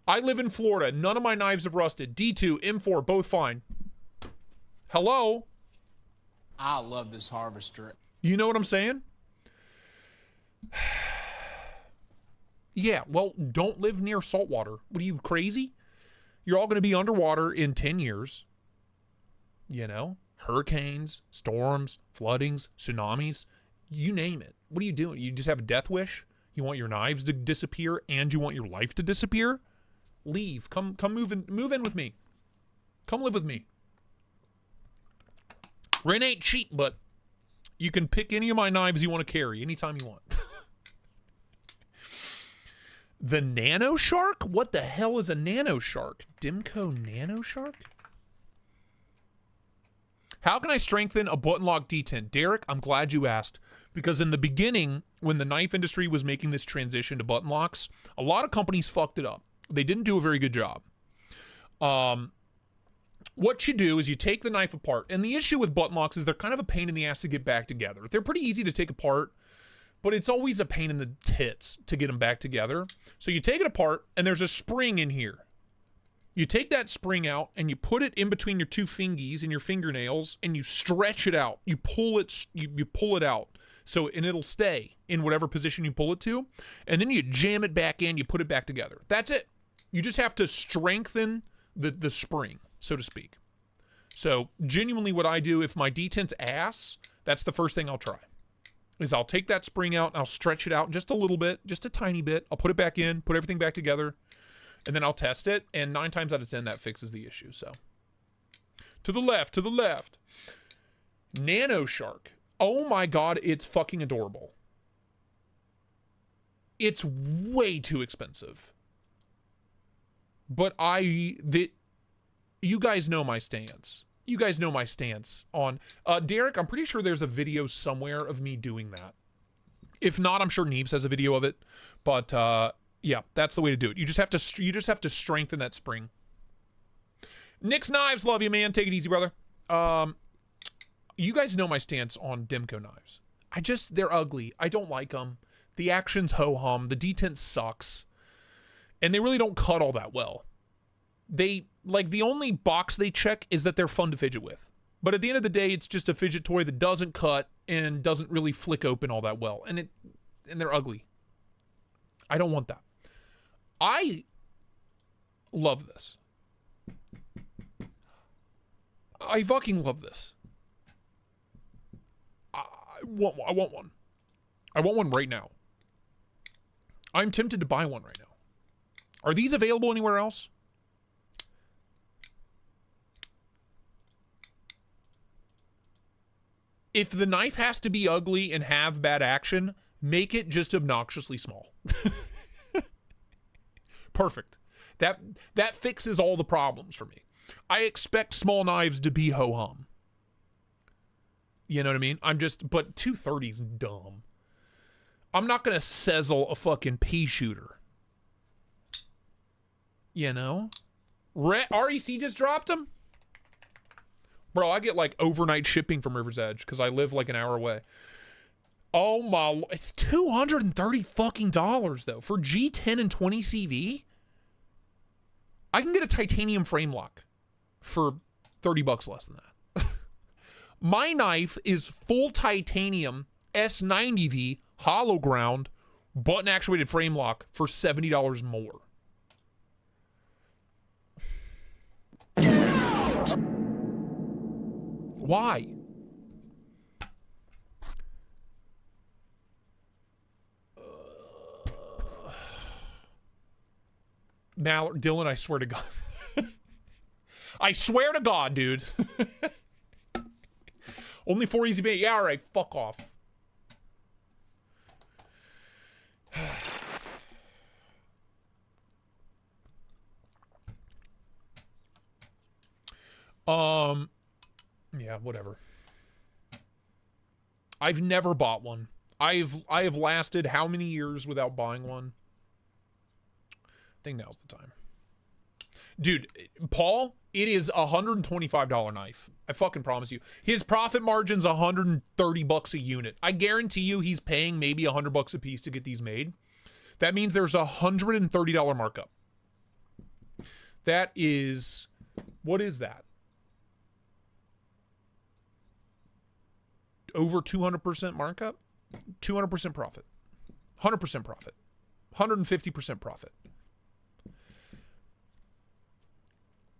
I live in Florida. None of my knives have rusted. D2, M4, both fine. Hello? I love this harvester. You know what I'm saying? Yeah, well, don't live near salt water. What are you, crazy? You're all going to be underwater in 10 years. You know? Hurricanes, storms, floodings, tsunamis. You name it. What are you doing? You just have a death wish? You want your knives to disappear and you want your life to disappear? Leave. Come move in with me. Come live with me. Rent ain't cheap, but you can pick any of my knives you want to carry anytime you want. The Nano Shark? What the hell is a Nano Shark? Dimco Nano Shark? How can I strengthen a button lock detent? Derek, I'm glad you asked. Because in the beginning, when the knife industry was making this transition to button locks, a lot of companies fucked it up. They didn't do a very good job. What you do is you take the knife apart. And the issue with button locks is they're kind of a pain in the ass to get back together. They're pretty easy to take apart, but it's always a pain in the tits to get them back together. So you take it apart, and there's a spring in here. You take that spring out, and you put it in between your two fingies and your fingernails, and you stretch it out. You pull it, you pull it out. So, and it'll stay in whatever position you pull it to. And then you jam it back in, you put it back together. That's it. You just have to strengthen the spring, so to speak. So, genuinely what I do, if my detent's ass, that's the first thing I'll try. Is I'll take that spring out, and I'll stretch it out just a little bit, just a tiny bit. I'll put it back in, put everything back together, and then I'll test it. And 9 times out of 10, that fixes the issue. So, to the left, to the left. Nano Shark. Oh my God, it's fucking adorable. It's way too expensive. But you guys know my stance. You guys know my stance on, Derek, I'm pretty sure there's a video somewhere of me doing that. If not, I'm sure Neves has a video of it. But, yeah, that's the way to do it. You just have to strengthen that spring. Nick's Knives, love you, man. Take it easy, brother. You guys know my stance on Demco knives. They're ugly. I don't like them. The action's ho-hum. The detent sucks. And they really don't cut all that well. The only box they check is that they're fun to fidget with. But at the end of the day, it's just a fidget toy that doesn't cut and doesn't really flick open all that well. And they're ugly. I don't want that. I love this. I fucking love this. I want one. I want one right now. I'm tempted to buy one right now. Are these available anywhere else? If the knife has to be ugly and have bad action, make it just obnoxiously small. Perfect. That fixes all the problems for me. I expect small knives to be ho-hum. You know what I mean? But 230's dumb. I'm not gonna sizzle a fucking pea shooter. You know? REC just dropped them? Bro, I get like overnight shipping from River's Edge because I live like an hour away. Oh my, it's $230 fucking dollars though. For G10 and 20 CV? I can get a titanium frame lock for $30 less than that. My knife is full titanium S90V hollow ground button actuated frame lock for $70 more. Why? Mallard, Dylan, I swear to God. I swear to God, dude. Only 4 easy bait. Yeah, all right, fuck off. Yeah, whatever. I've never bought one. I have lasted how many years without buying one? I think now's the time. Dude, Paul, it is a $125 knife. I fucking promise you. His profit margin's $130 a unit. I guarantee you he's paying maybe $100 a piece to get these made. That means there's a $130 markup. That is, what is that? Over 200% markup? 200% profit. 100% profit. 150% profit.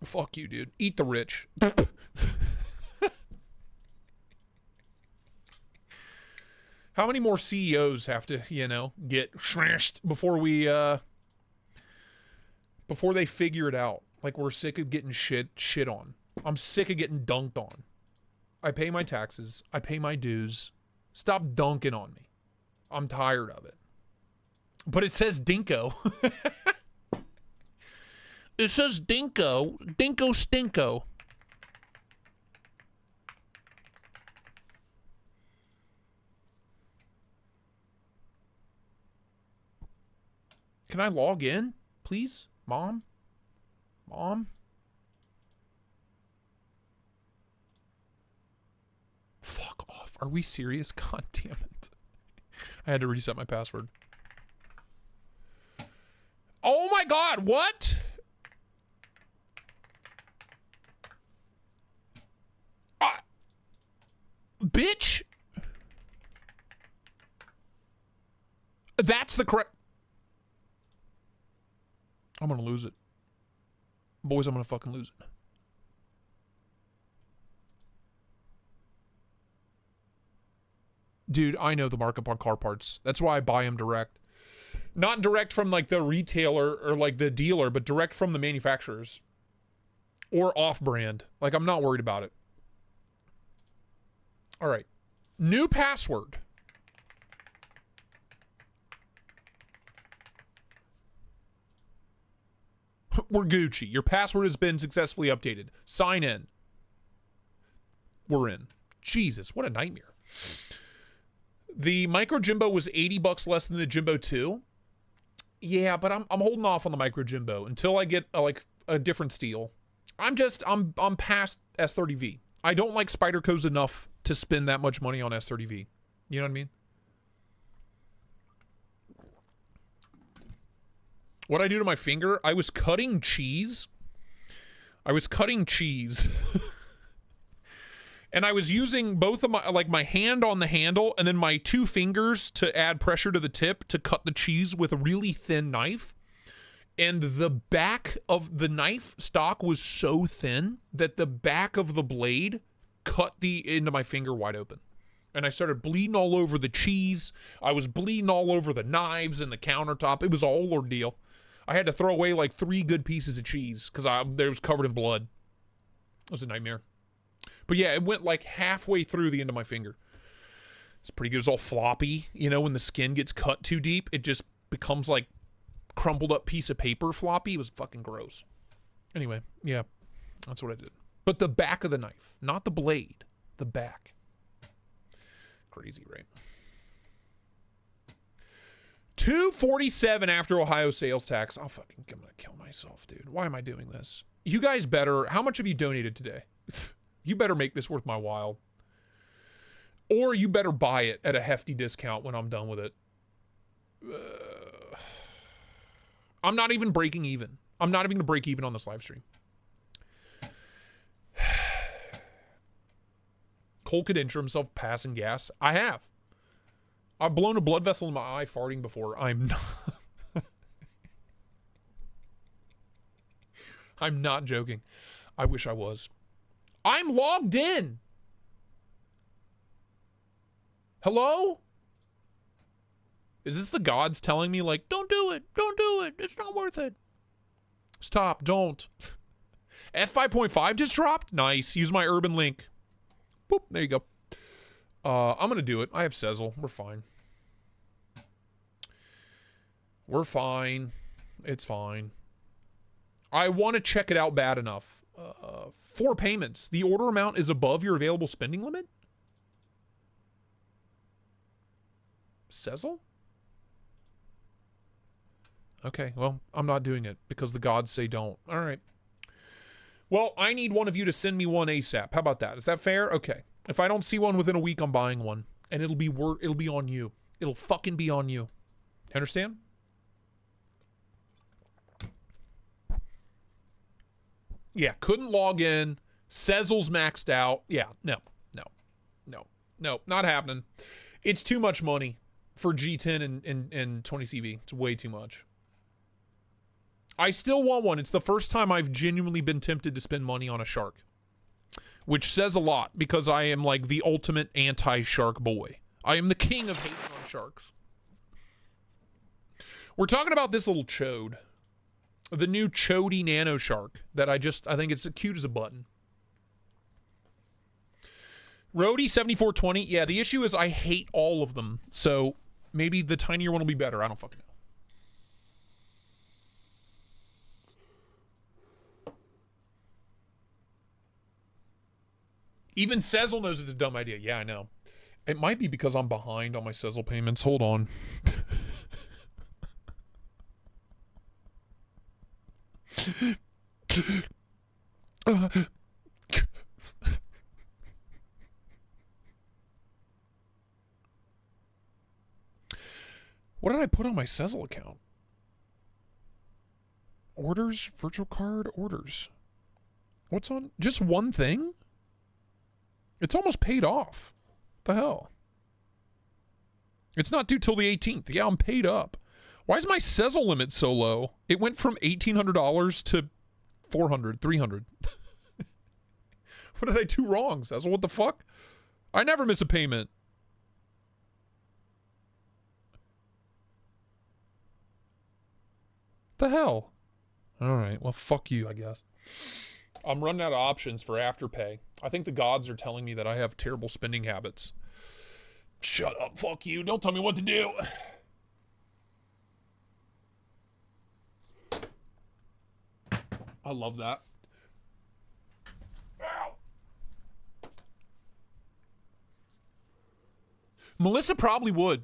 Fuck you, dude. Eat the rich. How many more CEOs have to, get smashed before before they figure it out? Like, we're sick of getting shit on. I'm sick of getting dunked on. I pay my taxes. I pay my dues. Stop dunking on me. I'm tired of it. But it says Dinko. It says Dinko. Dinko Stinko. Can I log in, please? Mom? Mom? Fuck off. Are we serious? God damn it. I had to reset my password. Oh my god, what? Bitch! That's the correct... I'm gonna lose it. Boys, I'm gonna fucking lose it. Dude, I know the markup on car parts. That's why I buy them direct. Not direct from like the retailer or like the dealer, but direct from the manufacturers. Or off-brand. Like, I'm not worried about it. All right. New password. We're Gucci. Your password has been successfully updated. Sign in. We're in. Jesus, what a nightmare. The Micro Jimbo was $80 less than the Jimbo 2. Yeah, but I'm holding off on the Micro Jimbo until I get a different steel. I'm past S30V. I don't like Spyderco's enough to spend that much money on S30V. You know what I mean? What I do to my finger, I was cutting cheese. And I was using both of my hand on the handle and then my 2 fingers to add pressure to the tip to cut the cheese with a really thin knife. And the back of the knife stock was so thin that the back of the blade cut into my finger wide open. And I started bleeding all over the cheese. I was bleeding all over the knives and the countertop. It was a whole ordeal. I had to throw away like 3 good pieces of cheese because they was covered in blood. It was a nightmare. But yeah, it went like halfway through the end of my finger. It's pretty good. It's all floppy. You know, when the skin gets cut too deep, it just becomes like crumpled up piece of paper floppy. It was fucking gross. Anyway, yeah, that's what I did. But the back of the knife, not the blade, the back. Crazy, right? $247 after Ohio sales tax. I'm gonna kill myself, dude. Why am I doing this? You guys better, how much have you donated today? You better make this worth my while. Or you better buy it at a hefty discount when I'm done with it. I'm not even breaking even. I'm not even gonna break even on this live stream. Cole could injure himself passing gas. I have. I've blown a blood vessel in my eye farting before. I'm not. I'm not joking. I wish I was. I'm logged in. Hello? Is this the gods telling me, like, don't do it. Don't do it. It's not worth it. Stop. Don't. F5.5 just dropped? Nice. Use my urban link. Boop. There you go. I'm going to do it. I have Sezzle. We're fine. We're fine. It's fine. I want to check it out bad enough. 4 payments. The order amount is above your available spending limit? Sezzle? Okay, well, I'm not doing it because the gods say don't. All right. Well, I need one of you to send me one ASAP. How about that? Is that fair? Okay. If I don't see one within a week, I'm buying one. And it'll be on you. It'll fucking be on you. Understand? Yeah, couldn't log in. Sezzle's maxed out. Yeah, no, not happening. It's too much money for G10 and 20CV. It's way too much. I still want one. It's the first time I've genuinely been tempted to spend money on a shark. Which says a lot because I am like the ultimate anti-shark boy. I am the king of hating on sharks. We're talking about this little chode. The new Chody Nano Shark that I think it's cute as a button. Rhodey 7420. Yeah, the issue is I hate all of them. So maybe the tinier one will be better. I don't fucking know. Even Sezzle knows it's a dumb idea. Yeah, I know. It might be because I'm behind on my Sezzle payments. Hold on. What did I put on my Sezzle account? Orders, virtual card, orders. What's on? Just one thing? It's almost paid off. What the hell? It's not due till the 18th. Yeah, I'm paid up. Why is my Sezzle limit so low? It went from $1,800 to $400, $300. What did I do wrong, Sezzle? What the fuck? I never miss a payment. The hell? All right, well, fuck you, I guess. I'm running out of options for Afterpay. I think the gods are telling me that I have terrible spending habits. Shut up, fuck you. Don't tell me what to do. I love that. Ow. Melissa probably would.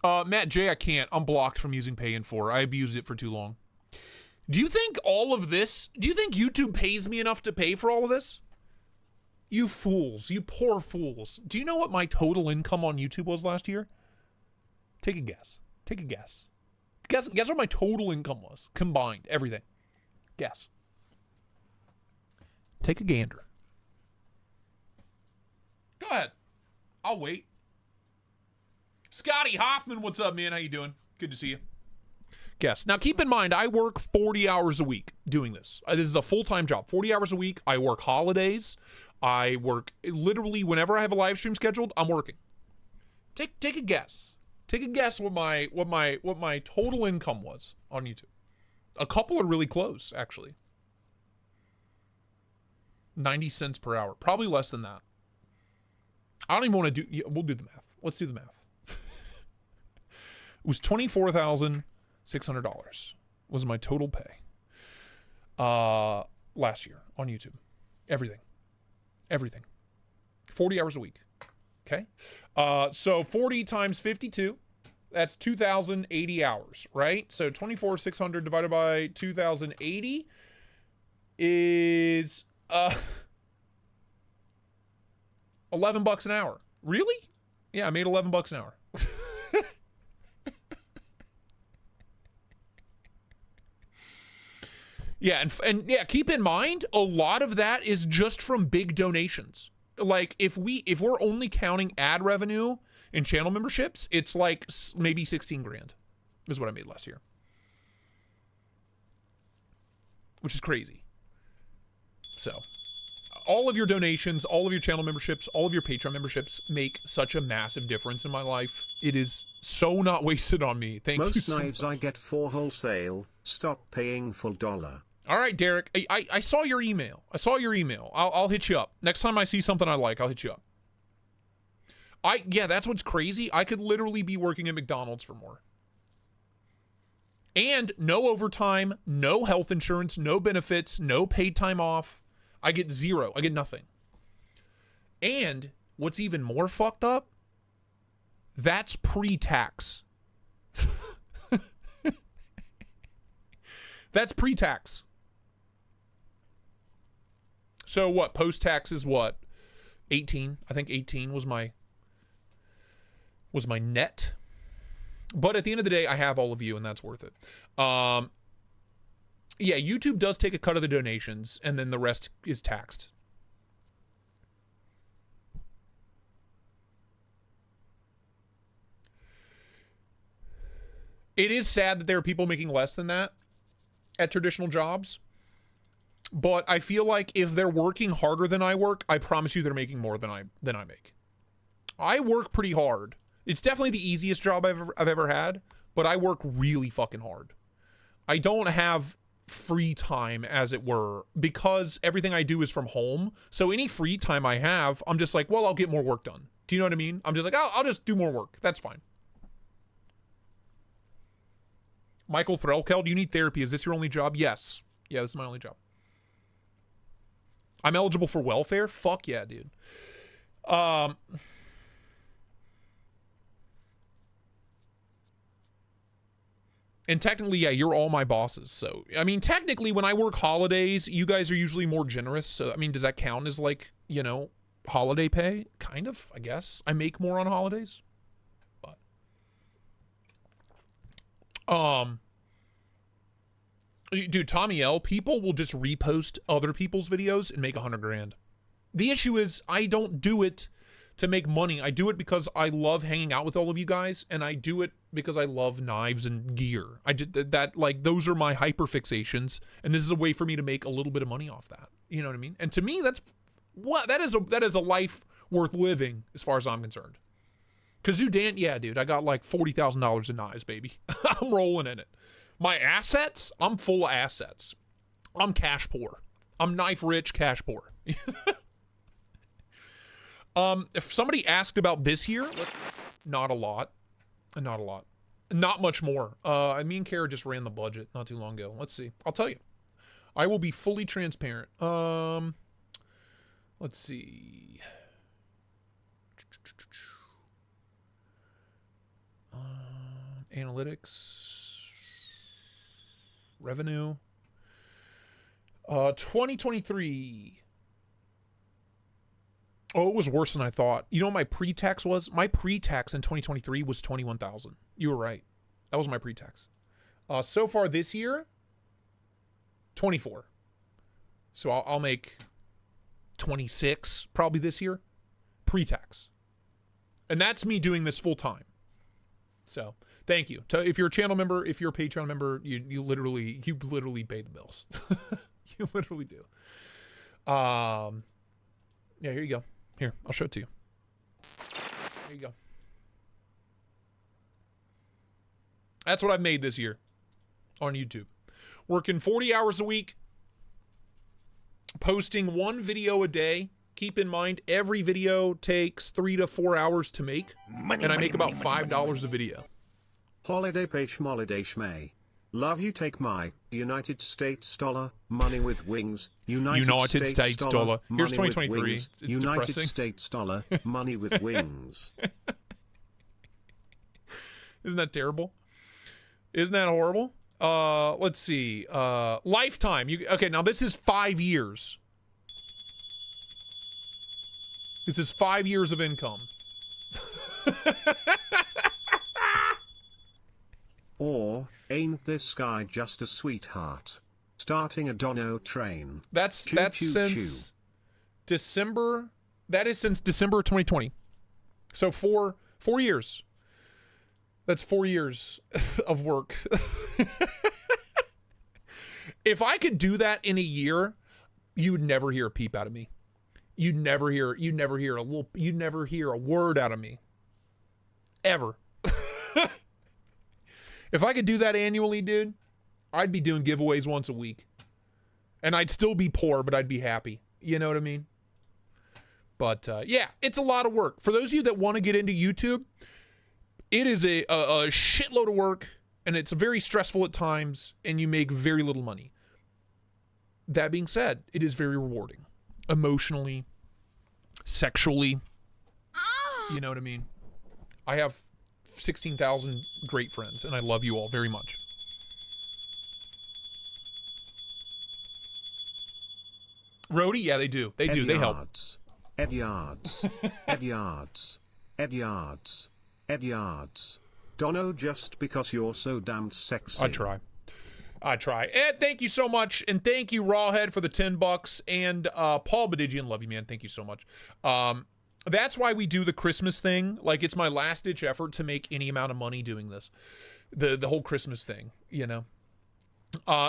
Matt J, I can't. I'm blocked from using Pay in 4. I've used it for too long. Do you think all of this, do you think YouTube pays me enough to pay for all of this? You fools, you poor fools. Do you know what my total income on YouTube was last year? Take a guess. Take a guess. Guess what my total income was, combined, everything. Guess. Take a gander. Go ahead. I'll wait. Scotty Hoffman, what's up, man? How you doing? Good to see you. Guess. Now, keep in mind, I work 40 hours a week doing this. This is a full-time job. 40 hours a week. I work holidays. I work literally whenever I have a live stream scheduled, I'm working. Take a guess. Take a guess what my total income was on YouTube. A couple are really close, actually. 90 cents per hour. Probably less than that. I don't even want to do... We'll do the math. Let's do the math. It was $24,600 was my total pay last year on YouTube. Everything. 40 hours a week. Okay? So 40 times 52, that's 2,080 hours, right? So 24,600 divided by 2,080 is $11 an hour. Really? Yeah, I made $11 an hour. Yeah, and yeah, keep in mind, a lot of that is just from big donations. Like, if we're only counting ad revenue and channel memberships, it's like maybe 16 grand is what I made last year. Which is crazy. So, all of your donations, all of your channel memberships, all of your Patreon memberships make such a massive difference in my life. It is so not wasted on me. Thank you so much. Most knives I get for wholesale. Stop paying full dollar. All right, Derek. I saw your email. I'll hit you up. Next time I see something I like, I'll hit you up. Yeah, that's what's crazy. I could literally be working at McDonald's for more. And no overtime, no health insurance, no benefits, no paid time off. I get zero. I get nothing. And what's even more fucked up, that's pre-tax. That's pre-tax. So what? Post-tax is what? 18. I think 18 was my net. But at the end of the day, I have all of you, and that's worth it. Yeah, YouTube does take a cut of the donations, and then the rest is taxed. It is sad that there are people making less than that at traditional jobs. But I feel like if they're working harder than I work, I promise you they're making more than I make. I work pretty hard. It's definitely the easiest job I've ever had, but I work really fucking hard. I don't have free time, as it were, because everything I do is from home. So any free time I have, I'm just like, well, I'll get more work done. Do you know what I mean? I'm just like, I'll just do more work. That's fine. Michael Threlkel, do you need therapy? Is this your only job? Yes. Yeah, this is my only job. I'm eligible for welfare? Fuck yeah, dude. And technically, yeah, you're all my bosses. So, I mean, technically, when I work holidays, you guys are usually more generous. So, I mean, does that count as, like, you know, holiday pay? Kind of, I guess. I make more on holidays. But Dude, Tommy L, people will just repost other people's videos and make 100 grand. The issue is I don't do it to make money. I do it because I love hanging out with all of you guys, and I do it because I love knives and gear. I did that, like, those are my hyper fixations, and this is a way for me to make a little bit of money off that. You know what I mean? And to me, that is a life worth living as far as I'm concerned. Kazoo Dan, yeah, dude, I got like $40,000 in knives, baby. I'm rolling in it. My assets, I'm full of assets. I'm cash poor. I'm knife rich, cash poor. If somebody asked about this year, not a lot. Not much more. Me and Kara just ran the budget not too long ago. Let's see. I'll tell you. I will be fully transparent. Let's see. Analytics. Revenue. 2023. Oh, it was worse than I thought. You know what my pre-tax was? My pre-tax in 2023 was 21,000. You were right. That was my pre-tax. So far this year, 24. So I'll make 26 probably this year, pre-tax. And that's me doing this full time. So thank you. If you're a channel member, if you're a Patreon member, you literally pay the bills. You literally do. Yeah, here you go. Here, I'll show it to you. There you go. That's what I've made this year on YouTube. Working 40 hours a week, posting one video a day. Keep in mind, every video takes 3 to 4 hours to make, and I make about $5 a video. Holiday page holiday shmay. Love you take my United States dollar, money with wings, United States dollar. Here's money 2023. with wings, It's United depressing. States dollar, money with wings. Isn't that terrible? Isn't that horrible? Let's see. Lifetime. Okay, now this is 5 years. This is 5 years of income. Or, ain't this guy just a sweetheart? Starting a dono train. That's Choo, choo, since December. That is since December 2020. So 4 years. That's 4 years of work. If I could do that in a year, you would never hear a peep out of me. You'd never hear a word out of me. Ever. If I could do that annually, dude, I'd be doing giveaways once a week. And I'd still be poor, but I'd be happy. You know what I mean? But yeah, it's a lot of work. For those of you that want to get into YouTube, it is a shitload of work, and it's very stressful at times, and you make very little money. That being said, it is very rewarding. Emotionally, sexually. You know what I mean? I have 16,000 great friends, and I love you all very much. Rhodey, yeah, they do. They do. They help. Ed Yards. Ed Yards. Ed Yards. Ed Yards. Dono, just because you're so damn sexy. I try. Ed, thank you so much. And thank you, Rawhead, for the $10. And Paul Badigian, love you, man. Thank you so much. That's why we do the Christmas thing. Like, it's my last ditch effort to make any amount of money doing this. The whole Christmas thing, you know?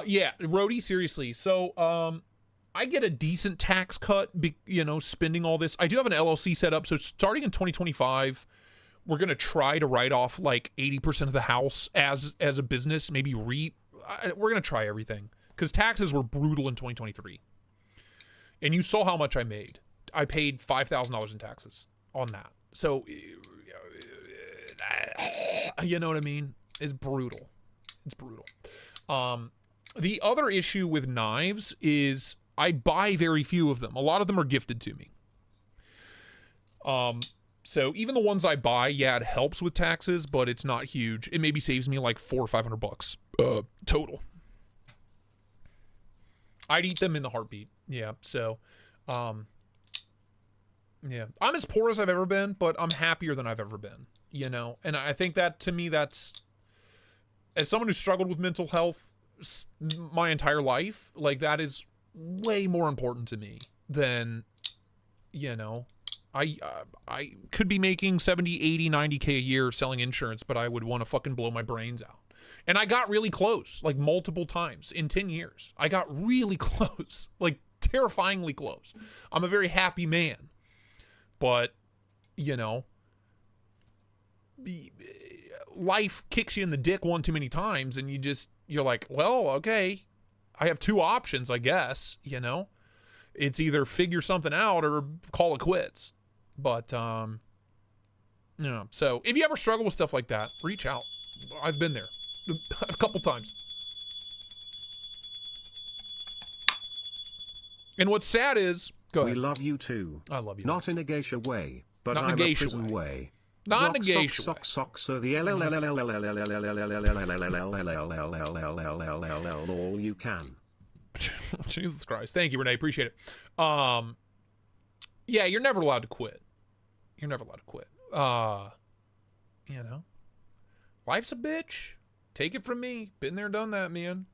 Yeah, Rhodey, seriously. So, I get a decent tax cut, spending all this. I do have an LLC set up. So starting in 2025, we're going to try to write off like 80% of the house as a business, maybe we're going to try everything, because taxes were brutal in 2023. And you saw how much I made. I paid $5,000 in taxes on that. So, you know what I mean? It's brutal. It's brutal. The other issue with knives is I buy very few of them. A lot of them are gifted to me. So even the ones I buy, yeah, it helps with taxes, but it's not huge. It maybe saves me like $400 or $500 total. I'd eat them in the heartbeat. Yeah. So, yeah, I'm as poor as I've ever been, but I'm happier than I've ever been, you know? And I think that, to me, that's as someone who struggled with mental health my entire life, like, that is way more important to me than, you know, I could be making 70, 80, 90K a year selling insurance, but I would want to fucking blow my brains out. And I got really close, like multiple times in 10 years. I got really close, like terrifyingly close. I'm a very happy man, but, you know, life kicks you in the dick one too many times, and you're like, well, okay, I have two options, I guess, you know. It's either figure something out or call it quits. But, you know, so if you ever struggle with stuff like that, reach out. I've been there a couple times. And what's sad is, go ahead. We love you too. I love you. Not in a geisha way, but Not in a I'm geisha a prison way. way. Not in a geisha sock, way. sock, so the all you can. Jesus Christ. Thank you, Renee. Appreciate it. Yeah, you're never allowed to quit. You're never allowed to quit. You know, life's a bitch. Take it from me. Been there, done that, man.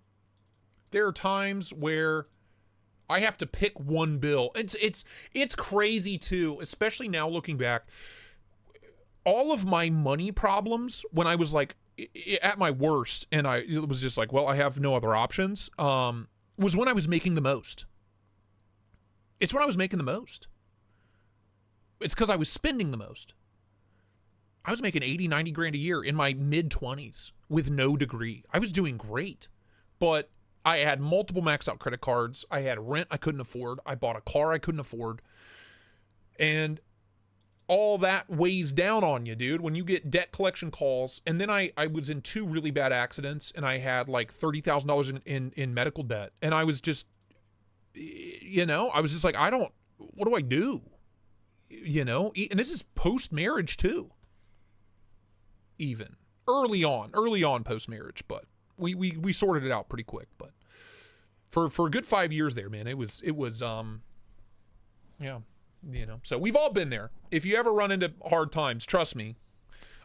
There are times where I have to pick one bill. It's crazy too, especially now looking back. All of my money problems when I was like at my worst, and it was just like, well, I have no other options. Was when I was making the most. It's when I was making the most. It's because I was spending the most. I was making 80, 90 grand a year in my mid-20s with no degree. I was doing great, but I had multiple maxed out credit cards. I had rent I couldn't afford. I bought a car I couldn't afford. And all that weighs down on you, dude, when you get debt collection calls. And then I was in 2 really bad accidents, and I had like $30,000 in medical debt. And I was just, you know, I was just like, what do I do? You know, and this is post-marriage too. Even early on post-marriage, but we sorted it out pretty quick. But for a good 5 years there, man, it was yeah. You know, so we've all been there. If you ever run into hard times, trust me,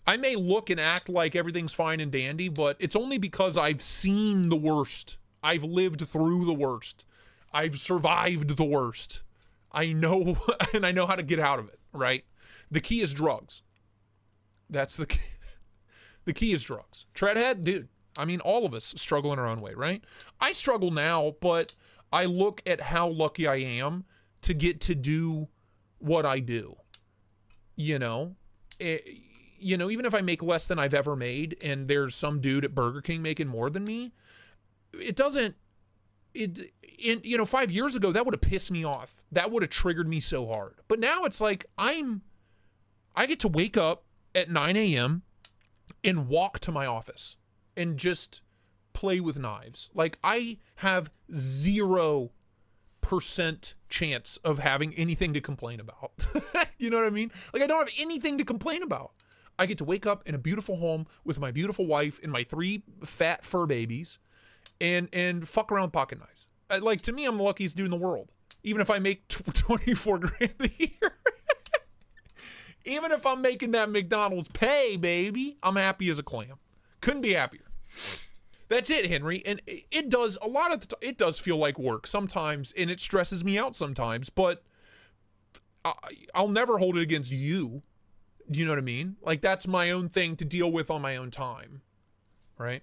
I may look and act like everything's fine and dandy, but it's only because I've seen the worst. I've lived through the worst. I've survived the worst. I know, and I know how to get out of it, right? The key is drugs. That's the key. The key is drugs. Treadhead, dude, I mean, all of us struggle in our own way, right? I struggle now, but I look at how lucky I am to get to do what I do. You know, even if I make less than I've ever made, and there's some dude at Burger King making more than me, it doesn't, 5 years ago, that would have pissed me off. That would have triggered me so hard. But now it's like, I get to wake up at 9 a.m. and walk to my office and just play with knives. Like, I have 0% chance of having anything to complain about. You know what I mean? Like, I don't have anything to complain about. I get to wake up in a beautiful home with my beautiful wife and my 3 fat fur babies and fuck around with pocket knives. Like, to me, I'm the luckiest dude in the world. Even if I make 24 grand a year. Even if I'm making that McDonald's pay, baby, I'm happy as a clam. Couldn't be happier. That's it, Henry. And it does it does feel like work sometimes, and it stresses me out sometimes, but I'll never hold it against you. Do you know what I mean? Like, that's my own thing to deal with on my own time. Right?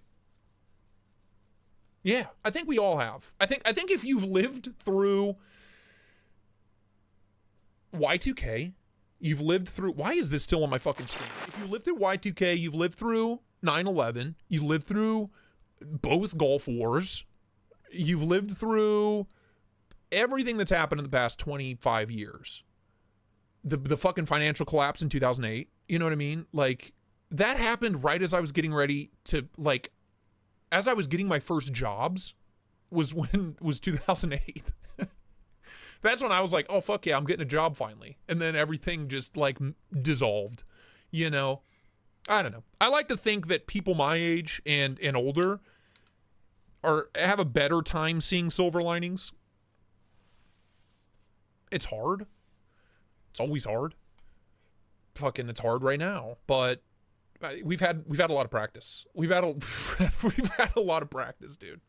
Yeah, I think we all have. I think if you've lived through Y2K, you've lived through, why is this still on my fucking screen? If you lived through Y2K, you've lived through 9/11, you lived through both Gulf Wars, you've lived through everything that's happened in the past 25 years. The fucking financial collapse in 2008, you know what I mean? Like, that happened right as I was getting ready to, like, as I was getting my first jobs was 2008. That's when I was like, oh, fuck yeah, I'm getting a job finally. And then everything just, like, dissolved, you know? I don't know. I like to think that people my age and older have a better time seeing silver linings. It's hard. It's always hard. Fucking, it's hard right now. But we've had a lot of practice. We've had a lot of practice, dude.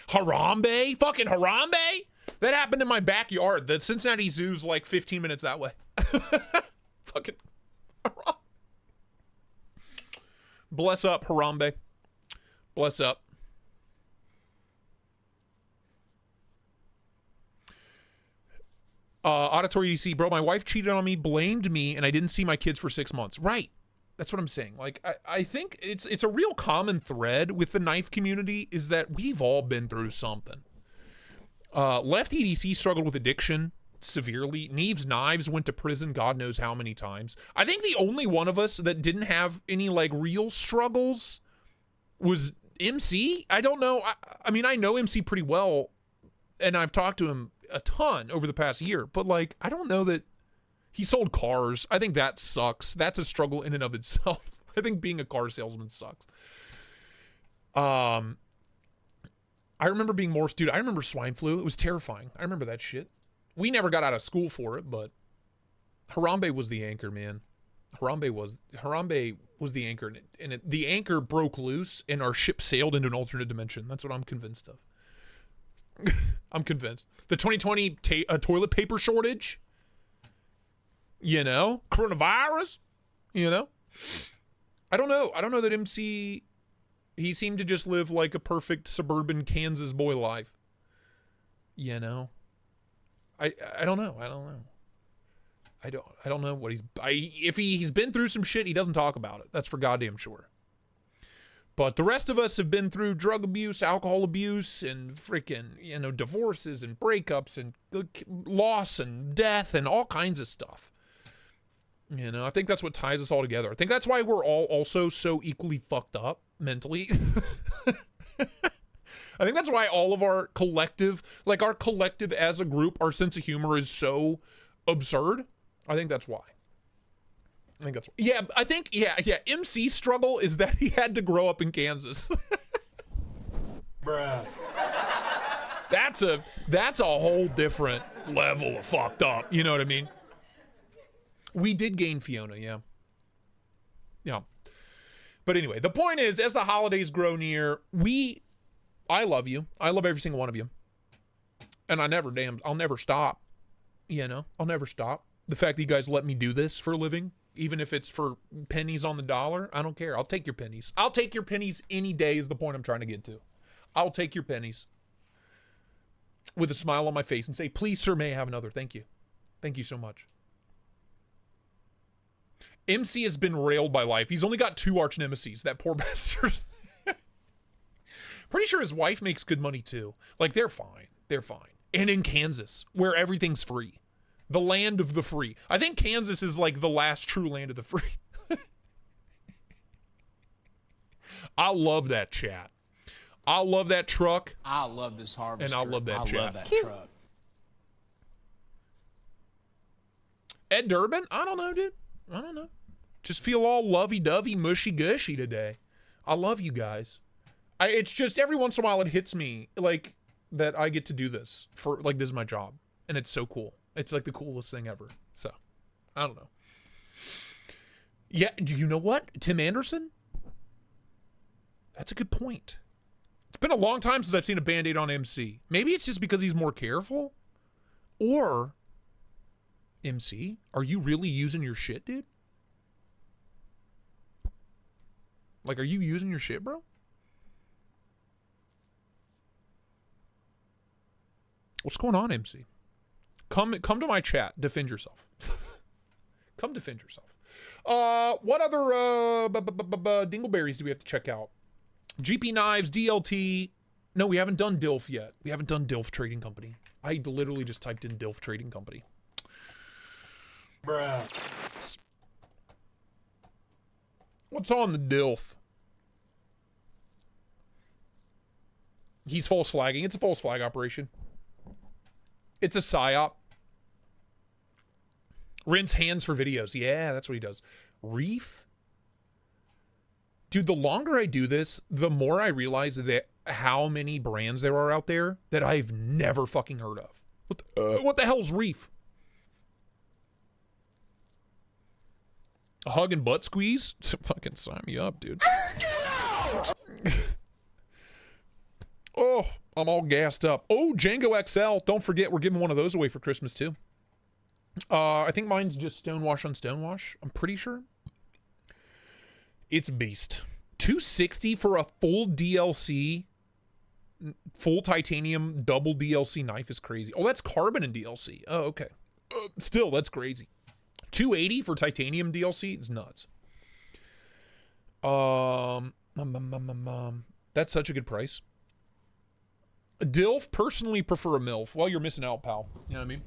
Harambe? Fucking Harambe? That happened in my backyard. The Cincinnati Zoo's like 15 minutes that way. Fucking Harambe. Bless up, Harambe. Bless up. Auditory EC, bro, my wife cheated on me, blamed me, and I didn't see my kids for 6 months. Right. That's what I'm saying. Like, I think it's a real common thread with the knife community is that we've all been through something. Left EDC struggled with addiction severely. Neves Knives went to prison God knows how many times. I think the only one of us that didn't have any, like, real struggles was MC. I don't know. I mean, I know MC pretty well, and I've talked to him a ton over the past year, but, like, I don't know that he sold cars. I think that sucks. That's a struggle in and of itself. I think being a car salesman sucks. I remember being more, dude, I remember swine flu. It was terrifying. I remember that shit. We never got out of school for it, but Harambe was the anchor, man. Harambe was the anchor, and the anchor broke loose, and our ship sailed into an alternate dimension. That's what I'm convinced of. I'm convinced. The 2020 toilet paper shortage, you know, coronavirus, you know. I don't know. I don't know that MC, he seemed to just live like a perfect suburban Kansas boy life, you know. I don't know. I don't know what if he's been through some shit, he doesn't talk about it. That's for goddamn sure. But the rest of us have been through drug abuse, alcohol abuse, and freaking, you know, divorces and breakups and loss and death and all kinds of stuff. You know, I think that's what ties us all together. I think that's why we're all also so equally fucked up mentally. I think that's why all of our collective, like our collective as a group, our sense of humor is so absurd. I think that's why. I think that's why. Yeah, I think, yeah. MC's struggle is that he had to grow up in Kansas. Bruh. That's a whole different level of fucked up. You know what I mean? We did gain Fiona, yeah. Yeah. But anyway, the point is, as the holidays grow near, I love you. I love every single one of you. And I'll never stop. You know, I'll never stop. The fact that you guys let me do this for a living, even if it's for pennies on the dollar, I don't care. I'll take your pennies. I'll take your pennies any day is the point I'm trying to get to. I'll take your pennies with a smile on my face and say, please, sir, may I have another? Thank you. Thank you so much. MC has been railed by life. He's only got 2 arch nemesis. That poor bastard. Pretty sure his wife makes good money too. Like, they're fine. They're fine. And in Kansas, where everything's free. The land of the free. I think Kansas is like the last true land of the free. I love that chat. I love that truck. I love this harvester. And I love that chat. I love that truck. Ed Durbin? I don't know, dude. I don't know. Just feel all lovey-dovey, mushy-gushy today. I love you guys. It's just every once in a while it hits me like that I get to do this for like this is my job, and it's so cool. It's like the coolest thing ever. So I don't know. Yeah, do you know what? Tim Anderson? That's a good point. It's been a long time since I've seen a Band-Aid on MC. Maybe it's just because he's more careful. Or MC, are you really using your shit, dude? Like, are you using your shit, bro? What's going on, MC? Come to my chat. Defend yourself. Come defend yourself. What other dingleberries do we have to check out? GP Knives, DLT. No, we haven't done DILF yet. We haven't done DILF Trading Company. I literally just typed in DILF Trading Company. Bruh. What's on the DILF? He's false flagging. It's a false flag operation. It's a psyop. Rinse hands for videos. Yeah, that's what he does. Reef? Dude, the longer I do this, the more I realize that how many brands there are out there that I've never fucking heard of. What the hell's Reef? A hug and butt squeeze? Fucking sign me up, dude. Oh, I'm all gassed up. Oh, Django XL. Don't forget, we're giving one of those away for Christmas, too. I think mine's just Stonewash on Stonewash. I'm pretty sure. It's beast. $260 for a full DLC, full titanium double DLC knife is crazy. Oh, that's carbon and DLC. Oh, okay. Still, that's crazy. $280 for titanium DLC is nuts. That's such a good price. A DILF, personally prefer a MILF. Well, you're missing out, pal. You know what I mean?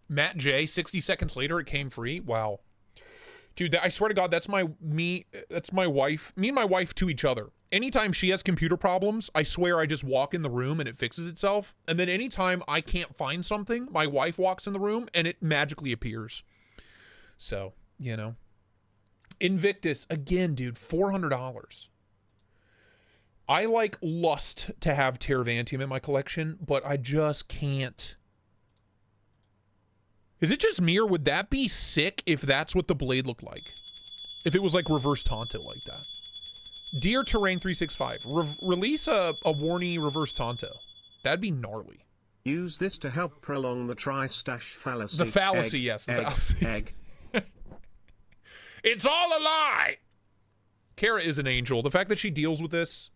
Matt J, 60 seconds later, it came free. Wow. Dude, I swear to God, that's my wife. Me and my wife to each other. Anytime she has computer problems, I swear I just walk in the room and it fixes itself. And then anytime I can't find something, my wife walks in the room and it magically appears. So, you know. Invictus, again, dude, $400. I like lust to have Terravantium in my collection, but I just can't. Is it just me, or would that be sick if that's what the blade looked like? If it was like reverse Tonto like that. Dear Terrain 365, release a Warney reverse Tonto. That'd be gnarly. Use this to help prolong the tri-stash fallacy. The fallacy, egg, yes. The egg, fallacy. Egg. It's all a lie! Kara is an angel. The fact that she deals with this,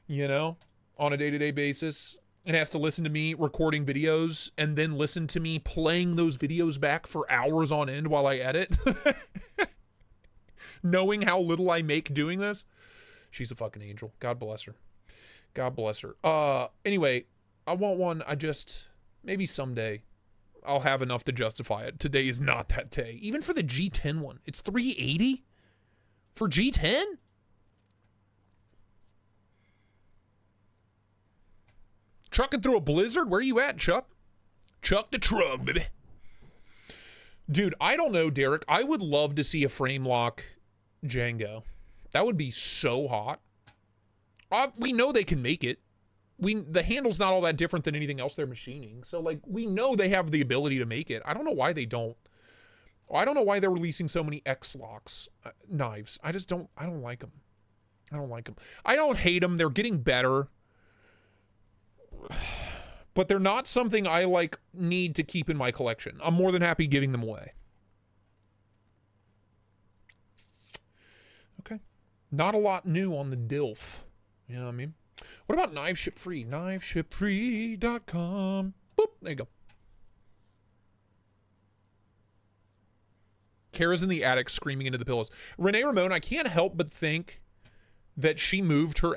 you know, on a day-to-day basis, and has to listen to me recording videos and then listen to me playing those videos back for hours on end while I edit. Knowing how little I make doing this. She's a fucking angel. God bless her. God bless her. Anyway, I want one. Maybe someday I'll have enough to justify it. Today is not that day. Even for the G10 one, it's $380 for G10. Trucking through a blizzard? Where are you at, Chuck? Chuck the truck, baby. Dude, I don't know, Derek. I would love to see a frame lock Django. That would be so hot. We know they can make it. The handle's not all that different than anything else they're machining. So, like, we know they have the ability to make it. I don't know why they don't. I don't know why they're releasing so many X-Locks knives. I don't like them. I don't like them. I don't hate them. They're getting better. But they're not something I, like, need to keep in my collection. I'm more than happy giving them away. Okay. Not a lot new on the DILF. You know what I mean? What about Knife Ship Free? KnifeShipFree.com. Boop. There you go. Kara's in the attic screaming into the pillows. Renee Ramon, I can't help but think that she moved her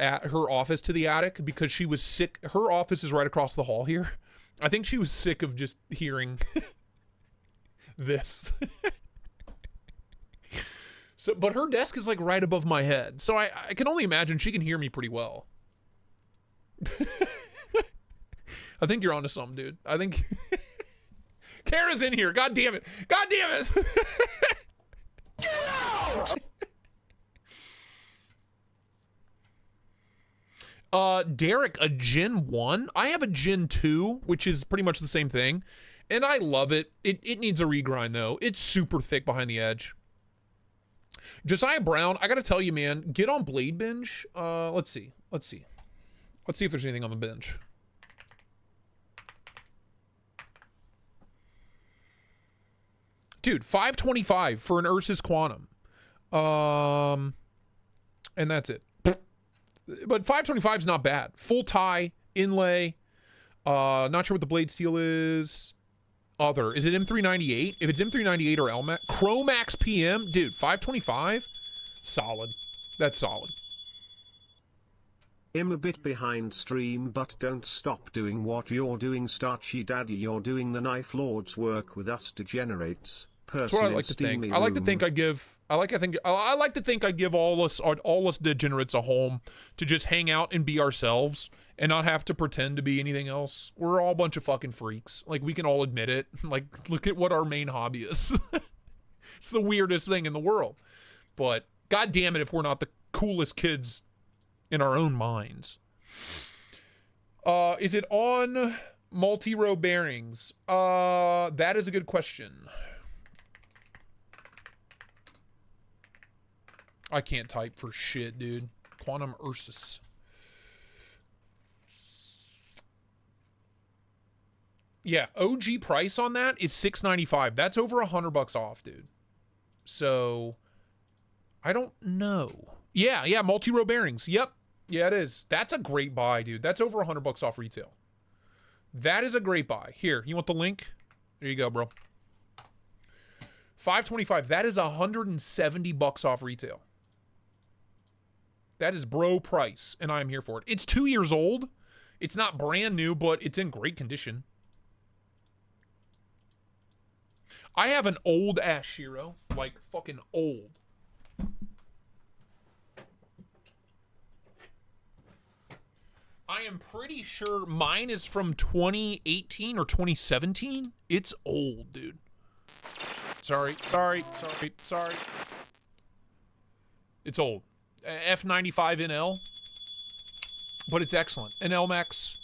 office to the attic because she was sick. Her office is right across the hall here. I think she was sick of just hearing this. So, but her desk is like right above my head. So I can only imagine she can hear me pretty well. I think you're onto something, dude. I think Kara's in here. God damn it. God damn it. Get out! Derek, a Gen 1? I have a Gen 2, which is pretty much the same thing. And I love it. It needs a regrind, though. It's super thick behind the edge. Josiah Brown, I gotta tell you, man, get on Blade Binge. Let's see. Let's see if there's anything on the bench. Dude, $525 for an Ursus Quantum. And that's it. But $525 is not bad. Full tie, inlay. Not sure what the blade steel is. Other. Is it M398? If it's M398 or LMAX. Chromax PM. Dude, $525? Solid. That's solid. I'm a bit behind stream, but don't stop doing what you're doing, Starchy Daddy. You're doing the Knife Lord's work with us degenerates. That's what I like to think. I like to think I give all us degenerates a home to just hang out and be ourselves and not have to pretend to be anything else. We're all a bunch of fucking freaks. Like, we can all admit it. Like, look at what our main hobby is. It's the weirdest thing in the world. But god damn it if we're not coolest kids in our own minds. Is it on multi-row bearings? That is a good question. I can't type for shit, dude. Quantum Ursus. Yeah, OG price on that is $695. That's over $100 off, dude. So, I don't know. Yeah, multi-row bearings. Yep. Yeah, it is. That's a great buy, dude. That's over $100 off retail. That is a great buy. Here, you want the link? There you go, bro. $525. That is $170 off retail. That is bro price, and I'm here for it. It's 2 years old. It's not brand new, but it's in great condition. I have an old ass Shiro, like fucking old. I am pretty sure mine is from 2018 or 2017. It's old, dude. Sorry. It's old. F95 NL, but it's excellent. NL Max,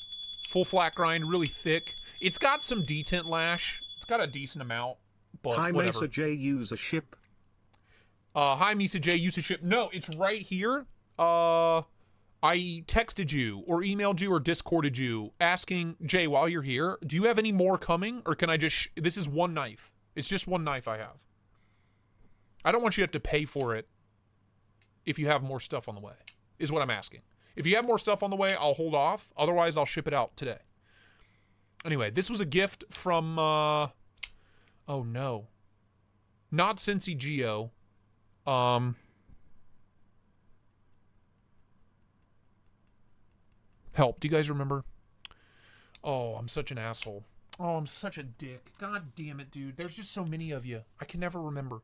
full flat grind, really thick. It's got some detent lash. It's got a decent amount, but Hi, whatever. Mesa J, use a ship. Hi, Misa J, use a ship. No, it's right here. I texted you or emailed you or Discorded you asking, Jay, while you're here, do you have any more coming? Or can I just, this is one knife. It's just one knife I have. I don't want you to have to pay for it if you have more stuff on the way, is what I'm asking. If you have more stuff on the way, I'll hold off. Otherwise, I'll ship it out today. Anyway, this was a gift from, oh no. Not Cincy Geo. Help, do you guys remember? Oh, I'm such an asshole. Oh, I'm such a dick. God damn it, dude. There's just so many of you. I can never remember.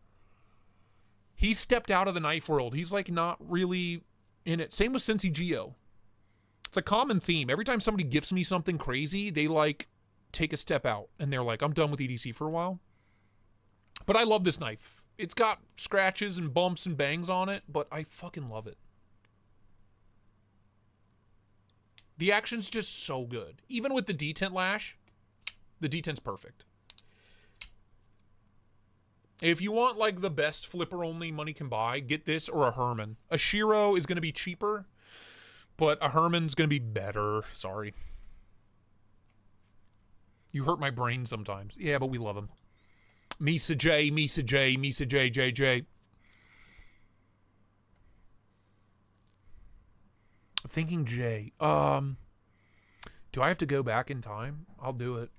He stepped out of the knife world. He's like not really in it. Same with Cincy Geo. It's a common theme. Every time somebody gifts me something crazy, they like take a step out and they're like, I'm done with EDC for a while. But I love this knife. It's got scratches and bumps and bangs on it, but I fucking love it. The action's just so good. Even with the detent lash, the detent's perfect. If you want like the best flipper only money can buy, get this or a Herman. A Shiro is going to be cheaper, but a Herman's going to be better. Sorry. You hurt my brain sometimes. Yeah, but we love him. Misa J, Misa J, Misa J, JJ. Thinking J. Do I have to go back in time? I'll do it.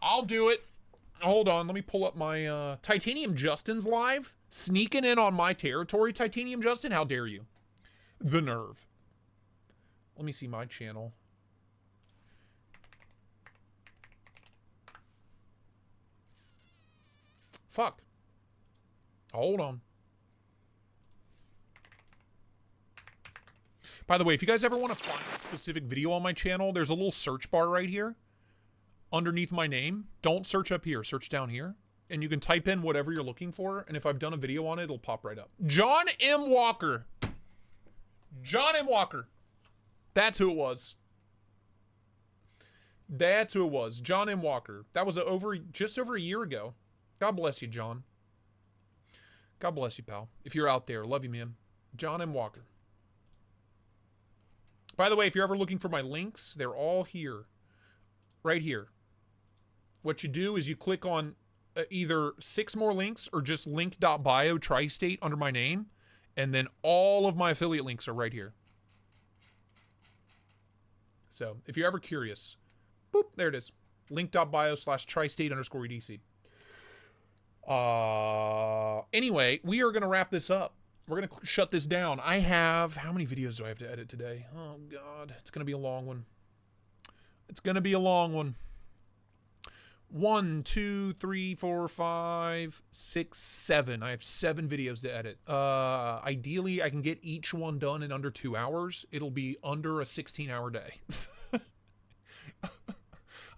I'll do it. Hold on, let me pull up my Titanium Justin's live. Sneaking in on my territory, Titanium Justin. How dare you? The nerve. Let me see my channel. Fuck. Hold on. By the way, if you guys ever want to find a specific video on my channel, there's a little search bar right here underneath my name. Don't search up here, search down here. And you can type in whatever you're looking for. And if I've done a video on it, it'll pop right up. John M. Walker. John M. Walker. That's who it was. That's who it was. John M. Walker. That was just over a year ago. God bless you, John. God bless you, pal. If you're out there, love you, man. John M. Walker. By the way, if you're ever looking for my links, they're all here. Right here. What you do is you click on either 6 more links or just link.bio Tristate under my name. And then all of my affiliate links are right here. So if you're ever curious, boop, there it is. Link.bio/Tristate_EDC. Anyway, we are going to wrap this up. We're going to shut this down. I have, how many videos do I have to edit today? Oh, God. It's going to be a long one. It's going to be a long one. 1, 2, 3, 4, 5, 6, 7. I have 7 videos to edit. Ideally, I can get each one done in under 2 hours. It'll be under a 16-hour day.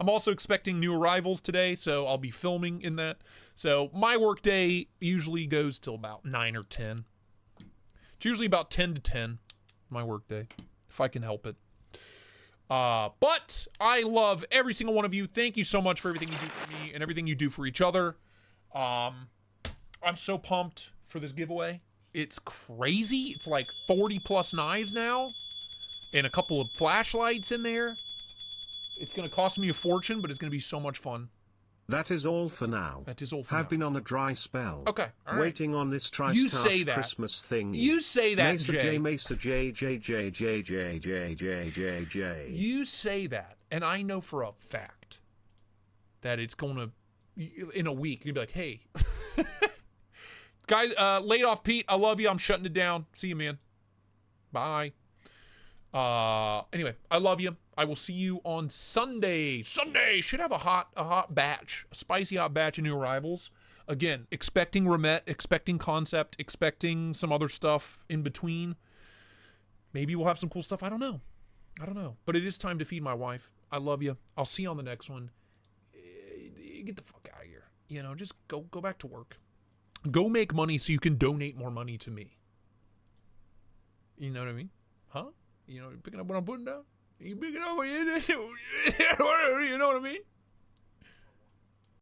I'm also expecting new arrivals today, so I'll be filming in that. So my work day usually goes till about 9 or 10. It's usually about 10 to 10, my work day, if I can help it. But I love every single one of you. Thank you so much for everything you do for me and everything you do for each other. I'm so pumped for this giveaway. It's crazy. It's like 40 plus knives now and a couple of flashlights in there. It's going to cost me a fortune, but it's going to be so much fun. That is all for now. That is all for Have now. been on a dry spell. Okay, all right. Waiting on this You say Tristate that. Christmas thing. You say that, Mesa Jay. J, Mesa J, J, J, J, J, J, J, J, J. You say that, and I know for a fact that it's going to, in a week, you'd be like, hey. Guys, laid off Pete, I love you. I'm shutting it down. See you, man. Bye. Anyway, I love you. I will see you on Sunday. Sunday should have a hot batch, a spicy hot batch of new arrivals. Again, expecting Remet, expecting Concept, expecting some other stuff in between. Maybe we'll have some cool stuff. I don't know. But it is time to feed my wife. I love you. I'll see you on the next one. Get the fuck out of here. You know, just go back to work. Go make money so you can donate more money to me. You know what I mean? Huh? You know, picking up what I'm putting down? You picking up what you know what I mean?